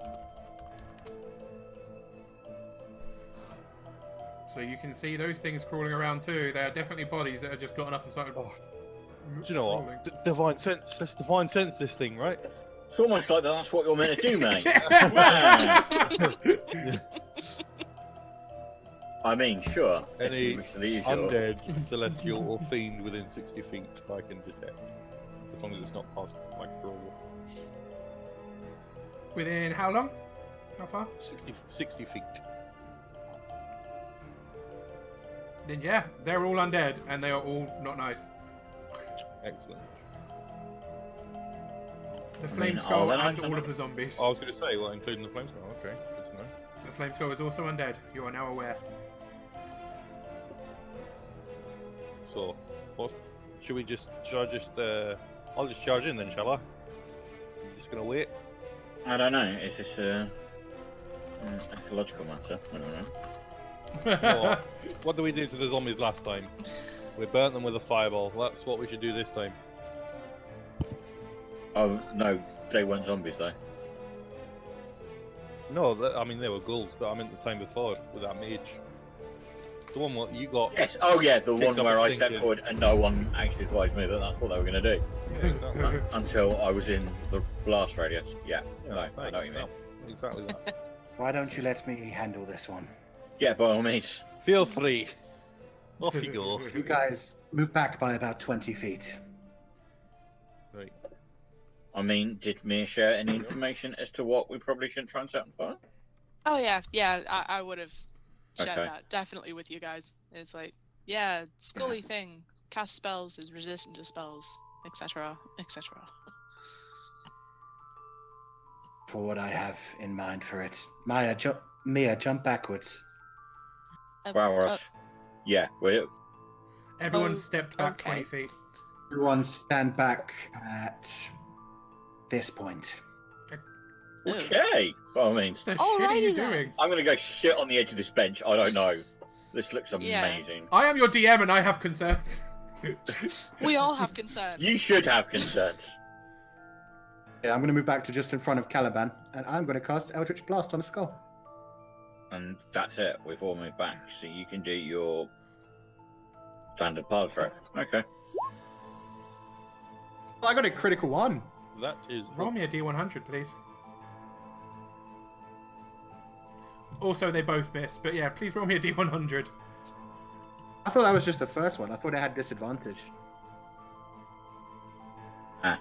So you can see those things crawling around too. They are definitely bodies that have just gotten up and started. Oh. Do you know crawling. what? Divine sense. Let's divine sense this thing, right? It's almost like that's what you're meant to do, mate. I mean, sure. Any if you wish to leave, sure. undead, celestial, or fiend within 60 feet I can detect. As long as it's not past my throw. Within how long? How far? 60 feet. Then yeah, they're all undead and they are all not nice. Excellent. The I flame mean, skull then and I all of the zombies. I was going to say, well, including the flame skull. Okay, good to know. The flame skull is also undead. You are now aware. So, should I just, I'll just charge in then, shall I? I'm just going to wait. I don't know. Is this an ecological matter? I don't know. What did we do to the zombies last time? We burnt them with a fireball. That's what we should do this time. Oh no, they weren't zombies though. No, I mean they were ghouls, but I meant the time before with that mage. The one what you got. Yes. Oh yeah, the one Picked up where a I stepped stinking- forward and no one actually advised me that that's what they were going to do Yeah, exactly. until I was in the blast radius. Yeah. Yeah, No, I right, know what you mean. yeah, exactly that. Why don't you let me handle this one? Yeah, by all means. Feel free. Off you go. You guys move back by about 20 feet. Right. I mean, did Mia share any information as to what we probably shouldn't try and set on fire? Oh yeah, I would have shared Okay. that definitely with you guys. It's like, yeah, Scully thing, cast spells is resistant to spells, etc., etc. For what I have in mind for it. Mia, jump backwards. Walrus. Yeah, we Everyone Oh, stepped back okay. 20 feet. Everyone stand back at this point. okay. By all means. The shit are you Alrighty then. doing? I'm going to go sit on the edge of this bench. I don't know. This looks Yeah. amazing. I am your DM and I have concerns. We all have concerns. You should have concerns. Yeah, I'm going to move back to just in front of Caliban, and I'm going to cast Eldritch Blast on the skull. And that's it. We've all moved back. So you can do your standard pile trick. Okay. I got a critical one. That is. Roll me a D100, please. Also, they both missed, but yeah, please roll me a D100. I thought that was just the first one. I thought it had disadvantage. What I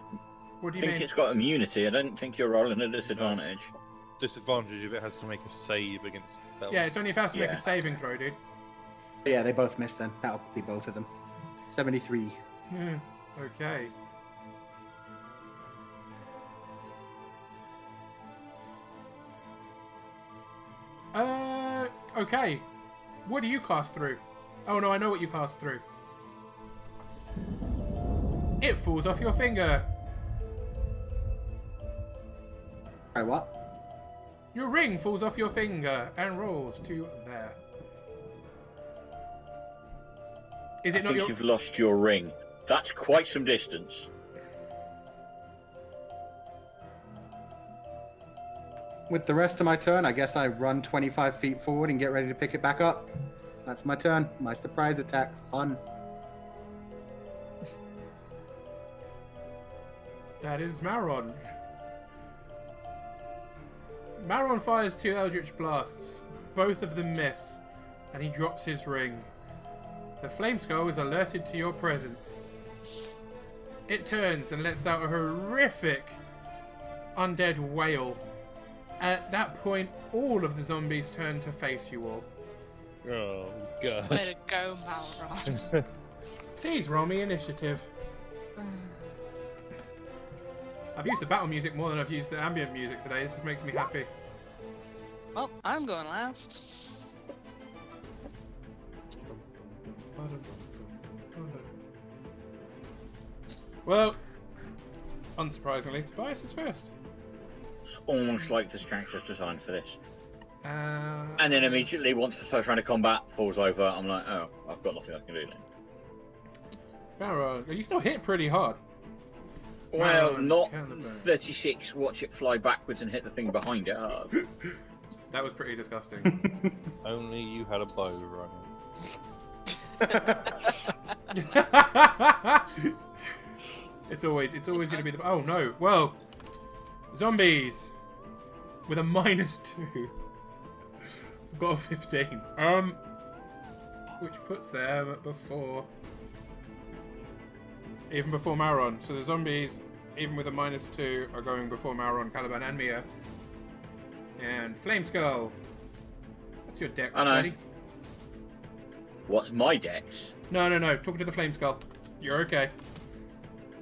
do you think mean? it's got immunity. I don't think you're rolling a disadvantage. Disadvantage if it has to make a save against spells. Yeah, it's only if it has to make Yeah. a saving throw, dude. Yeah, they both missed then. That'll be both of them. 73. Okay. Okay. What do you cast through? Oh no, I know what you cast through. It falls off your finger. Alright, what? Your ring falls off your finger and rolls to there. Is I it not think your... you've lost your ring. That's quite some distance. With the rest of my turn, I guess I run 25 feet forward and get ready to pick it back up. That's my turn. My surprise attack. Fun. That is Maron. Maron fires 2 Eldritch Blasts. Both of them miss, and he drops his ring. The Flame Skull is alerted to your presence. It turns and lets out a horrific undead wail. At that point, all of the zombies turn to face you all. Oh god. Way to go, Malron. Please roll me initiative. I've used the battle music more than I've used the ambient music today. This just makes me happy. Well, I'm going last. Well, unsurprisingly, Tobias is first. It's almost like this character's designed for this. And And then immediately, once the first round of combat falls over, I'm like, oh, I've got nothing I can do then. Barrow, you still hit pretty hard. Well, Maron, not Caliban. 36, watch it fly backwards and hit the thing behind it hard. That was pretty disgusting. Only you had a bow, It's always going to be the. Oh no! Well, zombies with a -2. I've got a 15. Which puts them before, even before Maron. So the zombies, even with a -2, are going before Maron, Caliban, and Mia. And Flame Skull. That's your deck, I know. buddy. What's my dex? No. Talking to the Flame Skull. You're okay.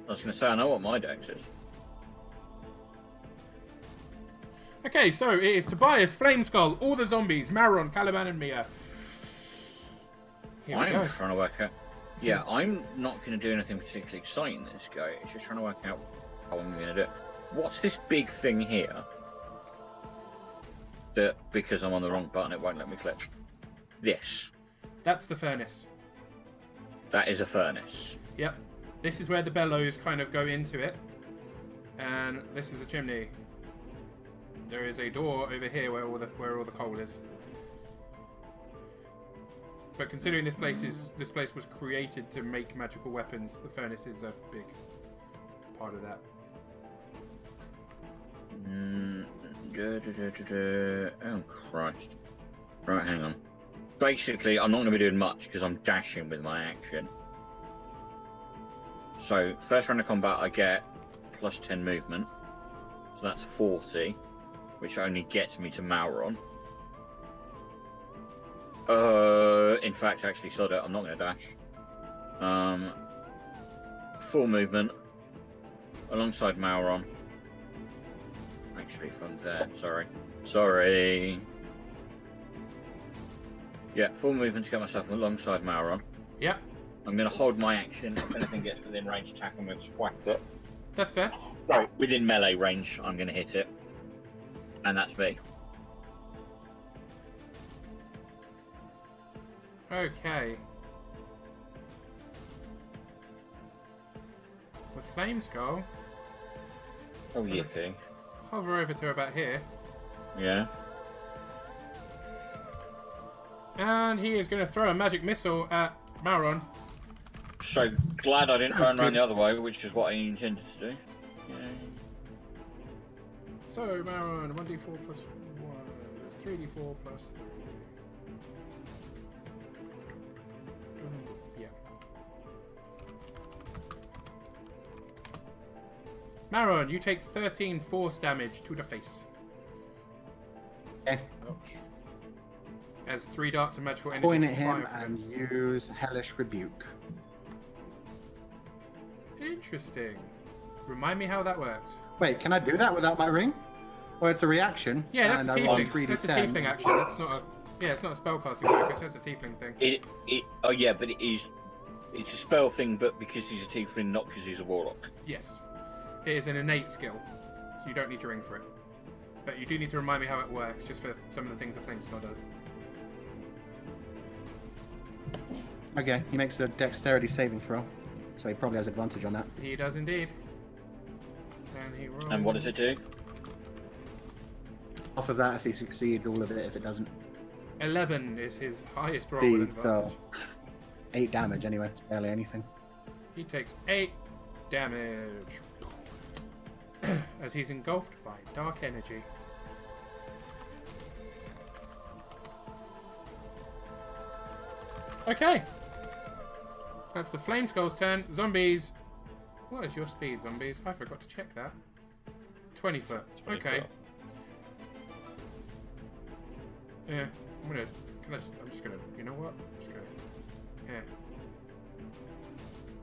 I was going to say, I know what my dex is. Okay, so it is Tobias, Flameskull, all the zombies, Maron, Caliban, and Mia. Here we I'm go. trying to work out. Yeah, I'm not going to do anything particularly exciting this go. It's just trying to work out how I'm going to do it. What's this big thing here? That because I'm on the wrong button, it won't let me click. This. That's the furnace. That is a furnace. Yep. This is where the bellows kind of go into it. And this is a chimney. There is a door over here where all the coal is. But considering this place was created to make magical weapons, the furnace is a big part of that. Oh Christ! Right, hang on. Basically, I'm not going to be doing much because I'm dashing with my action. So, first round of combat, I get plus 10 movement. So that's 40, which only gets me to Mauron. In fact, actually, sod it, I'm not going to dash. Full movement alongside Mauron. Actually, from there, sorry. Yeah, full movement to get myself alongside Mauron. Yep. I'm going to hold my action. If anything gets within range attack, I'm going to swack it. That's fair. Right, within melee range, I'm going to hit it. And that's me. Okay. With Flameskull, Oh, yippee. hover over to about here. Yeah. And he is going to throw a magic missile at Mauron. So glad I didn't Sounds run around good. the other way, which is what I intended to do. Yeah. So, Mauron, 1d4 plus 1. That's 3d4 plus 3. Yeah. Mauron, you take 13 force damage to the face. Okay. Ouch. As 3 darts of magical energy. Point at fly him from and use Hellish Rebuke. Interesting. Remind me how that works. Wait, can I do that without my ring? Well, it's a reaction. Yeah, that's and a I roll tiefling. 3d10. That's a tiefling action. That's not a. Yeah, it's not a spellcasting focus. That's a tiefling thing. Oh yeah, but it is. It's a spell thing, but because he's a tiefling, not because he's a warlock. Yes, it is an innate skill, so you don't need your ring for it. But you do need to remind me how it works, just for some of the things the Flameskull does. Okay, he makes a dexterity saving throw. So he probably has advantage on that. He does indeed. And he rolls. And what does it do? Off of that, if he succeeds, all of it if it doesn't 11 is his highest roll with succeed. So advantage. 8 damage anyway. It's barely anything. He takes 8 damage as he's engulfed by dark energy. Okay. That's the Flameskull's turn. Zombies. What is your speed, zombies? I forgot to check that. 20 foot. 20 Okay. foot. Yeah. I'm just gonna, you know what? I'm just gonna, yeah.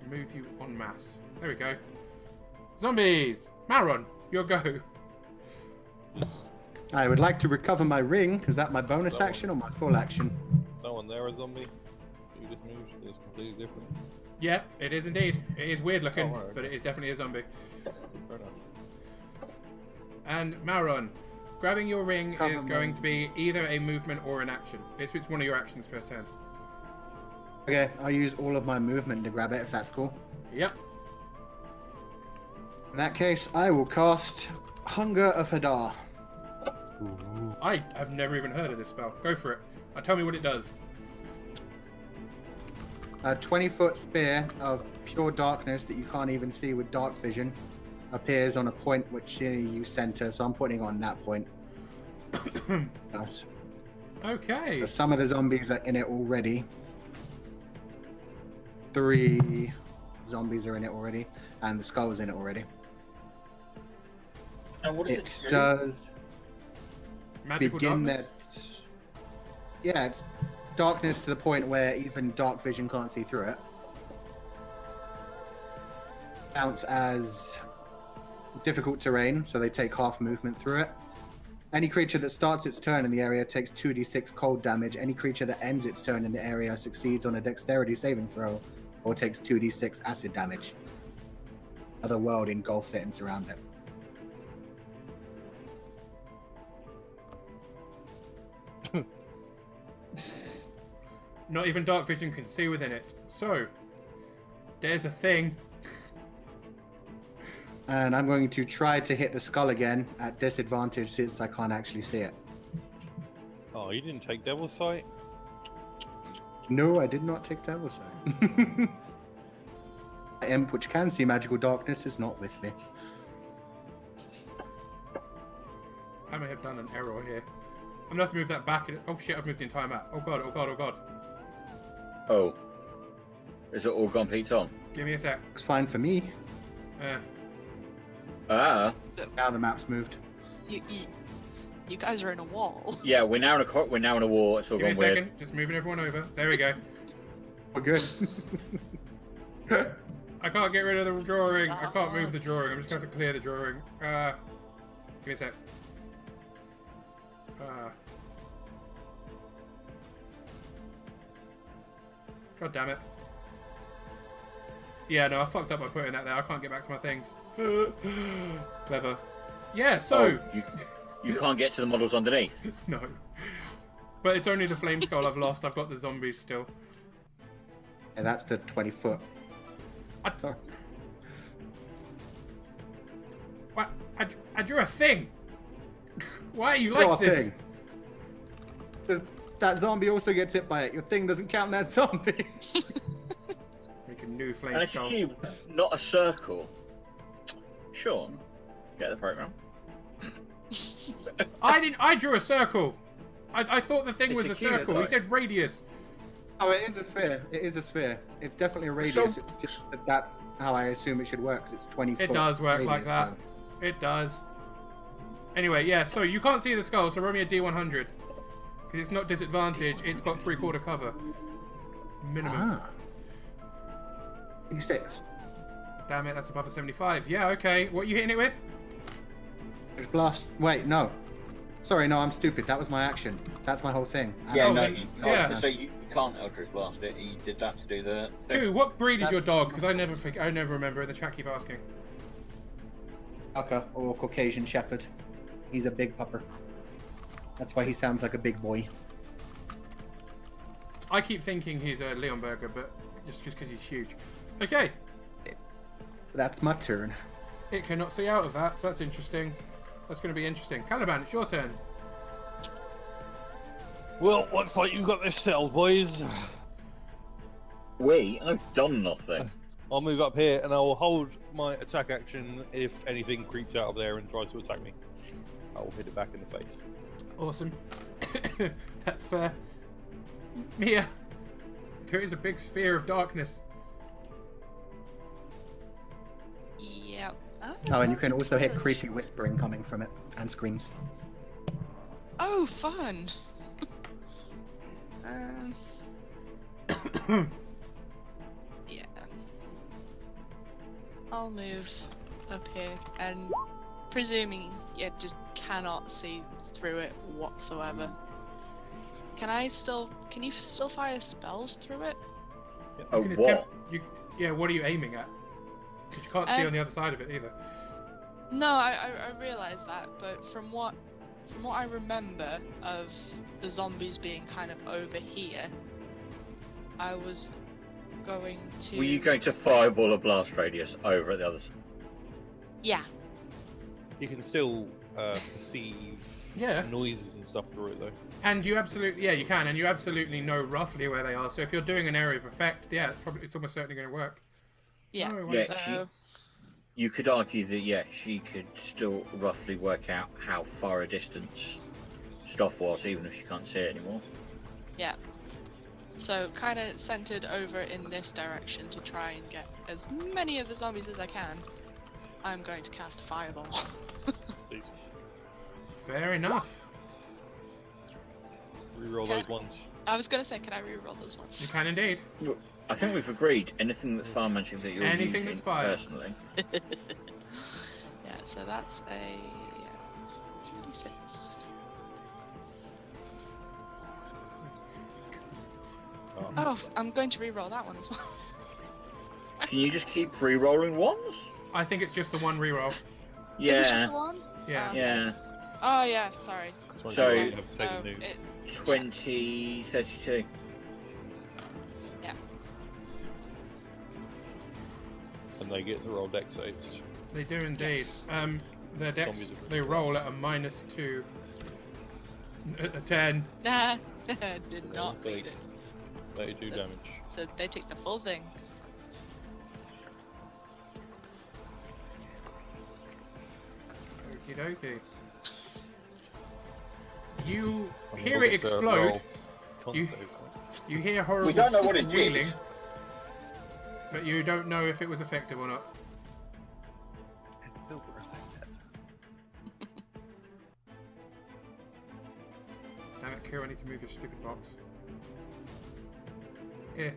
Move you en masse. There we go. Zombies! Maron, your go. I would like to recover my ring. Is that my bonus That one. action or my full action? No one there, a zombie? You just moved. It's completely different. Yeah, it is indeed. It is weird looking, Oh, right, but it is definitely a zombie. Fair enough. And Maron, grabbing your ring Cover is going me. to be either a movement or an action. It's one of your actions per turn. Okay, I'll use all of my movement to grab it if that's cool. Yep. In that case, I will cast Hunger of Hadar. I have never even heard of this spell. Go for it. Tell me what it does. A 20-foot spear of pure darkness that you can't even see with dark vision appears on a point which you center, so I'm putting on that point. Nice. Okay. So some of the zombies are in it already. 3 zombies are in it already, and the skull's in it already. And what does It do? does Magical begin darkness. that. Yeah, it's darkness to the point where even dark vision can't see through it. Counts as difficult terrain, so they take half movement through it. Any creature that starts its turn in the area takes 2d6 cold damage. Any creature that ends its turn in the area succeeds on a dexterity saving throw or takes 2d6 acid damage. Other world engulf it and surround it. Not even dark vision can see within it. So, there's a thing. And I'm going to try to hit the skull again at disadvantage since I can't actually see it. Oh, you didn't take Devil's Sight? No, I did not take Devil's Sight. The imp, which can see magical darkness, is not with me. I may have done an error here. I'm gonna have to move that back. Oh shit, I've moved the entire map. Oh god, oh god, oh god. Oh. Is it all gone Pete on? Give me a sec. It's fine for me. Ah. Now the map's moved. You guys are in a wall. Yeah, we're now in a war. It's all Give me a gone weird. second. Just moving everyone over. There we go. We're good. I can't get rid of the drawing. I can't move the drawing. I'm just going to have to clear the drawing. Give me a sec. God damn it. Yeah, no, I fucked up by putting that there. I can't get back to my things. Clever. Yeah, so... Oh, you can't get to the models underneath? No. But it's only the flame skull I've lost. I've got the zombies still. And that's the 20-foot. What? I drew a thing. Why are you like this? Thing. Does that zombie also gets hit by it? Your thing doesn't count that zombie. Make a new flame And it's skull. a cube, not a circle. Sean, get the program. I drew a circle. I thought the thing It's was a a cube, circle. He right? said radius. Oh, it is a sphere. It is a sphere. It's definitely a radius. So- It's just that that's how I assume it should work. 'Cause it's 20 It foot does work radius, like that. so- It does. Anyway, yeah, so you can't see the skull, so roll me a D100. Because it's not disadvantage, it's got 3/4 cover. Minimum. Ah. 26. Damn it, that's above a 75. Yeah, okay. What are you hitting it with? There's blast. Wait, no. Sorry, no, I'm stupid. That was my action. That's my whole thing. Yeah, Oh, no, yeah. I was gonna say you can't Eldritch Blast it. He did that to do the thing. Dude, what breed is That's- your dog? Because I never remember. The chat keep asking. Aka or Caucasian Shepherd. He's a big pupper. That's why he sounds like a big boy. I keep thinking he's a Leonberger, but just because he's huge. Okay. That's my turn. It cannot see out of that, so that's interesting. That's going to be interesting. Caliban, it's your turn. Well, looks like you've got this settled, boys. I've done nothing. I'll move up here and I'll hold my attack action if anything creeps out of there and tries to attack me. I'll hit it back in the face. Awesome. That's fair. Mia, there is a big sphere of darkness. Yeah. Oh, and you can also hit creepy whispering coming from it and screams. Oh, fun. Yeah. I'll move up here and presuming you just cannot see through it whatsoever. Can you still fire spells through it? Oh, You can what? Yeah, what are you aiming at? Because you can't see on the other side of it either. No, I realise that, but from what I remember of the zombies being kind of over here, I was going to... Were you going to fireball a blast radius over at the other side? Yeah. You can still perceive noises and stuff through it, though. And you absolutely, you can, and you absolutely know roughly where they are. So if you're doing an area of effect, it's almost certainly going to work. Yeah. Oh, Yeah, So... you could argue that, she could still roughly work out how far a distance stuff was, even if she can't see it anymore. Yeah. So kind of centered over in this direction to try and get as many of the zombies as I can. I'm going to cast Fireball. Fair enough. Reroll those ones. I was going to say, can I reroll those ones? You can indeed. I think we've agreed. Anything that's fire magic that you're Anything using that's fire. personally. Yeah, so that's a 26. Oh, I'm going to re-roll that one as well. Can you just keep re-rolling ones? I think it's just the one reroll. Is it just Yeah. the one? Yeah. Yeah. Oh yeah, sorry. So- You have to take Oh, a new. 20, 32. And they get to roll dex saves. They do indeed. Their dex, Zombies are- they roll at a -2. A 10. Nah, did not take beat it. 32 damage. So they take the full thing. Okie dokie. You And hear they it all get to explode. roll con You- saves. You hear horrible We don't know what it wailing, did. but you don't know if it was effective or not. Damn it, Kira, I need to move your stupid box. Here.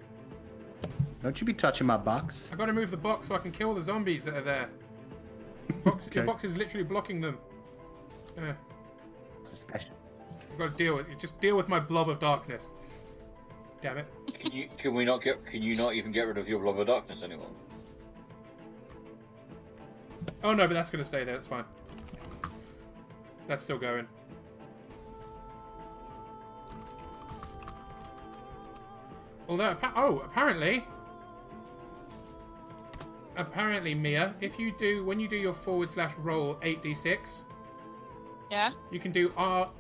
Don't you be touching my box. I gotta move the box so I can kill the zombies that are there. Box, Your Okay. box is literally blocking them. It's a special. I've got to deal with it. Just deal with my blob of darkness. Damn it. Can you not even get rid of your blob of darkness anymore? Oh no, but that's gonna stay there. It's fine. That's still going. Although, apparently, Mia, if you do when you do your /roll 8d6, Yeah? you can do /roll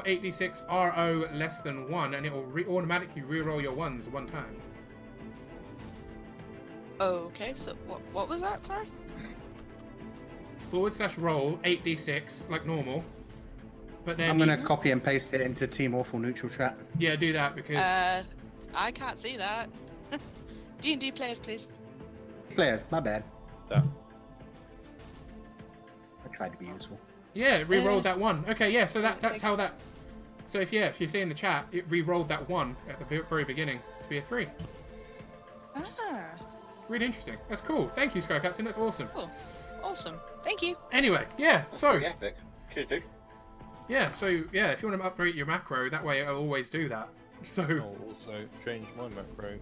8d6 RO less than 1, and it will automatically re-roll your ones one time. Okay, so what was that, sorry? /roll 8d6 like normal, but then I'm gonna copy and paste it into Team Awful Neutral Chat. yeah, do that because I can't see that. D&D players, please. Players, my bad. That. I tried to be useful. yeah, it re-rolled Uh, that one. Okay, yeah, so that's okay. how that. So if you see in the chat, it re-rolled that one at the very beginning to be a 3. Ah, Really interesting. That's cool. Thank you, Sky Captain. That's awesome. cool. Awesome. Thank you. Anyway, yeah. So Yeah, Vic. Cheers, dude. yeah, if you want to upgrade your macro, that way it'll always do that. So I'll also change my macro.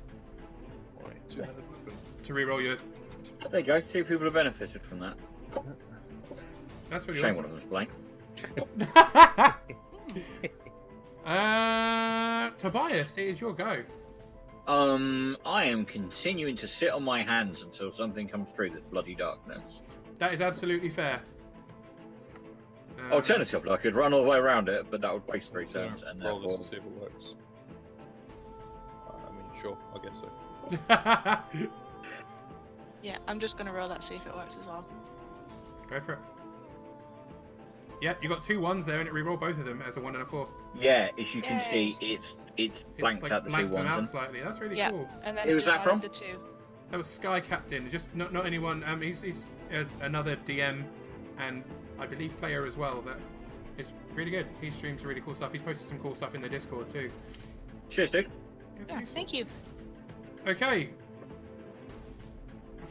Right, two-handed weapon. to re-roll your. There you go. 2 people have benefited from that. That's really Shame one awesome. of them's blank. Tobias, it is your go. I am continuing to sit on my hands until something comes through this bloody darkness. That is absolutely fair. Alternatively, I could run all the way around it, but that would waste 3 turns, and Roll this therefore... to see if it works. I mean, sure, I guess so. Yeah, I'm just gonna roll that, see if it works as well. Go for it. Yeah, you got 2 1s there, and it re-rolled both of them as a 1 and a 4. Yeah, as you can Yay. see, it's blanked like out the 2 blanked them ones. out And... slightly. That's really Yeah. cool. And then Who was that divided from? the 2. That was Sky Captain. Just not anyone. He's another DM, and I believe player as well. That is really good. He streams really cool stuff. He's posted some cool stuff in the Discord too. Cheers, dude. That's Yeah, useful. thank you. Okay.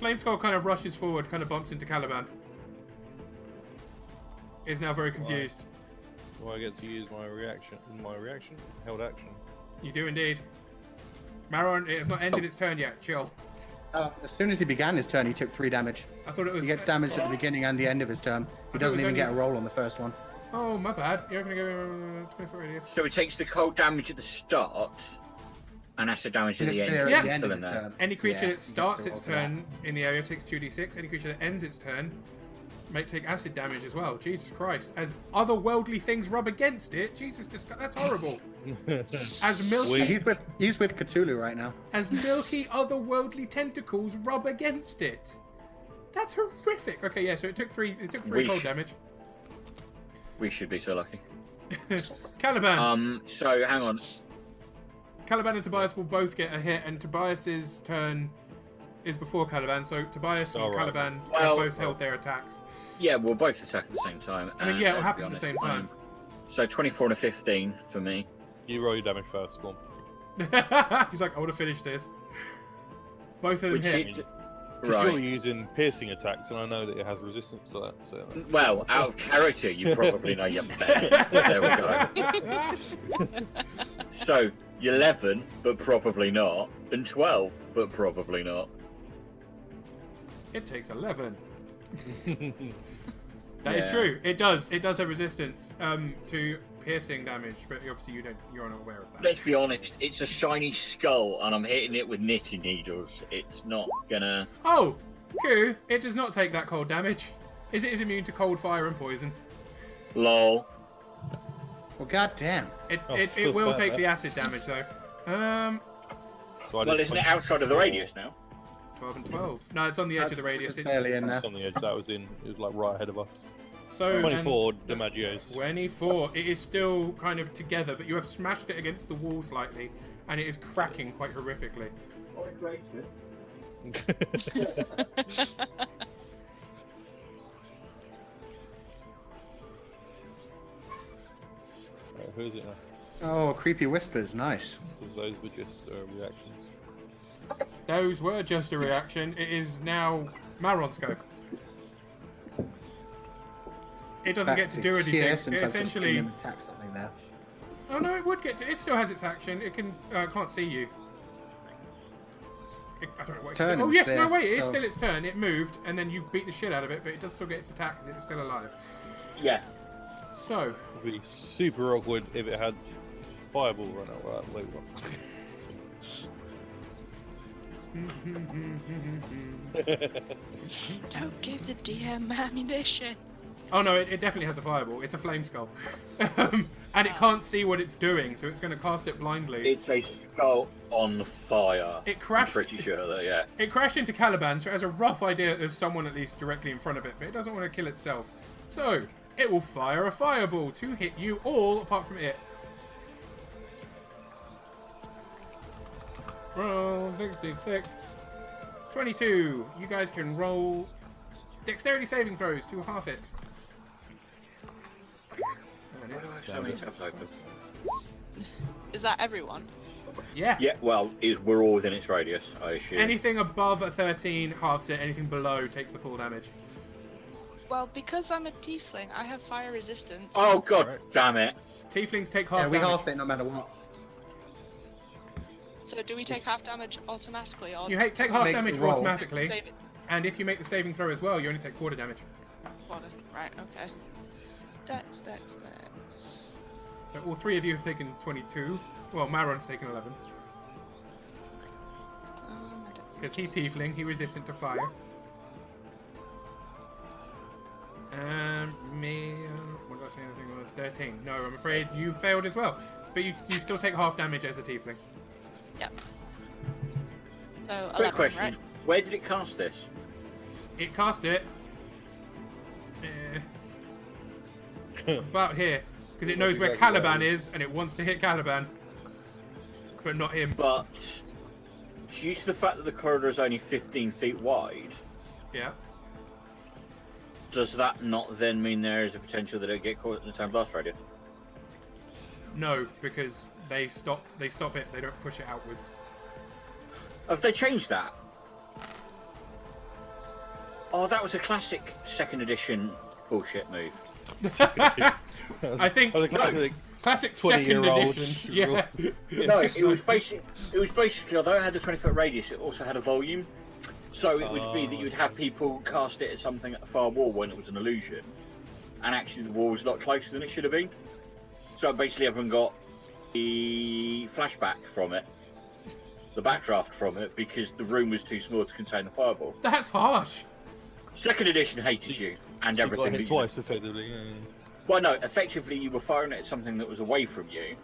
Flameskull kind of rushes forward, kind of bumps into Caliban. Is now very confused. Do I get to use my reaction? Held action. You do indeed. Maron, it has not ended its turn yet. Chill. As soon as he began his turn, he took 3 damage. I thought it was. He gets damaged at the beginning and the end of his turn. He doesn't it even was get a only- roll on the first one. Oh, my bad. You're gonna go 24 radius. So it takes the cold damage at the start, and acid damage at It's the end. there Yeah. at the end Still of in the there. turn. Any creature Yeah, that starts you its can still roll turn in the area takes 2d6. Any creature that ends its turn may take acid damage as well. Jesus Christ. As otherworldly things rub against it. Jesus, that's horrible. As milky, that. He's with Cthulhu right now. as milky otherworldly tentacles rub against it. That's horrific. Okay, yeah. So it took 3 We cold sh- damage. We should be so lucky. Caliban. So hang on. Caliban and Tobias will both get a hit, and Tobias's turn is before Caliban. So Tobias and All right. Caliban Well- have both held their attacks. Yeah, we'll both attack at the same time. I mean, and yeah, it'll to happen be at the honest, same time. So 24 and a 15 for me. You roll your damage first, go on. He's like, I want to finish this. Both of them Which hit. it, Because you're right. using piercing attacks, and I know that it has resistance to that, so... that's- Well, out of character, you probably know you're better. There we go. So 11, but probably not, and 12, but probably not. It takes 11. That is true. It does. It does have resistance to piercing damage, but obviously you're unaware of that. Let's be honest, it's a shiny skull, and I'm hitting it with knitting needles. It's not gonna... Oh! Cool. It does not take that cold damage. It is immune to cold, fire, and poison. Lol. Well, goddamn. It feels will bad, take man. the acid damage, though. So I Well, did isn't it 24. outside of the radius now? 12 and 12. No, it's on the edge of the radius. Just barely in there. It's on the edge. That was in. It was like right ahead of us. So 24 and that's DiMaggio's. 24. It is still kind of together, but you have smashed it against the wall slightly, and it is cracking quite horrifically. Who's it now? Oh, creepy whispers. Nice. Because those were just reactions. Those were just a reaction. It is now Maron's go. It doesn't get to do anything. Here, It since I've just seen essentially. him attack something there. Oh no, it would get to. It still has its action. It can can't see you. I don't know what. Turn Oh and yes, no stare. wait. It is Oh. still its turn. It moved, and then you beat the shit out of it, but it does still get its attack because it's still alive. Yeah. So It'd be super awkward if it had fireball run out. Right, wait, what? Don't give the DM ammunition. Oh no, it definitely has a fireball. It's a flame skull, and it can't see what it's doing, so it's going to cast it blindly. It's a skull on fire. It I'm crashed. pretty sure that, yeah. It crashed into Caliban, so it has a rough idea that there's someone at least directly in front of it, but it doesn't want to kill itself. So it will fire a fireball to hit you all apart from it. Roll 66. 22. You guys can roll dexterity saving throws to half it. And Why do I have it's- so many tabs open? Is that everyone? yeah. Yeah, well, we're all within its radius, I assume. Anything above a 13 halves it. Anything below takes the full damage. Well, because I'm a tiefling, I have fire resistance. Oh, god damn it. Tieflings take half Yeah, we damage. half it no matter what. So do we take half damage automatically, or You take half Make damage the roll. automatically, save it? and if you make the saving throw as well, you only take quarter damage. Quarter. Right. Okay. Dex. So all three of you have taken 22. Well, Maron's taken 11. My dex is Because he's just- tiefling, he's resistant to fire. What did I say anything was? 13. No, I'm afraid you failed as well. But you still take half damage as a tiefling. Yep. So Quick 11, question. right? Where did it cast this? It cast it about here. Because it knows where exactly Caliban where it is, and it wants to hit Caliban. But not him. But, due to the fact that the corridor is only 15 feet wide, Yeah. does that not then mean there is a potential that it'll get caught in the time blast radius? No, because they stop it, they don't push it outwards. Have they changed that? Oh, that was a classic second edition bullshit move. I think- I was like, Classic second 20-year-old edition. Yeah. No, it was basically, although it had the 20-foot radius, it also had a volume. So it would be that you'd have people cast it at something at a far wall when it was an illusion, and actually the wall was a lot closer than it should have been. So basically everyone got the flashback from it, the backdraft from it, because the room was too small to contain the fireball. That's harsh. Second edition hated you and you everything. got that hit you- twice, effectively. Yeah. Well, no, effectively you were firing at something that was away from you,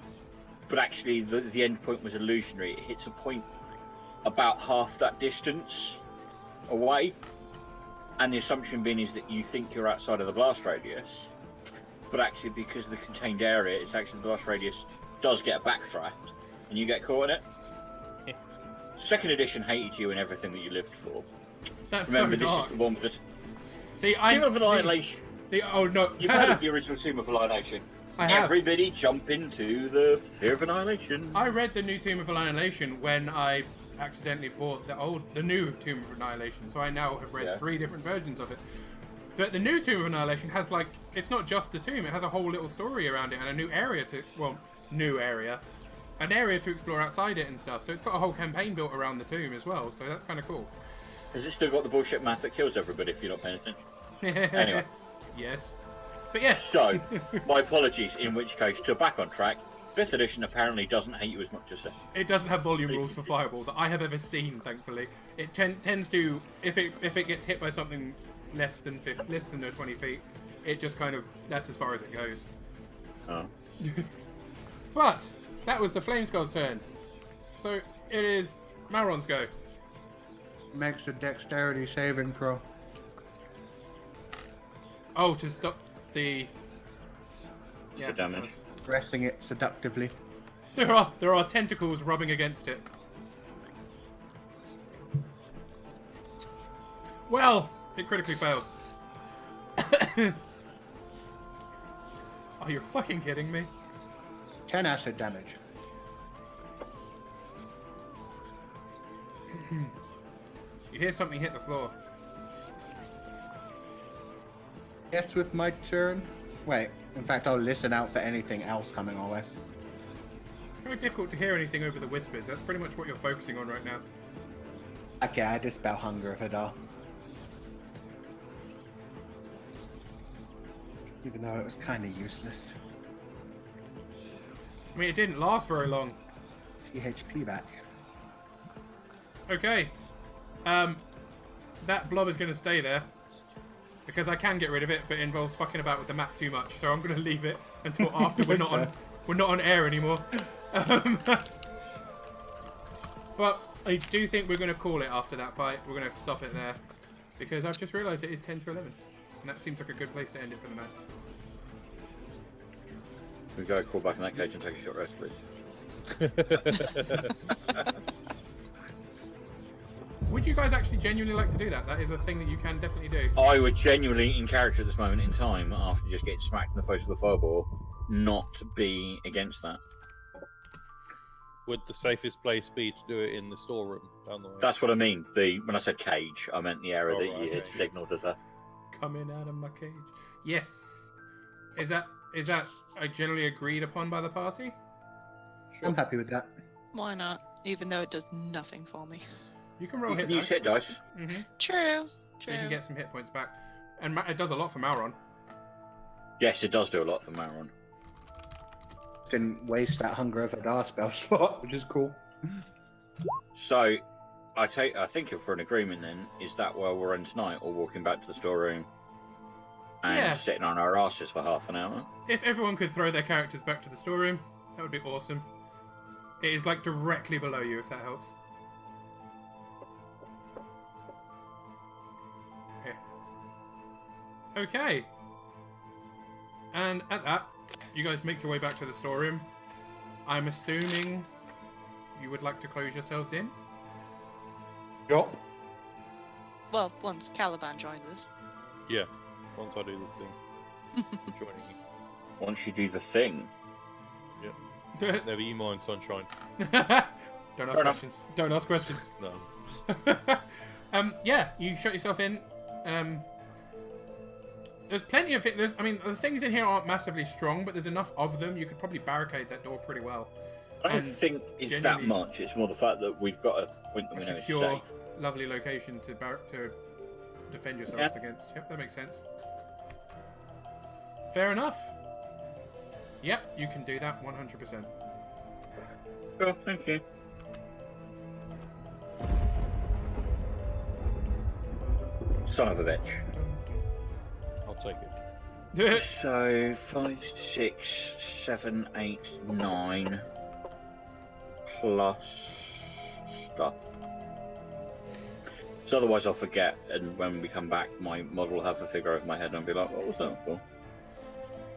but actually the end point was illusionary. It hits a point about half that distance away, and the assumption being is that you think you're outside of the blast radius, but actually because of the contained area, it's actually the blast radius does get a backdraft, and you get caught in it. Second edition hated you and everything that you lived for. That's Remember, so this dark. is the one with the See, Tomb of Annihilation. Oh no. You've heard of the original Tomb of Annihilation. I have. Everybody jump into the Sphere of Annihilation. I read the new Tomb of Annihilation when I accidentally bought the new Tomb of Annihilation, so I now have read 3 different versions of it. But the new Tomb of Annihilation has it's not just the tomb; it has a whole little story around it and a new area new area, an area to explore outside it and stuff. So it's got a whole campaign built around the tomb as well. So that's kind of cool. Has it still got the bullshit math that kills everybody if you're not paying attention? Anyway. Yes. But yes. So, my apologies, in which case, to back on track, 5th edition apparently doesn't hate you as much as 2nd. It doesn't have volume rules for Fireball that I have ever seen, thankfully. It tends to, if it gets hit by something less than the 20 feet, it just kind of, that's as far as it goes. Oh. But, that was the Flame Skull's turn. So, it is Mauron's go. Makes a dexterity saving throw. Oh, to stop the... The damage. Pressing it seductively. There are tentacles rubbing against it. Well, it critically fails. Are you fucking kidding me? 10 acid damage. You hear something hit the floor. Yes, with my turn. Wait, in fact, I'll listen out for anything else coming our way. It's very difficult to hear anything over the whispers. That's pretty much what you're focusing on right now. Okay, I dispel hunger of Hadar. Even though it was kind of useless. I mean, it didn't last very long. THP back. Okay. That blob is going to stay there. Because I can get rid of it, but it involves fucking about with the map too much. So I'm going to leave it until after we're not on air anymore. But I do think we're going to call it after that fight. We're going to stop it there. Because I've just realised it is 10 to 11. And that seems like a good place to end it for the match. We go crawl back in that cage and take a short rest, please. Would you guys actually genuinely like to do that? That is a thing that you can definitely do. I would genuinely, in character at this moment in time, after just getting smacked in the face with a fireball, not be against that. Would the safest place be to do it in the storeroom down the way? That's what I mean. When I said cage, I meant the area Oh, that right, you had okay. signalled as a... Coming out of my cage. Yes. Is that generally agreed upon by the party? I'm happy with that. Why not? Even though it does nothing for me. You can roll You hit can use dice. hit dice. Mm-hmm. True. So you can get some hit points back. And it does a lot for Mauron. Yes, it does do a lot for Mauron. Didn't waste that hunger of Hadar spell slot, which is cool. So, I think if we're in agreement then, is that where we're in tonight, or walking back to the storeroom and Yeah. sitting on our asses for half an hour? If everyone could throw their characters back to the storeroom, that would be awesome. It is like directly below you, if that helps. Okay. And at that, you guys make your way back to the storeroom. I'm assuming you would like to close yourselves in? Yup. Well, once Caliban joins us. Yeah, once I do the thing. Joining you. Once you do the thing. Never you mind, sunshine. Don't ask Fair enough. questions. Don't ask questions. No. Yeah, you shut yourself in. There's plenty of it. The things in here aren't massively strong, but there's enough of them. You could probably barricade that door pretty well. I don't And think it's that genuinely- much. It's more the fact that we've got a point that A we know is secure, safe. lovely location to defend yourselves against. Yep, that makes sense. Fair enough. Yep, you can do that 100%. Sure, thank you. Son of a bitch. I'll take it. So 5, 6, 7, 8, 9 plus stuff. So otherwise I'll forget, and when we come back, my model will have a figure over my head, and I'll be like, "What was that for?"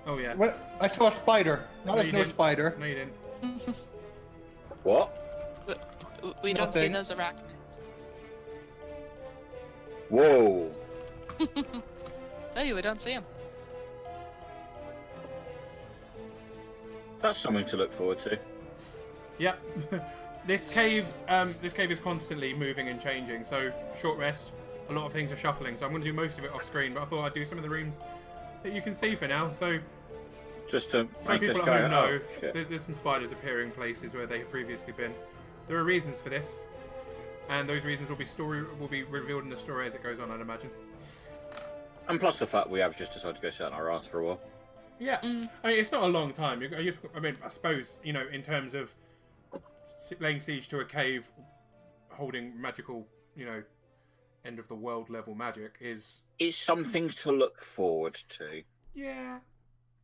Oh yeah. What? I saw a spider. No, there's you no didn't. spider. No, you didn't. What? We don't see Nothing. those arachnids. Whoa! Hey, we don't see them. That's something to look forward to. Yep. This cave is constantly moving and changing. So short rest. A lot of things are shuffling. So I'm going to do most of it off screen. But I thought I'd do some of the rooms that you can see for now. So Just to So make us people go, at home know oh, shit. there's some spiders appearing places where they have previously been. There are reasons for this, and those reasons will be revealed in the story as it goes on, I'd imagine. And plus the fact we have just decided to go sit on our ass for a while. Yeah, I mean it's not a long time. I suppose in terms of laying siege to a cave, holding magical, end of the world level magic is. It's something to look forward to. Yeah,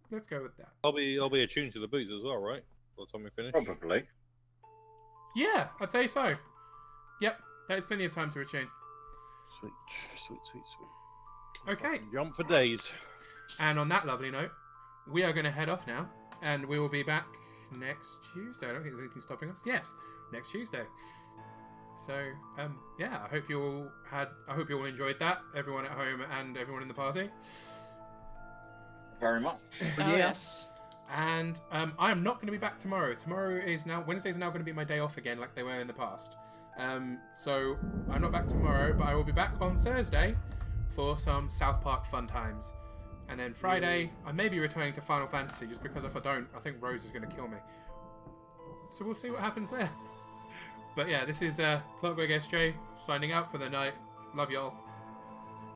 let's go with that. I'll be attuned to the boots as well, right? By the time we finish. Probably. Yeah, I'd say so. Yep, there's plenty of time to attune. Sweet. Okay. Jump for days. And on that lovely note, we are going to head off now, and we will be back next Tuesday. I don't think there's anything stopping us. Yes, next Tuesday. So, yeah, I hope you all enjoyed that, everyone at home and everyone in the party. Very much. Oh, yes. And I am not going to be back tomorrow. Wednesdays are now going to be my day off again, like they were in the past. So I'm not back tomorrow, but I will be back on Thursday for some South Park fun times. And then Friday, I may be returning to Final Fantasy, just because if I don't, I think Rose is going to kill me. So we'll see what happens there. But yeah, this is Clockwork SJ signing out for the night. Love y'all.